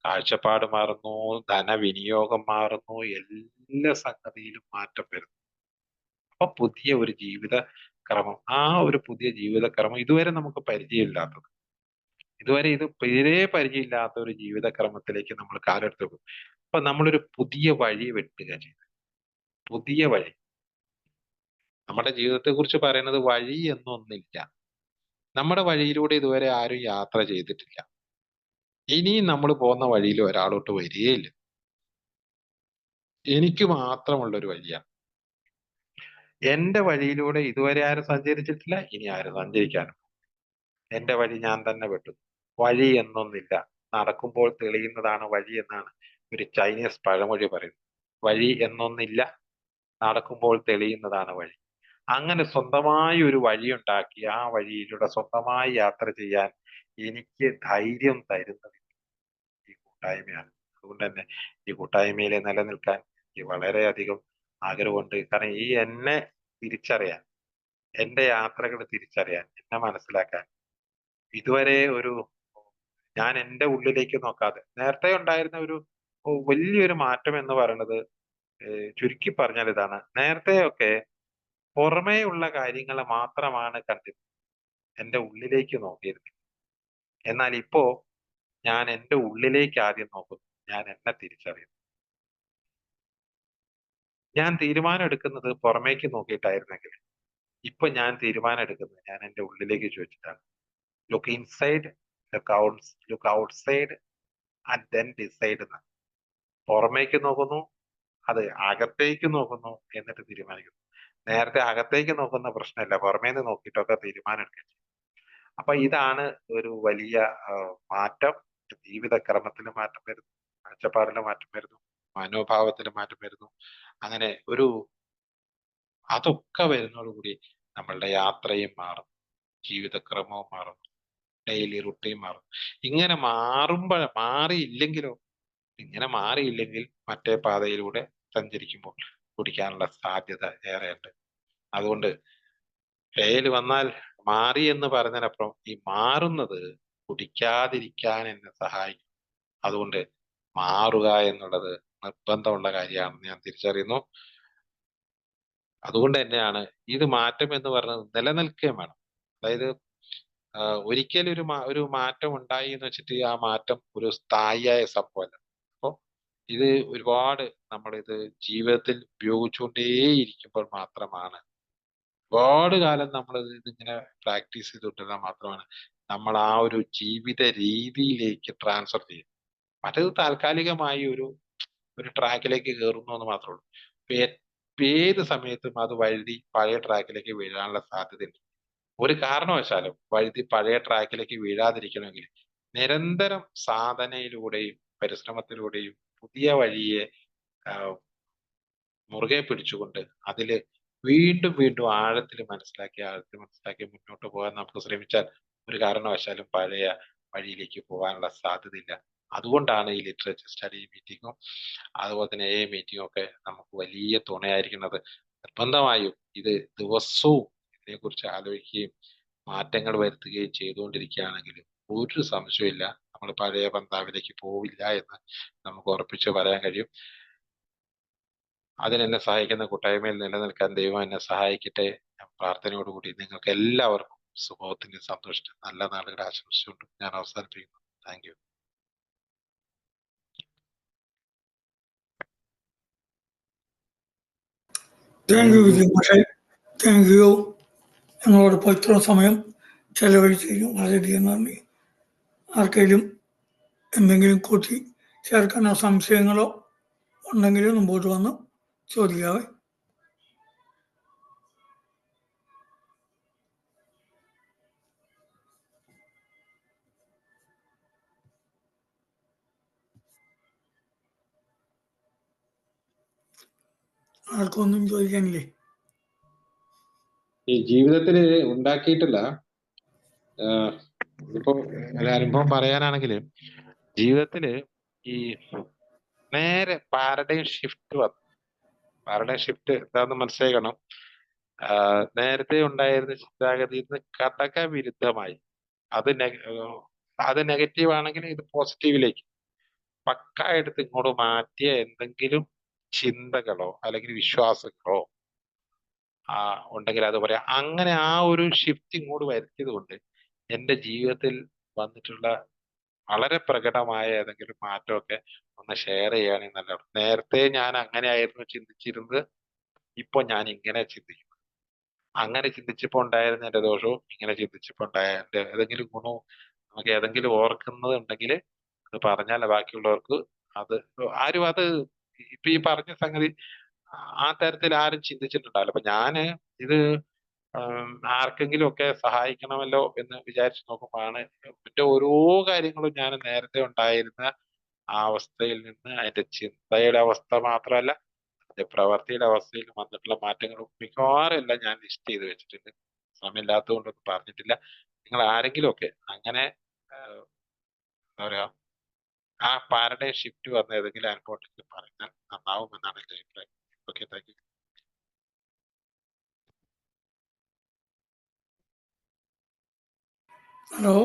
കാഴ്ചപ്പാട് മാറുന്നു, ധനവിനിയോഗം മാറുന്നു, എല്ലാ സംഗതിയിലും മാറ്റം വരുന്നു. അപ്പൊ പുതിയ ഒരു ജീവിത ക്രമം, ആ ഒരു പുതിയ ജീവിതക്രമം ഇതുവരെ നമുക്ക് പരിചയമില്ലാത്തത്, ഇതുവരെ തീരെ പരിചയമില്ലാത്ത ഒരു ജീവിതക്രമത്തിലേക്ക് നമ്മൾ കാലെടുത്ത് വെക്കും. അപ്പൊ നമ്മളൊരു പുതിയ വഴി വെട്ടുക ചെയ്ത്, പുതിയ വഴി. നമ്മുടെ ജീവിതത്തെ കുറിച്ച് പറയുന്നത് വഴി എന്നൊന്നില്ല. നമ്മുടെ വഴിയിലൂടെ ഇതുവരെ ആരും യാത്ര ചെയ്തിട്ടില്ല. ഇനിയും നമ്മൾ പോകുന്ന വഴിയിൽ ഒരാളോട്ട് വരികയില്ല. എനിക്ക് മാത്രമുള്ള ഒരു വഴിയാണ്. എന്റെ വഴിയിലൂടെ ഇതുവരെ ആരും സഞ്ചരിച്ചിട്ടില്ല, ഇനി ആരും സഞ്ചരിക്കാനും. എന്റെ വഴി ഞാൻ തന്നെ വെട്ടും. വഴി എന്നൊന്നില്ല, നടക്കുമ്പോൾ തെളിയുന്നതാണ് വഴി എന്നാണ് ഒരു ചൈനീസ് പഴമൊഴി പറയുന്നത്. വഴി എന്നൊന്നില്ല, നടക്കുമ്പോൾ തെളിയുന്നതാണ് വഴി. അങ്ങനെ സ്വന്തമായി ഒരു വഴിയുണ്ടാക്കി ആ വഴിയിലൂടെ സ്വന്തമായി യാത്ര ചെയ്യാൻ എനിക്ക് ധൈര്യം തരുന്നത് ഈ കൂട്ടായ്മയാണ്. അതുകൊണ്ട് തന്നെ ഈ കൂട്ടായ്മയിൽ നിലനിൽക്കാൻ എനിക്ക് വളരെയധികം ആഗ്രഹമുണ്ട്. കാരണം ഈ എന്നെ തിരിച്ചറിയാൻ, എന്റെ യാത്രകൾ തിരിച്ചറിയാൻ, എന്നെ മനസ്സിലാക്കാൻ ഇതുവരെ ഞാൻ എന്റെ ഉള്ളിലേക്ക് നോക്കാതെ നേരത്തെ ഉണ്ടായിരുന്ന വലിയൊരു മാറ്റം എന്ന് പറയുന്നത്, ചുരുക്കി പറഞ്ഞാൽ ഇതാണ്. നേരത്തെയൊക്കെ പുറമേയുള്ള കാര്യങ്ങൾ മാത്രമാണ് കണ്ടിരുന്നത്, എന്റെ ഉള്ളിലേക്ക് നോക്കിയിരുന്നത്. എന്നാൽ ഇപ്പോ ഞാൻ എന്റെ ഉള്ളിലേക്ക് ആദ്യം നോക്കുന്നു, ഞാൻ എന്നെ തിരിച്ചറിയുന്നു. ഞാൻ തീരുമാനം എടുക്കുന്നത് പുറമേക്ക് നോക്കിയിട്ടായിരുന്നെങ്കിൽ ഇപ്പൊ ഞാൻ തീരുമാനം എടുക്കുന്നത് ഞാൻ എന്റെ ഉള്ളിലേക്ക് ചോദിച്ചിട്ടാണ്. Look inside, look outside and then decide എന്ന്. പുറമേക്ക് നോക്കുന്നു, അത് അകത്തേക്ക് നോക്കുന്നു, എന്നിട്ട് തീരുമാനിക്കുന്നു. നേരത്തെ അകത്തേക്ക് നോക്കുന്ന പ്രശ്നമില്ല, പുറമേന്ന് നോക്കിയിട്ടൊക്കെ തീരുമാനം എടുക്കുക. അപ്പൊ ഇതാണ് ഒരു വലിയ മാറ്റം. ജീവിതക്രമത്തിൽ മാറ്റം വരുന്നു, കാഴ്ചപ്പാടിൽ മാറ്റം വരുന്നു, മനോഭാവത്തിൽ മാറ്റം വരുന്നു. അങ്ങനെ അതൊക്കെ വരുന്നതോടുകൂടി നമ്മളുടെ യാത്രയും മാറും, ജീവിതക്രമവും മാറും, ഡെയിലി റുട്ടീൻ മാറും. ഇങ്ങനെ മാറിയില്ലെങ്കിലോ, ഇങ്ങനെ മാറിയില്ലെങ്കിൽ മറ്റേ പാതയിലൂടെ സഞ്ചരിക്കുമ്പോൾ കുടിക്കാനുള്ള സാധ്യത ഏറെയുണ്ട്. അതുകൊണ്ട് ഫെയിൽ വന്നാൽ മാറി എന്ന് പറഞ്ഞതിനപ്പുറം ഈ മാറുന്നത് കുടിക്കാതിരിക്കാൻ എന്നെ സഹായിക്കും. അതുകൊണ്ട് മാറുക എന്നുള്ളത് നിർബന്ധമുള്ള കാര്യമാണെന്ന് ഞാൻ തിരിച്ചറിയുന്നു. അതുകൊണ്ട് തന്നെയാണ് ഇത് മാറ്റം എന്ന് പറയുന്നത് നിലനിൽക്കുകയും വേണം. അതായത് ഒരിക്കലും ഒരു മാറ്റം ഉണ്ടായി എന്ന് വെച്ചിട്ട് ആ മാറ്റം ഒരു സ്ഥായിയായ സംഭവമല്ല. അപ്പൊ ഇത് ഒരുപാട് നമ്മളിത് ജീവിതത്തിൽ ഉപയോഗിച്ചുകൊണ്ടേയിരിക്കുമ്പോൾ മാത്രമാണ്, ഒരുപാട് കാലം നമ്മൾ ഇതിങ്ങനെ പ്രാക്ടീസ് ചെയ്തുകൊണ്ടിരുന്നാൽ മാത്രമാണ് നമ്മൾ ആ ഒരു ജീവിത രീതിയിലേക്ക് ട്രാൻസ്ഫർ ചെയ്യും. മറ്റേത് താൽക്കാലികമായി ഒരു ട്രാക്കിലേക്ക് കയറുന്നു എന്ന് മാത്രമേ ഉള്ളൂ. ഏത് സമയത്തും അത് വഴുതി പഴയ ട്രാക്കിലേക്ക് വീഴാനുള്ള സാധ്യതയുണ്ട്. ഒരു കാരണവശാലും വഴുതി പഴയ ട്രാക്കിലേക്ക് വീഴാതിരിക്കണമെങ്കിൽ നിരന്തരം സാധനയിലൂടെയും പരിശ്രമത്തിലൂടെയും പുതിയ വഴിയെ മുറുകെ പിടിച്ചുകൊണ്ട് അതില് വീണ്ടും വീണ്ടും ആഴത്തിൽ മനസ്സിലാക്കി മുന്നോട്ട് പോകാൻ നമുക്ക് ശ്രമിച്ചാൽ ഒരു കാരണവശാലും പഴയ വഴിയിലേക്ക് പോകാനുള്ള സാധ്യതയില്ല. അതുകൊണ്ടാണ് ഈ ലിറ്ററേച്ചർ സ്റ്റഡി മീറ്റിങ്ങും അതുപോലെ തന്നെ മീറ്റിങ്ങും ഒക്കെ നമുക്ക് വലിയ തുണയായിരിക്കുന്നത്. നിർബന്ധമായും ഇത് ദിവസവും ഇതിനെക്കുറിച്ച് ആലോചിക്കുകയും മാറ്റങ്ങൾ വരുത്തുകയും ചെയ്തുകൊണ്ടിരിക്കുകയാണെങ്കിൽ ഒരു സംശയമില്ല, നമ്മൾ പഴയ പന്താവിലേക്ക് പോവില്ല എന്ന് നമുക്ക് ഉറപ്പിച്ച് പറയാൻ കഴിയും. അതിനെന്നെ സഹായിക്കുന്ന കൂട്ടായ്മയിൽ നിലനിൽക്കാൻ ദൈവം എന്നെ സഹായിക്കട്ടെ. പ്രാർത്ഥനയോടുകൂടി നിങ്ങൾക്ക് എല്ലാവർക്കും സുഖത്തിനും സന്തോഷത്തിനും നല്ല നാളുകളെ ആശംസിച്ചുകൊണ്ട് ഞാൻ അവസാനിപ്പിക്കുന്നു. Thank you. Thank U Vijay മാഷെ, താങ്ക് യു. ഞങ്ങളോടൊപ്പം ഇത്ര സമയം ചെലവഴിച്ചതിന് വളരെയധികം നന്ദി. ആർക്കെങ്കിലും എന്തെങ്കിലും കൂട്ടി ചേർക്കാനോ സംശയങ്ങളോ ഉണ്ടെങ്കിൽ മുമ്പോട്ട് വന്ന് ചോദിക്കാവേ. ആർക്കൊന്നും ചോദിക്കാനില്ലേ? ഈ ജീവിതത്തിൽ ഉണ്ടാക്കിയിട്ടില്ല. ഇതിപ്പോ ഒരു അനുഭവം പറയാനാണെങ്കിൽ ജീവിതത്തില് ഈ നേരെ പാരഡൈം ഷിഫ്റ്റ് വന്നു. പാരഡൈം ഷിഫ്റ്റ് എന്താന്ന് മനസ്സിലാക്കണം. നേരത്തെ ഉണ്ടായിരുന്ന ചിന്താഗതിയിൽ നിന്ന് കടക വിരുദ്ധമായി, അത് അത് നെഗറ്റീവ് ആണെങ്കിൽ ഇത് പോസിറ്റീവിലേക്ക് പക്ക എടുത്ത് ഇങ്ങോട്ട് മാറ്റിയ എന്തെങ്കിലും ചിന്തകളോ അല്ലെങ്കിൽ വിശ്വാസങ്ങളോ ഉണ്ടെങ്കിൽ അത് പറയാം. അങ്ങനെ ആ ഒരു ഷിഫ്റ്റ് ഇങ്ങോട്ട് വരുത്തിയത് കൊണ്ട് എന്റെ ജീവിതത്തിൽ വന്നിട്ടുള്ള വളരെ പ്രകടമായ ഏതെങ്കിലും മാറ്റമൊക്കെ ഒന്ന് ഷെയർ ചെയ്യുകയാണെങ്കിൽ നല്ലതാണ്. നേരത്തെ ഞാൻ അങ്ങനെയായിരുന്നു ചിന്തിച്ചിരുന്നത്, ഇപ്പൊ ഞാൻ ഇങ്ങനെ ചിന്തിക്കും. അങ്ങനെ ചിന്തിച്ചപ്പോൾ ഉണ്ടായിരുന്ന എന്റെ ദോഷവും ഇങ്ങനെ ചിന്തിച്ചപ്പോൾ ഉണ്ടായ എന്റെ ഏതെങ്കിലും ഗുണവും നമുക്ക് ഏതെങ്കിലും ഓർക്കുന്നത് ഉണ്ടെങ്കിൽ അത് പറഞ്ഞാൽ ബാക്കിയുള്ളവർക്ക് അത് ആരും അത് ഇപ്പൊ ഈ പറഞ്ഞ സംഗതി ആ തരത്തിൽ ആരും ചിന്തിച്ചിട്ടുണ്ടാവില്ല. അപ്പൊ ഞാന് ഇത് ആർക്കെങ്കിലും ഒക്കെ സഹായിക്കണമല്ലോ എന്ന് വിചാരിച്ചു നോക്കുമ്പോഴാണ് മറ്റേ ഓരോ കാര്യങ്ങളും ഞാൻ നേരത്തെ ഉണ്ടായിരുന്ന ആ അവസ്ഥയിൽ നിന്ന് അതിന്റെ ചിന്തയുടെ അവസ്ഥ മാത്രമല്ല അതിന്റെ പ്രവർത്തിയുടെ അവസ്ഥയിൽ വന്നിട്ടുള്ള മാറ്റങ്ങളും മിക്കവാറും എല്ലാം ഞാൻ ലിസ്റ്റ് ചെയ്ത് വെച്ചിട്ടുണ്ട്. സമയമില്ലാത്തത് കൊണ്ടൊന്നും പറഞ്ഞിട്ടില്ല. നിങ്ങൾ ആരെങ്കിലും ഒക്കെ അങ്ങനെ എന്താ പറയാ ആ പാരഡൈം ഷിഫ്റ്റ് വന്ന ഏതെങ്കിലും അനുഭവത്തിൽ പറഞ്ഞാൽ നന്നാവുമെന്നാണ് എന്റെ അഭിപ്രായം. Okay, thank U. ഹലോ,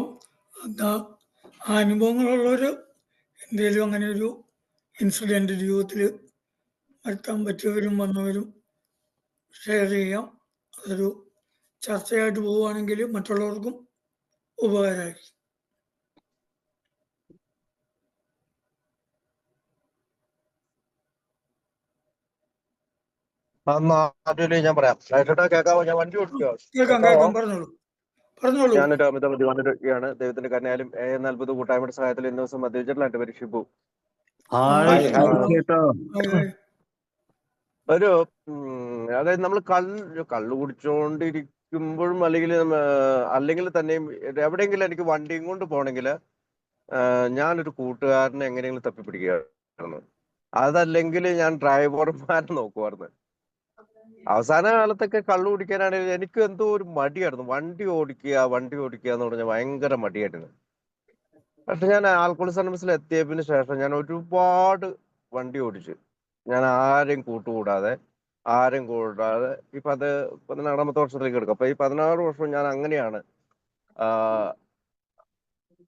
എന്താ ആ അനുഭവങ്ങളുള്ളവർ എന്തെങ്കിലും അങ്ങനെ ഒരു ഇൻസിഡൻറ്റ് ജീവിതത്തിൽ വരുത്താൻ പറ്റിയവരും വന്നവരും ഷെയർ ചെയ്യാം. അതൊരു ചർച്ചയായിട്ട് പോവുകയാണെങ്കിൽ മറ്റുള്ളവർക്കും ഉപകാരമായിരിക്കും. ഞാൻ പറയാം. ചേട്ടാ കേൾക്കാവോ? ഞാൻ വണ്ടി ഓടിക്കുവോ? കേൾക്കാം, പറഞ്ഞോളൂ. ഞാനൊരു അമിതമതി വണ്ടിയാണ്. ദൈവത്തിന്റെ കന്യാലും അത്ഭുത കൂട്ടായ്മയുടെ സഹായത്തിൽ ഇന്ന് ദിവസം മദ്യപിച്ചിട്ടുള്ള എന്റെ പേര് ഷിബു. ഹായ് ചേട്ടാ. ഒരു അതായത് നമ്മൾ കള്ളു കുടിച്ചോണ്ടിരിക്കുമ്പോഴും അല്ലെങ്കിൽ തന്നെയും എവിടെയെങ്കിലും എനിക്ക് വണ്ടിയും കൊണ്ട് പോകണമെങ്കിൽ ഞാനൊരു കൂട്ടുകാരനെ എങ്ങനെയെങ്കിലും തപ്പിപ്പിടിക്കുകയായിരുന്നു. അതല്ലെങ്കിൽ ഞാൻ ഡ്രൈവർമാരെ നോക്കുമായിരുന്നു. അവസാന കാലത്തൊക്കെ കള്ളു കുടിക്കാനാണെങ്കിൽ എനിക്ക് എന്തോ ഒരു മടിയായിരുന്നു. വണ്ടി ഓടിക്കുക എന്ന് പറഞ്ഞാൽ ഭയങ്കര മടിയായിരുന്നു. പക്ഷെ ഞാൻ ആൽക്കോളിസം എത്തിയതിന് ശേഷം ഞാൻ ഒരുപാട് വണ്ടി ഓടിച്ചു. ഞാൻ ആരെയും കൂട്ടുകൂടാതെ ഇപ്പൊ അത് 16ാമത്തെ വർഷത്തിലേക്ക് എടുക്കും. അപ്പൊ ഈ 16 വർഷം ഞാൻ അങ്ങനെയാണ്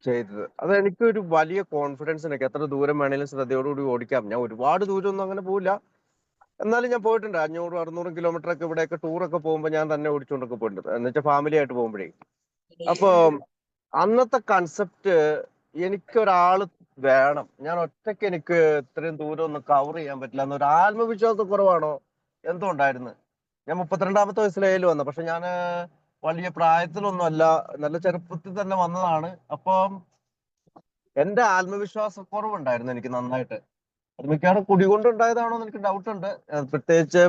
ചെയ്തത്. അത് എനിക്കൊരു വലിയ കോൺഫിഡൻസ് എനിക്ക് എത്ര ദൂരം വേണേലും ശ്രദ്ധയോടുകൂടി ഓടിക്കാം. ഞാൻ ഒരുപാട് ദൂരമൊന്നും അങ്ങനെ പോവില്ല, എന്നാലും ഞാൻ പോയിട്ടുണ്ട്. 500-600 കിലോമീറ്റർ ഒക്കെ ഇവിടെയൊക്കെ ടൂറൊക്കെ പോകുമ്പോൾ ഞാൻ തന്നെ ഓടിച്ചുകൊണ്ടൊക്കെ പോയിട്ടുണ്ട്, എന്നുവെച്ചാൽ ഫാമിലി ആയിട്ട് പോകുമ്പോഴേ. അപ്പൊ അന്നത്തെ കൺസെപ്റ്റ് എനിക്കൊരാള് വേണം, ഞാൻ ഒറ്റയ്ക്ക് എനിക്ക് ഇത്രയും ദൂരം ഒന്നും കവർ ചെയ്യാൻ പറ്റില്ല എന്നൊരു ആത്മവിശ്വാസ കുറവാണോ എന്തോ ഉണ്ടായിരുന്നു. ഞാൻ 32ാമത്തെ വയസ്സിലായാലും വന്നത്, പക്ഷെ ഞാൻ വലിയ പ്രായത്തിലൊന്നും അല്ല, നല്ല ചെറുപ്പത്തിൽ തന്നെ വന്നതാണ്. അപ്പം എന്റെ ആത്മവിശ്വാസക്കുറവുണ്ടായിരുന്നു എനിക്ക് നന്നായിട്ട്. അത് മിക്കവാറും കുടികൊണ്ടുണ്ടായതാണോ എന്ന് എനിക്ക് ഡൗട്ട് ഉണ്ട്. പ്രത്യേകിച്ച്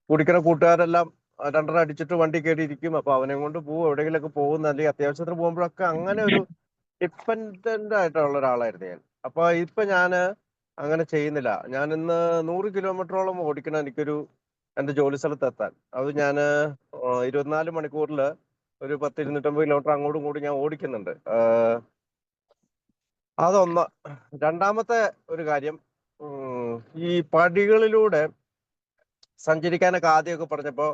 കുടിക്കുന്ന കൂട്ടുകാരെല്ലാം 2.5 അടിച്ചിട്ട് വണ്ടി കയറിയിരിക്കും. അപ്പൊ അവനെ കൊണ്ട് പോകും, എവിടെയെങ്കിലൊക്കെ പോകുന്ന, അല്ലെങ്കിൽ അത്യാവശ്യത്തിന് പോകുമ്പോഴൊക്കെ അങ്ങനെ ഒരു ഡിപ്പെൻഡന്റ് ആയിട്ടുള്ള ഒരാളായിരുന്നു ഞാൻ. അപ്പൊ ഇപ്പൊ ഞാന് അങ്ങനെ ചെയ്യുന്നില്ല. ഞാൻ ഇന്ന് 100 കിലോമീറ്ററോളം ഓടിക്കണം എനിക്കൊരു എന്റെ ജോലി സ്ഥലത്ത് എത്താൻ. അത് ഞാൻ 24 മണിക്കൂറിൽ ഒരു 10-250 കിലോമീറ്റർ അങ്ങോട്ടും ഇങ്ങോട്ടും ഞാൻ ഓടിക്കുന്നുണ്ട്. അതൊന്ന്. രണ്ടാമത്തെ ഒരു കാര്യം, ഈ പടികളിലൂടെ സഞ്ചരിക്കാനൊക്കെ ആദ്യമൊക്കെ പറഞ്ഞപ്പോ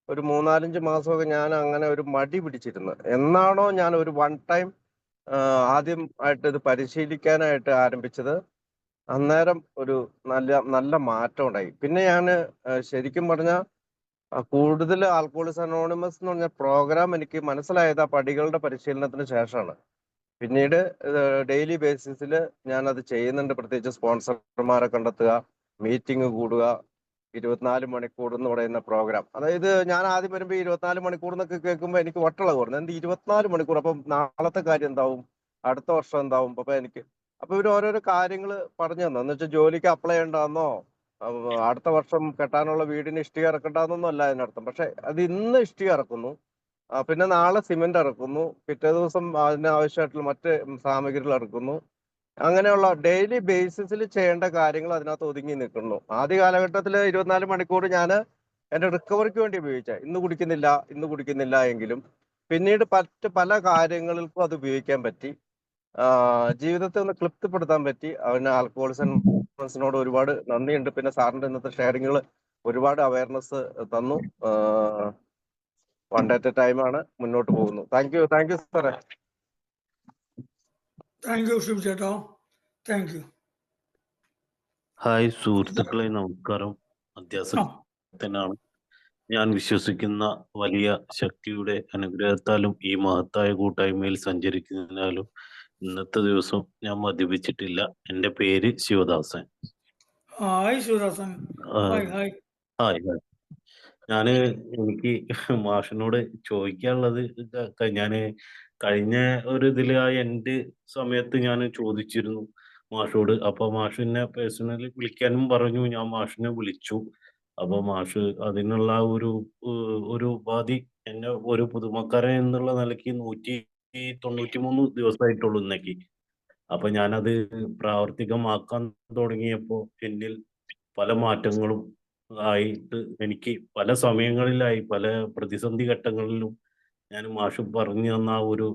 ഒരു 3-4 മാസമൊക്കെ ഞാൻ അങ്ങനെ ഒരു മടി പിടിച്ചിരുന്നു. എന്നാണോ ഞാൻ ഒരു വൺ ടൈം ആദ്യം ആയിട്ട് ഇത് പരിശീലിക്കാനായിട്ട് ആരംഭിച്ചത്, അന്നേരം ഒരു നല്ല മാറ്റം ഉണ്ടായി. പിന്നെ ഞാൻ ശരിക്കും പറഞ്ഞ കൂടുതൽ ആൽക്കഹോളിക്സ് അനോണിമസ് എന്ന് പറഞ്ഞ പ്രോഗ്രാം എനിക്ക് മനസ്സിലായത് ആ പടികളുടെ പരിശീലനത്തിന് ശേഷമാണ്. പിന്നീട് ഡെയിലി ബേസിസിൽ ഞാൻ അത് ചെയ്യുന്നുണ്ട്. പ്രത്യേകിച്ച് സ്പോൺസർമാരെ കണ്ടെത്തുക, മീറ്റിംഗ് കൂടുക, 24 മണിക്കൂർ എന്ന് പറയുന്ന പ്രോഗ്രാം. അതായത് ഞാൻ ആദ്യം വരുമ്പോൾ 24 മണിക്കൂർ എന്നൊക്കെ കേൾക്കുമ്പോൾ എനിക്ക് വട്ടുള്ള കുറഞ്ഞു. എന്ത് 24 മണിക്കൂർ? അപ്പം നാളത്തെ കാര്യം എന്താവും, അടുത്ത വർഷം എന്താവും? അപ്പൊ ഇവർ ഓരോരോ കാര്യങ്ങൾ പറഞ്ഞു തന്നു. എന്ന് വെച്ചാൽ ജോലിക്ക് അപ്ലൈ ചെയ്യണ്ടെന്നോ അടുത്ത വർഷം കെട്ടാനുള്ള വീടിന് ഇഷ്ടിക ഇറക്കണ്ടെന്നൊന്നും അല്ല അതിനർത്ഥം. പക്ഷെ അത് ഇന്ന് ഇഷ്ടിക ഇറക്കുന്നു, പിന്നെ നാളെ സിമെന്റ് ഇറക്കുന്നു, പിറ്റേ ദിവസം അതിന് ആവശ്യമായിട്ടുള്ള മറ്റ് സാമഗ്രികൾ ഇറക്കുന്നു. അങ്ങനെയുള്ള ഡെയിലി ബേസിസിൽ ചെയ്യേണ്ട കാര്യങ്ങൾ അതിനകത്ത് ഒതുങ്ങി നിൽക്കുന്നു. ആദ്യ കാലഘട്ടത്തിൽ 24 മണിക്കൂർ ഞാൻ എന്റെ റിക്കവറിക്ക് വേണ്ടി ഉപയോഗിച്ച, ഇന്ന് കുടിക്കുന്നില്ല എങ്കിലും പിന്നീട് പല കാര്യങ്ങൾക്കും അത് ഉപയോഗിക്കാൻ പറ്റി. ജീവിതത്തെ ഒന്ന് ക്ലിപ്തപ്പെടുത്താൻ പറ്റി. അവന് ആൽക്കഹോളിസിനോട് ഒരുപാട് നന്ദിയുണ്ട്. പിന്നെ സാറിന്റെ ഇന്നത്തെ ഷെയറിങ്ങുകൾ ഒരുപാട് അവയർനെസ് തന്നു. വൺ ഡേ അറ്റ് എ ടൈമാണ്, മുന്നോട്ട് പോകുന്നു. താങ്ക് യു സാറേ. താങ്ക് യു ശിവ് ചേട്ടാ, താങ്ക് യു. ഹായ് സുഹൃത്തുക്കളെ, നമസ്കാരം. അധ്യാസനാണ്. ഞാൻ വിശ്വസിക്കുന്ന വലിയ ശക്തിയുടെ അനുഗ്രഹത്താലും ഈ മഹത്തായ കൂട്ടായ്മയിൽ സഞ്ചരിക്കുന്നതിനാലും ഇന്നത്തെ ദിവസം ഞാൻ മദ്യപിച്ചിട്ടില്ല. എൻ്റെ പേര് Sivadasan. Hi Sivadasan. Hi. Hi. എനിക്ക് മാഷിനോട് ചോദിക്കാനുള്ളത് ഞാന് കഴിഞ്ഞ ഒരു ഇതില് ആ എൻഡ് സമയത്ത് ഞാൻ ചോദിച്ചിരുന്നു മാഷോട്. അപ്പൊ മാഷ് എന്നെ പേഴ്സണലി വിളിക്കാനും പറഞ്ഞു. ഞാൻ മാഷിനെ വിളിച്ചു. അപ്പൊ മാഷ് അതിനുള്ള ഒരു ഉപാധി എന്നെ ഒരു പുതുമക്കാരൻ എന്നുള്ള നിലയ്ക്ക് 193 ദിവസമായിട്ടുള്ളൂ ഇന്നേക്ക്. അപ്പൊ ഞാനത് പ്രാവർത്തികമാക്കാൻ തുടങ്ങിയപ്പോ എന്നിൽ പല മാറ്റങ്ങളും ആയിട്ട് എനിക്ക് പല സമയങ്ങളിലായി പല പ്രതിസന്ധി ഘട്ടങ്ങളിലും ഞാൻ മാഷ് പറഞ്ഞു തന്ന ആ ഒരു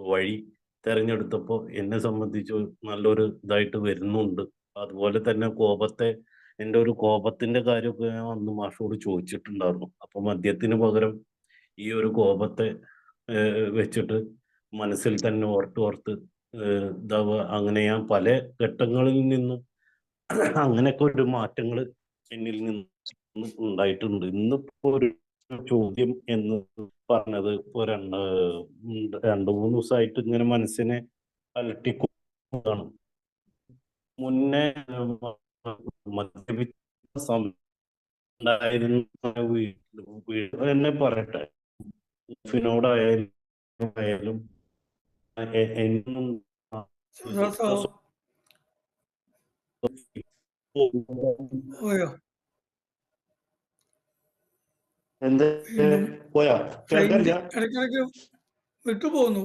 വഴി തെരഞ്ഞെടുത്തപ്പോൾ എന്നെ സംബന്ധിച്ച് നല്ലൊരു ഇതായിട്ട് വരുന്നുണ്ട്. അതുപോലെ തന്നെ എൻ്റെ ഒരു കോപത്തിന്റെ കാര്യമൊക്കെ ഞാൻ അന്ന് മാഷോട് ചോദിച്ചിട്ടുണ്ടായിരുന്നു. അപ്പൊ മദ്യത്തിന് പകരം ഈ ഒരു കോപത്തെ വെച്ചിട്ട് മനസ്സിൽ തന്നെ ഓർത്ത് ഇതാവുക, അങ്ങനെ ഞാൻ പല ഘട്ടങ്ങളിൽ നിന്നും അങ്ങനെയൊക്കെ ഒരു മാറ്റങ്ങൾ എന്നിൽ നിന്ന് ഉണ്ടായിട്ടുണ്ട്. ഇന്നിപ്പോ ഒരു ചോദ്യം എന്ന് പറഞ്ഞത് ഇപ്പൊ രണ്ടു മൂന്ന് ദിവസമായിട്ട് ഇങ്ങനെ മനസ്സിനെ അലട്ടിക്കൊണ്ടാണ്. മുന്നേ മദ്യപിച്ച സമയം ഉണ്ടായിരുന്ന വീട്ടിൽ തന്നെ പറയട്ടെ, ായാലും എന്നും സിദ്ധാർത്ഥ പോയോ? എന്ത് വീണ്ടും പോയാ? റേഞ്ച് കേൾക്കാനില്ല? ഇടയ്ക്കിടയ്ക്ക് വിട്ടുപോകുന്നു.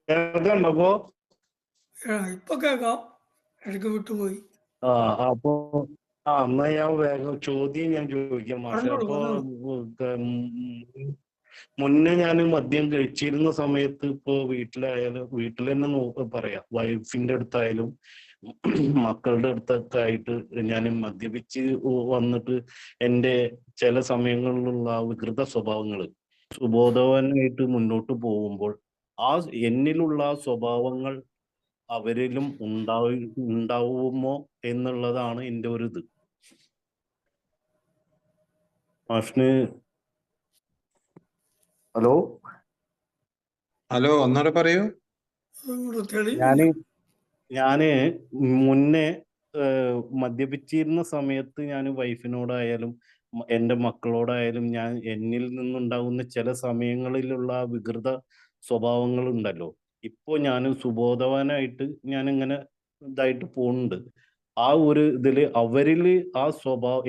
കേൾക്കണ്ടോ അപ്പോ? ഇപ്പൊ കേൾക്കാം, ഇടയ്ക്ക് വിട്ടുപോയി. അപ്പോ എന്നാ ഞാൻ വേഗം ചോദ്യം ഞാൻ ചോദിക്കാം മാഷെ. പറഞ്ഞോളൂ അപ്പോ പറഞ്ഞോളൂ. മുന്നേ ഞാൻ മദ്യം കഴിച്ചിരുന്ന സമയത്ത് ഇപ്പോ വീട്ടിൽ തന്നെ പറയാം, വൈഫിന്റെ അടുത്തായാലും മക്കളുടെ അടുത്തൊക്കെ ആയിട്ട് ഞാൻ മദ്യപിച്ച് വന്നിട്ട് എൻ്റെ ചില സമയങ്ങളിലുള്ള വികൃത സ്വഭാവങ്ങൾ സുബോധവാനായിട്ട് മുന്നോട്ട് പോകുമ്പോൾ എന്നിലുള്ള ആ സ്വഭാവങ്ങൾ അവരിലും ഉണ്ടാവുമോ എന്നുള്ളതാണ് എൻ്റെ ഒരു ഇത്. മാഷിന് ഹലോ ഒന്നുകൂടെ പറയൂ. ഞാന് മുന്നേ മദ്യപിച്ചിരുന്ന സമയത്ത് ഞാൻ വൈഫിനോടായാലും എൻ്റെ മക്കളോടായാലും ഞാൻ എന്നിൽ നിന്നുണ്ടാകുന്ന ചില സമയങ്ങളിലുള്ള വികൃത സ്വഭാവങ്ങൾ ഉണ്ടല്ലോ, ഇപ്പോ ഞാൻ സുബോധവാനായിട്ട് ഞാൻ ഇങ്ങനെ ഇതായിട്ട് പോകുന്നുണ്ട്. ആ ഒരു ഇതില് അവരില്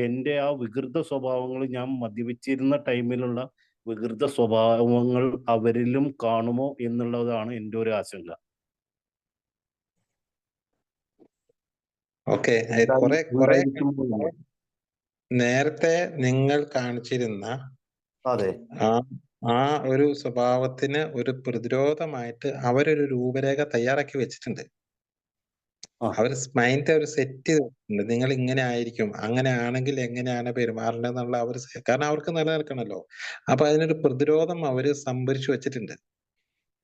എൻ്റെ ആ വികൃത സ്വഭാവങ്ങൾ, ഞാൻ മദ്യപിച്ചിരുന്ന ടൈമിലുള്ള വികൃത സ്വഭാവങ്ങൾ അവരിലും കാണുമോ എന്നുള്ളതാണ് എൻ്റെ ഒരു ആശങ്ക. ഓക്കെ, കുറെ നേരത്തെ നിങ്ങൾ കാണിച്ചിരുന്ന അതെ ആ ഒരു സ്വഭാവത്തിന് ഒരു പ്രതിരോധമായിട്ട് അവരൊരു രൂപരേഖ തയ്യാറാക്കി വെച്ചിട്ടുണ്ട്. അവർ മൈൻഡ് അവർ സെറ്റ് ചെയ്തിട്ടുണ്ട്. നിങ്ങൾ ഇങ്ങനെ ആയിരിക്കും, അങ്ങനെ ആണെങ്കിൽ എങ്ങനെയാണ് പെരുമാറേണ്ടതെന്നുള്ള അവർ, കാരണം അവർക്ക് നിലനിൽക്കണമല്ലോ. അപ്പൊ അതിനൊരു പ്രതിരോധം അവര് സംഭരിച്ചു വെച്ചിട്ടുണ്ട്.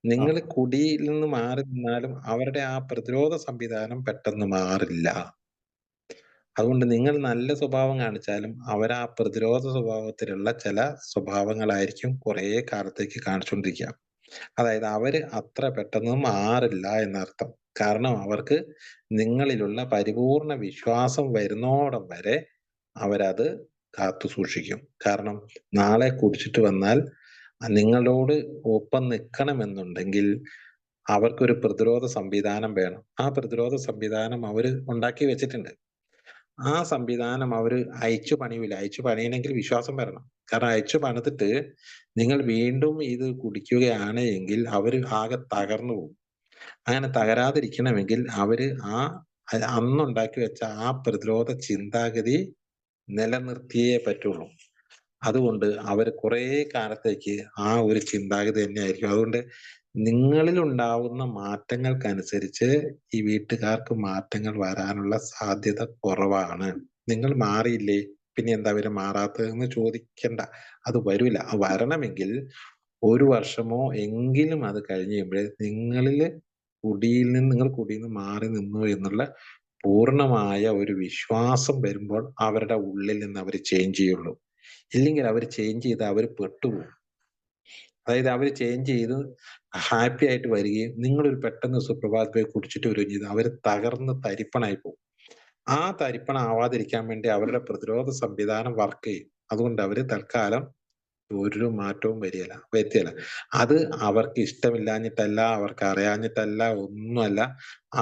നിങ്ങൾ കുടിയിൽ നിന്ന് മാറി നിന്നാലും അവരുടെ ആ പ്രതിരോധ സംവിധാനം പെട്ടെന്ന് മാറില്ല. അതുകൊണ്ട് നിങ്ങൾ നല്ല സ്വഭാവം കാണിച്ചാലും അവർ ആ പ്രതിരോധ സ്വഭാവത്തിലുള്ള ചില സ്വഭാവങ്ങളായിരിക്കും കുറെ കാലത്തേക്ക് കാണിച്ചുകൊണ്ടിരിക്കുക. അതായത് അവര് അത്ര പെട്ടെന്ന് മാറില്ല എന്നർത്ഥം. കാരണം അവർക്ക് നിങ്ങളിലുള്ള പരിപൂർണ വിശ്വാസം വരുന്നോടം വരെ അവരത് കാത്തു സൂക്ഷിക്കും. കാരണം നാളെ കുടിച്ചിട്ട് വന്നാൽ നിങ്ങളോട് ഒപ്പം നിൽക്കണമെന്നുണ്ടെങ്കിൽ അവർക്കൊരു പ്രതിരോധ സംവിധാനം വേണം. ആ പ്രതിരോധ സംവിധാനം അവര് ഉണ്ടാക്കി വെച്ചിട്ടുണ്ട്. ആ സംവിധാനം അവര് അയച്ചു പണിയില്ല. അയച്ചു പണിയണമെങ്കിൽ വിശ്വാസം വരണം. കാരണം അയച്ചു പണിതിട്ട് നിങ്ങൾ വീണ്ടും ഇത് കുടിക്കുകയാണ് എങ്കിൽ അവര് ആകെ തകർന്നു പോകും. അങ്ങനെ തകരാതിരിക്കണമെങ്കിൽ അവര് അന്നുണ്ടാക്കി വെച്ച ആ പ്രതിരോധ ചിന്താഗതി നിലനിർത്തിയേ പറ്റുള്ളൂ. അതുകൊണ്ട് അവർ കുറെ കാലത്തേക്ക് ആ ഒരു ചിന്താഗതി തന്നെയായിരിക്കും. അതുകൊണ്ട് നിങ്ങളിൽ ഉണ്ടാവുന്ന മാറ്റങ്ങൾക്കനുസരിച്ച് ഈ വീട്ടുകാർക്ക് മാറ്റങ്ങൾ വരാനുള്ള സാധ്യത കുറവാണ്. നിങ്ങൾ മാറിയില്ലേ, പിന്നെ എന്താ അവര് മാറാത്തതെന്ന് ചോദിക്കണ്ട. അത് വരില്ല. വരണമെങ്കിൽ 1 വർഷമോ എങ്കിലും അത് കഴിഞ്ഞ് കഴിയുമ്പോഴേ നിങ്ങൾ കുടിയിൽ നിന്ന് മാറി നിന്നു എന്നുള്ള പൂർണ്ണമായ ഒരു വിശ്വാസം വരുമ്പോൾ അവരുടെ ഉള്ളിൽ നിന്ന് അവർ ചേഞ്ച് ചെയ്യുള്ളൂ. ഇല്ലെങ്കിൽ അവർ ചേഞ്ച് ചെയ്ത് അവർ പെട്ടുപോകും. അതായത് അവർ ചേഞ്ച് ചെയ്ത് ഹാപ്പി ആയിട്ട് വരികയും നിങ്ങളൊരു പെട്ടെന്ന് സുപ്രഭാതത്തിൽ കുടിച്ചിട്ട് വരികയും ചെയ്ത് അവർ തകർന്ന് തരിപ്പണായി പോകും. ആ തരിപ്പണം ആവാതിരിക്കാൻ വേണ്ടി അവരുടെ പ്രതിരോധ സംവിധാനം വർക്ക് ചെയ്യും. അതുകൊണ്ട് അവര് തൽക്കാലം ഒരു മാറ്റവും വരുത്തിയല്ല. അത് അവർക്ക് ഇഷ്ടമില്ലാഞ്ഞിട്ടല്ല, അവർക്ക് അറിയാഞ്ഞിട്ടല്ല, ഒന്നുമല്ല.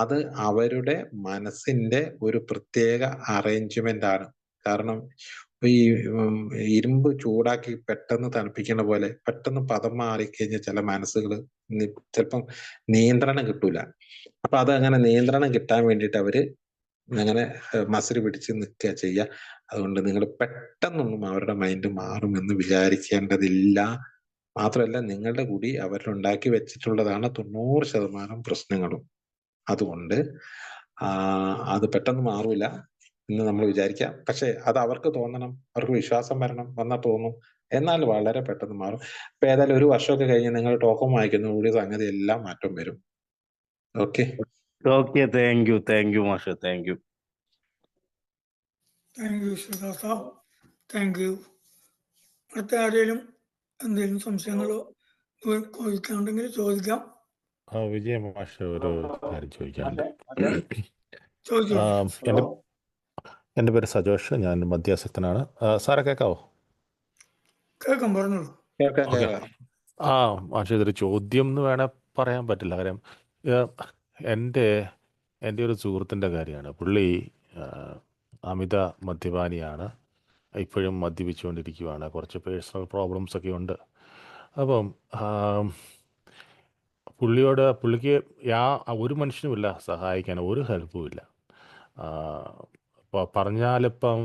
അത് അവരുടെ മനസ്സിന്റെ ഒരു പ്രത്യേക അറേഞ്ച്മെന്റ് ആണ്. കാരണം ഈ ഇരുമ്പ് ചൂടാക്കി പെട്ടെന്ന് തണുപ്പിക്കുന്ന പോലെ പെട്ടെന്ന് പദം മാറിക്കഴിഞ്ഞാൽ ചില മനസ്സുകൾ ചിലപ്പം നിയന്ത്രണം കിട്ടൂല. അപ്പൊ അത് അങ്ങനെ നിയന്ത്രണം കിട്ടാൻ വേണ്ടിയിട്ട് അവര് അങ്ങനെ മസിൽ പിടിച്ച് നിൽക്കുക ചെയ്യുക. അതുകൊണ്ട് നിങ്ങൾ പെട്ടെന്നൊന്നും അവരുടെ മൈൻഡ് മാറുമെന്ന് വിചാരിക്കേണ്ടതില്ല. മാത്രമല്ല, നിങ്ങളുടെ കൂടി അവരുണ്ടാക്കി വെച്ചിട്ടുള്ളതാണ് 90% പ്രശ്നങ്ങളും. അതുകൊണ്ട് അത് പെട്ടെന്ന് മാറൂല എന്ന് നമ്മൾ വിചാരിക്കാം. പക്ഷെ അത് അവർക്ക് തോന്നണം, അവർക്ക് വിശ്വാസം വരണം, വന്നാൽ തോന്നും. എന്നാൽ വളരെ പെട്ടെന്ന് മാറും. ഇപ്പൊ ഏതായാലും 1 വർഷമൊക്കെ കഴിഞ്ഞ് നിങ്ങൾ ടോക്കൺ വായിക്കുന്ന കൂടി സംഗതി എല്ലാം മാറ്റം വരും. ഓക്കെ ഓക്കെ, താങ്ക് യു മാഷെ, താങ്ക് യു. താങ്ക് യു ശ്രീദാസ, താങ്ക് യു. അടുത്ത ആരെങ്കിലും എന്തെങ്കിലും സംശയങ്ങളോ ചോദിക്കാണ്ടെങ്കിൽ ചോദിക്കാം. വിജയ മാഷ, ഒരു കാര്യം ചോദിക്കാനുണ്ട്. ചോദിച്ചോളൂ. എൻ്റെ പേര് സജോഷ്, ഞാൻ മധ്യാസക്തനാണ്. സാറെ കേൾക്കാവോ? കേൾക്കാം, പറഞ്ഞോളൂ. ഓക്കെ. മാഷ, ഇതൊരു ചോദ്യം എന്ന് വേണേൽ പറയാൻ പറ്റില്ല. കാര്യം എൻ്റെ ഒരു സുഹൃത്തിൻ്റെ കാര്യമാണ്. പുള്ളി അമിത മദ്യപാനിയാണ്, ഇപ്പോഴും മദ്യപിച്ചുകൊണ്ടിരിക്കുകയാണ്. കുറച്ച് പേഴ്സണൽ പ്രോബ്ലംസ് ഒക്കെ ഉണ്ട്. അപ്പം പുള്ളിക്ക് ഒരു മനുഷ്യനുമില്ല സഹായിക്കാൻ, ഒരു ഹെൽപ്പും ഇല്ല. പറഞ്ഞാലിപ്പം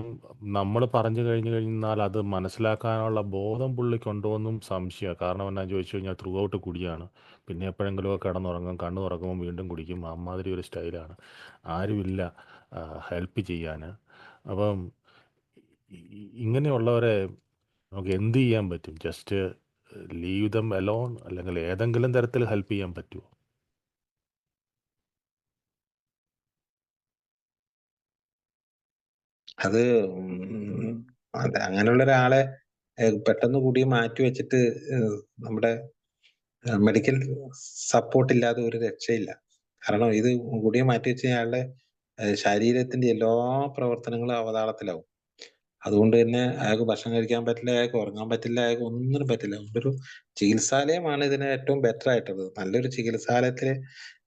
നമ്മൾ പറഞ്ഞു കഴിഞ്ഞാൽ അത് മനസ്സിലാക്കാനുള്ള ബോധം പുള്ളിക്കുണ്ടോ എന്നും സംശയമാണ്. കാരണം എന്നാന്ന് ചോദിച്ചു കഴിഞ്ഞാൽ ത്രൂ ഔട്ട് കുടിയാണ്. പിന്നെ എപ്പോഴെങ്കിലുമൊക്കെ കിടന്നുറങ്ങും, കണ്ണ് തുറക്കുമ്പോൾ വീണ്ടും കുടിക്കും. അമ്മാതിരി ഒരു സ്റ്റൈലാണ്. ആരുമില്ല ഹെൽപ്പ് ചെയ്യാൻ. അപ്പം ഇങ്ങനെയുള്ളവരെ നമുക്ക് എന്ത് ചെയ്യാൻ പറ്റും? ജസ്റ്റ് ലീവ് ദം അലോൺ, അല്ലെങ്കിൽ ഏതെങ്കിലും തരത്തിൽ ഹെൽപ്പ് ചെയ്യാൻ പറ്റുമോ? അത് അങ്ങനെയുള്ള ഒരാളെ പെട്ടെന്ന് കൂടി മാറ്റി വെച്ചിട്ട് നമ്മുടെ മെഡിക്കൽ സപ്പോർട്ട് ഇല്ലാതെ ഒരു രക്ഷയില്ല. കാരണം ഇത് കൂടിയെ മാറ്റി വെച്ച് അയാളുടെ ശരീരത്തിന്റെ എല്ലാ പ്രവർത്തനങ്ങളും അവതാളത്തിലാവും. അതുകൊണ്ട് തന്നെ അയാൾക്ക് ഭക്ഷണം കഴിക്കാൻ പറ്റില്ല, അയാൾക്ക് ഉറങ്ങാൻ പറ്റില്ല, അയാൾക്ക് ഒന്നിനും പറ്റില്ല. ഒരു ചികിത്സാലയമാണ് ഇതിന് ഏറ്റവും ബെറ്റർ ആയിട്ടുള്ളത്. നല്ലൊരു ചികിത്സാലയത്തിൽ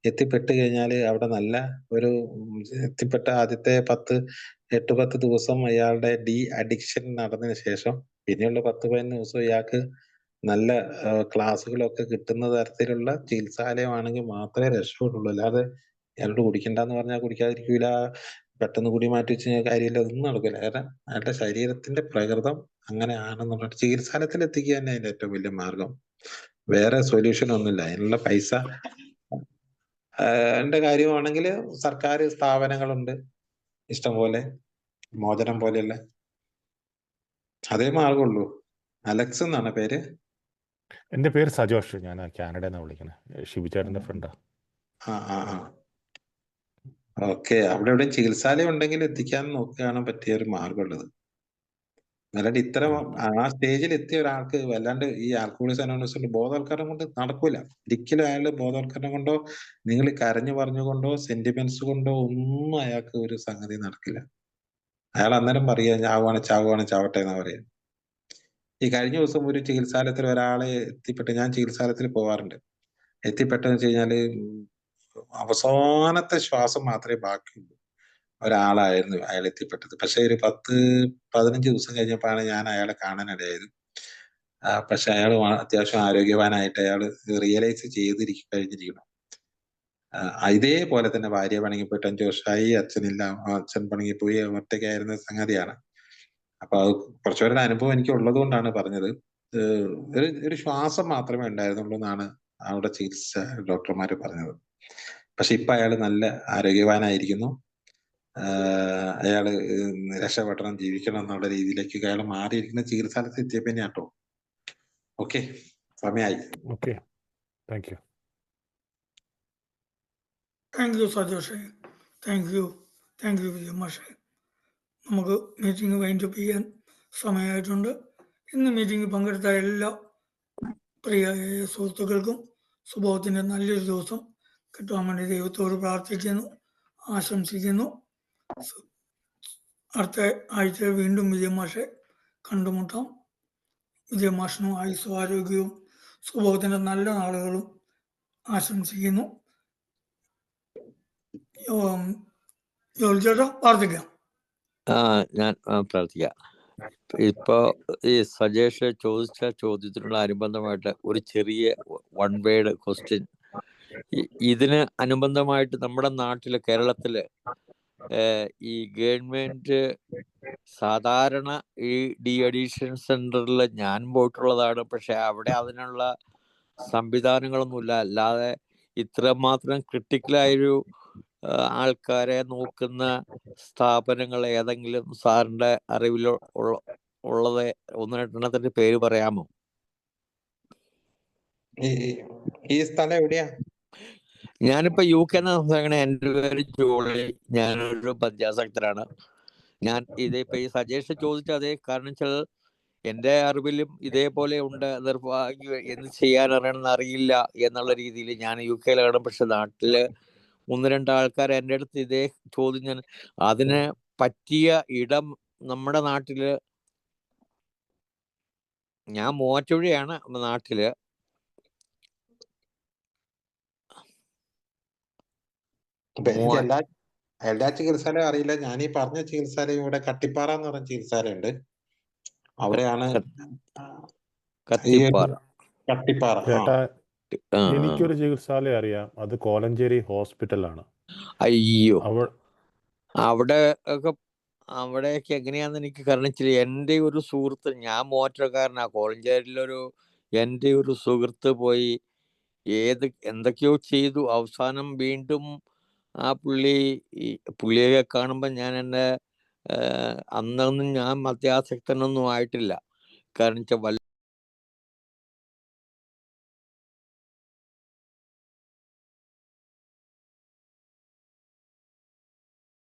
എത്തിപ്പെട്ട് കഴിഞ്ഞാൽ അവിടെ നല്ല ഒരു എത്തിപ്പെട്ട ആദ്യത്തെ 8-10 ദിവസം അയാളുടെ അഡിക്ഷൻ നടന്നതിന് ശേഷം പിന്നെയുള്ള 10-15 ദിവസം ഇയാൾക്ക് നല്ല ക്ലാസ്സുകളൊക്കെ കിട്ടുന്ന തരത്തിലുള്ള ചികിത്സാലയമാണെങ്കിൽ മാത്രമേ രക്ഷപ്പെടുള്ളൂ. അല്ലാതെ അയാളോട് കുടിക്കണ്ടെന്ന് പറഞ്ഞാൽ കുടിക്കാതിരിക്കൂല, പെട്ടെന്ന് കൂടി മാറ്റി വെച്ച് കഴിഞ്ഞാൽ കാര്യമില്ല, ഒന്നും നടക്കില്ല. കാരണം അയാളുടെ ശരീരത്തിന്റെ പ്രകൃതം അങ്ങനെ ആണെന്നുള്ള ചികിത്സാലയത്തിൽ എത്തിക്കുക തന്നെ അതിന്റെ ഏറ്റവും വലിയ മാർഗം. വേറെ സൊല്യൂഷൻ ഒന്നുമില്ല. അതിനുള്ള പൈസ ന്റെ കാര്യമാണെങ്കിൽ സർക്കാർ സ്ഥാപനങ്ങളുണ്ട് ഇഷ്ടംപോലെ, മോചനം പോലെയുള്ള. അതേ മാർഗമുള്ളൂ. അലക്സ് എന്നാണ് പേര്. എൻ്റെ പേര് സജോഷ്, ഞാൻ കാനഡയിൽ നിന്നാണ് വിളിക്കുന്നത്. ഷിബിചേട്ടൻ്റെ ഫ്രണ്ടാ. ഓക്കെ. അവിടെ എവിടെയും ചികിത്സാലയം ഉണ്ടെങ്കിൽ എത്തിക്കാൻ നോക്കുകയാണ് പറ്റിയ ഒരു മാർഗമുള്ളത്. അല്ലാണ്ട് ഇത്തരം ആ സ്റ്റേജിൽ എത്തിയ ഒരാൾക്ക് വല്ലാണ്ട് ഈ ആൽക്കഹോളിക്സ് അനോണിമസിന്റെ ബോധവൽക്കരണം കൊണ്ട് നടക്കൂല. ഒരിക്കലും അയാളുടെ ബോധവൽക്കരണം കൊണ്ടോ നിങ്ങൾ കരഞ്ഞു പറഞ്ഞുകൊണ്ടോ സെന്റിമെന്റ്സ് കൊണ്ടോ ഒന്നും അയാൾക്ക് ഒരു സംഗതി നടക്കില്ല. അയാൾ അന്നേരം പറയുക ചാവുകയാണ് ചാവട്ടെ എന്നാ പറയുക. ഈ കഴിഞ്ഞ ദിവസം ഒരു ചികിത്സാലയത്തിൽ ഒരാളെ എത്തിപ്പെട്ട്, ഞാൻ ചികിത്സാലയത്തിൽ പോവാറുണ്ട്, എത്തിപ്പെട്ടെന്ന് വെച്ച് കഴിഞ്ഞാല് അവസാനത്തെ ശ്വാസം മാത്രമേ ബാക്കിയുള്ളൂ ഒരാളായിരുന്നു അയാൾ എത്തിപ്പെട്ടത്. പക്ഷെ ഒരു 10-15 ദിവസം കഴിഞ്ഞപ്പോഴാണ് ഞാൻ അയാളെ കാണാനിടയായത്. പക്ഷെ അയാൾ അത്യാവശ്യം ആരോഗ്യവാനായിട്ട് അയാൾ റിയലൈസ് കഴിഞ്ഞിരിക്കണം. ഇതേപോലെ തന്നെ ഭാര്യ പിണങ്ങിപ്പോയിട്ട് 5 വർഷമായി, അച്ഛനില്ല, അച്ഛൻ പിണങ്ങിപ്പോയി, ഒറ്റയ്ക്കായിരുന്ന സംഗതിയാണ്. അപ്പൊ അത് കുറച്ചുപേരുടെ അനുഭവം എനിക്ക് ഉള്ളത് കൊണ്ടാണ് പറഞ്ഞത്. ഒരു ശ്വാസം മാത്രമേ ഉണ്ടായിരുന്നുള്ളൂ എന്നാണ് അവിടെ ചികിത്സ ഡോക്ടർമാര് പറഞ്ഞത്. പക്ഷെ ഇപ്പൊ അയാൾ നല്ല ആരോഗ്യവാനായിരിക്കുന്നു. അയാള് രക്ഷപ്പെടണം, ജീവിക്കണം എന്നുള്ള രീതിയിലേക്ക് അയാൾ മാറിയിരിക്കുന്ന ചികിത്സാലയത്തിൽ എത്തിയപ്പോ തന്നെയാട്ടോ. ഓക്കെ, സമയമായി. Okay, thank you. Thank you സജോഷേ, താങ്ക് യു വിജയ മാഷേ. നമുക്ക് മീറ്റിംഗ് വൈൻഡപ്പ് ചെയ്യാൻ സമയമായിട്ടുണ്ട്. ഇന്ന് മീറ്റിംഗിൽ പങ്കെടുത്ത എല്ലാ പ്രിയ സുഹൃത്തുക്കൾക്കും സുബോധത്തിൻ്റെ നല്ലൊരു ദിവസം കിട്ടാൻ വേണ്ടി ദൈവത്തോട് പ്രാർത്ഥിക്കുന്നു, ആശംസിക്കുന്നു. അടുത്ത ആഴ്ച വീണ്ടും വിജയമാഷെ കണ്ടുമുട്ടാം. വിജയമാഷിനും ആയുസ്സും ആരോഗ്യവും സുഭോഗത്തിൻ്റെ നല്ല നാളുകളും ആശംസിക്കുന്നു. ജോലി ചേട്ടാ പ്രാർത്ഥിക്കാം. ഞാൻ പ്രാർത്ഥിക്കാം. ഇപ്പോ ഈ സജേഷ് ചോദിച്ച ചോദ്യത്തിനുള്ള അനുബന്ധമായിട്ട് ഒരു ചെറിയ വൺ വേർഡ് ക്വസ്റ്റ്യൻ. ഇതിന് അനുബന്ധമായിട്ട് നമ്മുടെ നാട്ടില് കേരളത്തില് ഈ ഗവൺമെന്റ് സാധാരണ ഈ ഡി അഡിക്ഷൻ സെന്ററിൽ ഞാൻ പോയിട്ടുള്ളതാണ്. പക്ഷെ അവിടെ അതിനുള്ള സംവിധാനങ്ങളൊന്നുമില്ല. അല്ലാതെ ഇത്രമാത്രം ക്രിട്ടിക്കലായൊരു ആൾക്കാരെ നോക്കുന്ന സ്ഥാപനങ്ങൾ ഏതെങ്കിലും സാറിന്റെ അറിവിൽ ഉള്ളത് ഒന്ന് രണ്ടെണ്ണത്തിന്റെ പേര് പറയാമോ? ഈ സ്ഥലം എവിടെയാ? ഞാനിപ്പോ UK സംസാരിക്കണ. എൻ്റെ പേര് ജോളി. ഞാനൊരു പഞ്ചാസക്തരാണ്. ഞാൻ ഇതിപ്പോ ഈ സജേഷൻ ചോദിച്ച അതേ കാരണം വെച്ചാൽ എൻ്റെ അറിവിലും ഇതേപോലെ ഉണ്ട്. നിർഭാഗ്യം എന്ത് ചെയ്യാൻ അറിയണമെന്ന് അറിയില്ല എന്നുള്ള രീതിയിൽ ഞാൻ UK പക്ഷെ നാട്ടില് 1-2 ആൾക്കാർ എൻ്റെ അടുത്ത് ഇതേ ചോദ്യം ഞാൻ അതിന് പറ്റിയ ഇടം നമ്മുടെ നാട്ടില്, ഞാൻ മൂവാറ്റുപുഴയാണ് നാട്ടില്. എനിക്ക് എല്ലാ ചികിത്സാലയം അറിയില്ല. ഞാൻ ഈ പറഞ്ഞ ചികിത്സാലയം ഇവിടെ കട്ടിപ്പാറ എന്ന് പറഞ്ഞ ചികിത്സാലയുണ്ട്. അവിടെയാണ് കത്തിപ്പാറ. കട്ടിപ്പാറ. ചേട്ടാ, എനിക്കൊരു ചികിത്സാലയം അറിയാം. അത് കോലഞ്ചേരി ഹോസ്പിറ്റലാണ്. അയ്യോ, അവിടെ അവിടെയൊക്കെ എങ്ങനെയാന്ന് എനിക്ക് കാരണച്ചില്ല. എൻ്റെ ഒരു സുഹൃത്ത്, ഞാൻ മൂവാറ്റുപുഴക്കാരനാ, കോലഞ്ചേരിയിലൊരു എൻ്റെ ഒരു സുഹൃത്ത് പോയി എന്തൊക്കെയോ ചെയ്തു. അവസാനം വീണ്ടും ആ പുള്ളിയെ കാണുമ്പോൾ ഞാൻ എൻ്റെ അന്നൊന്നും ഞാൻ മദ്യാസക്തനൊന്നും ആയിട്ടില്ല. കാരണം വെച്ചാൽ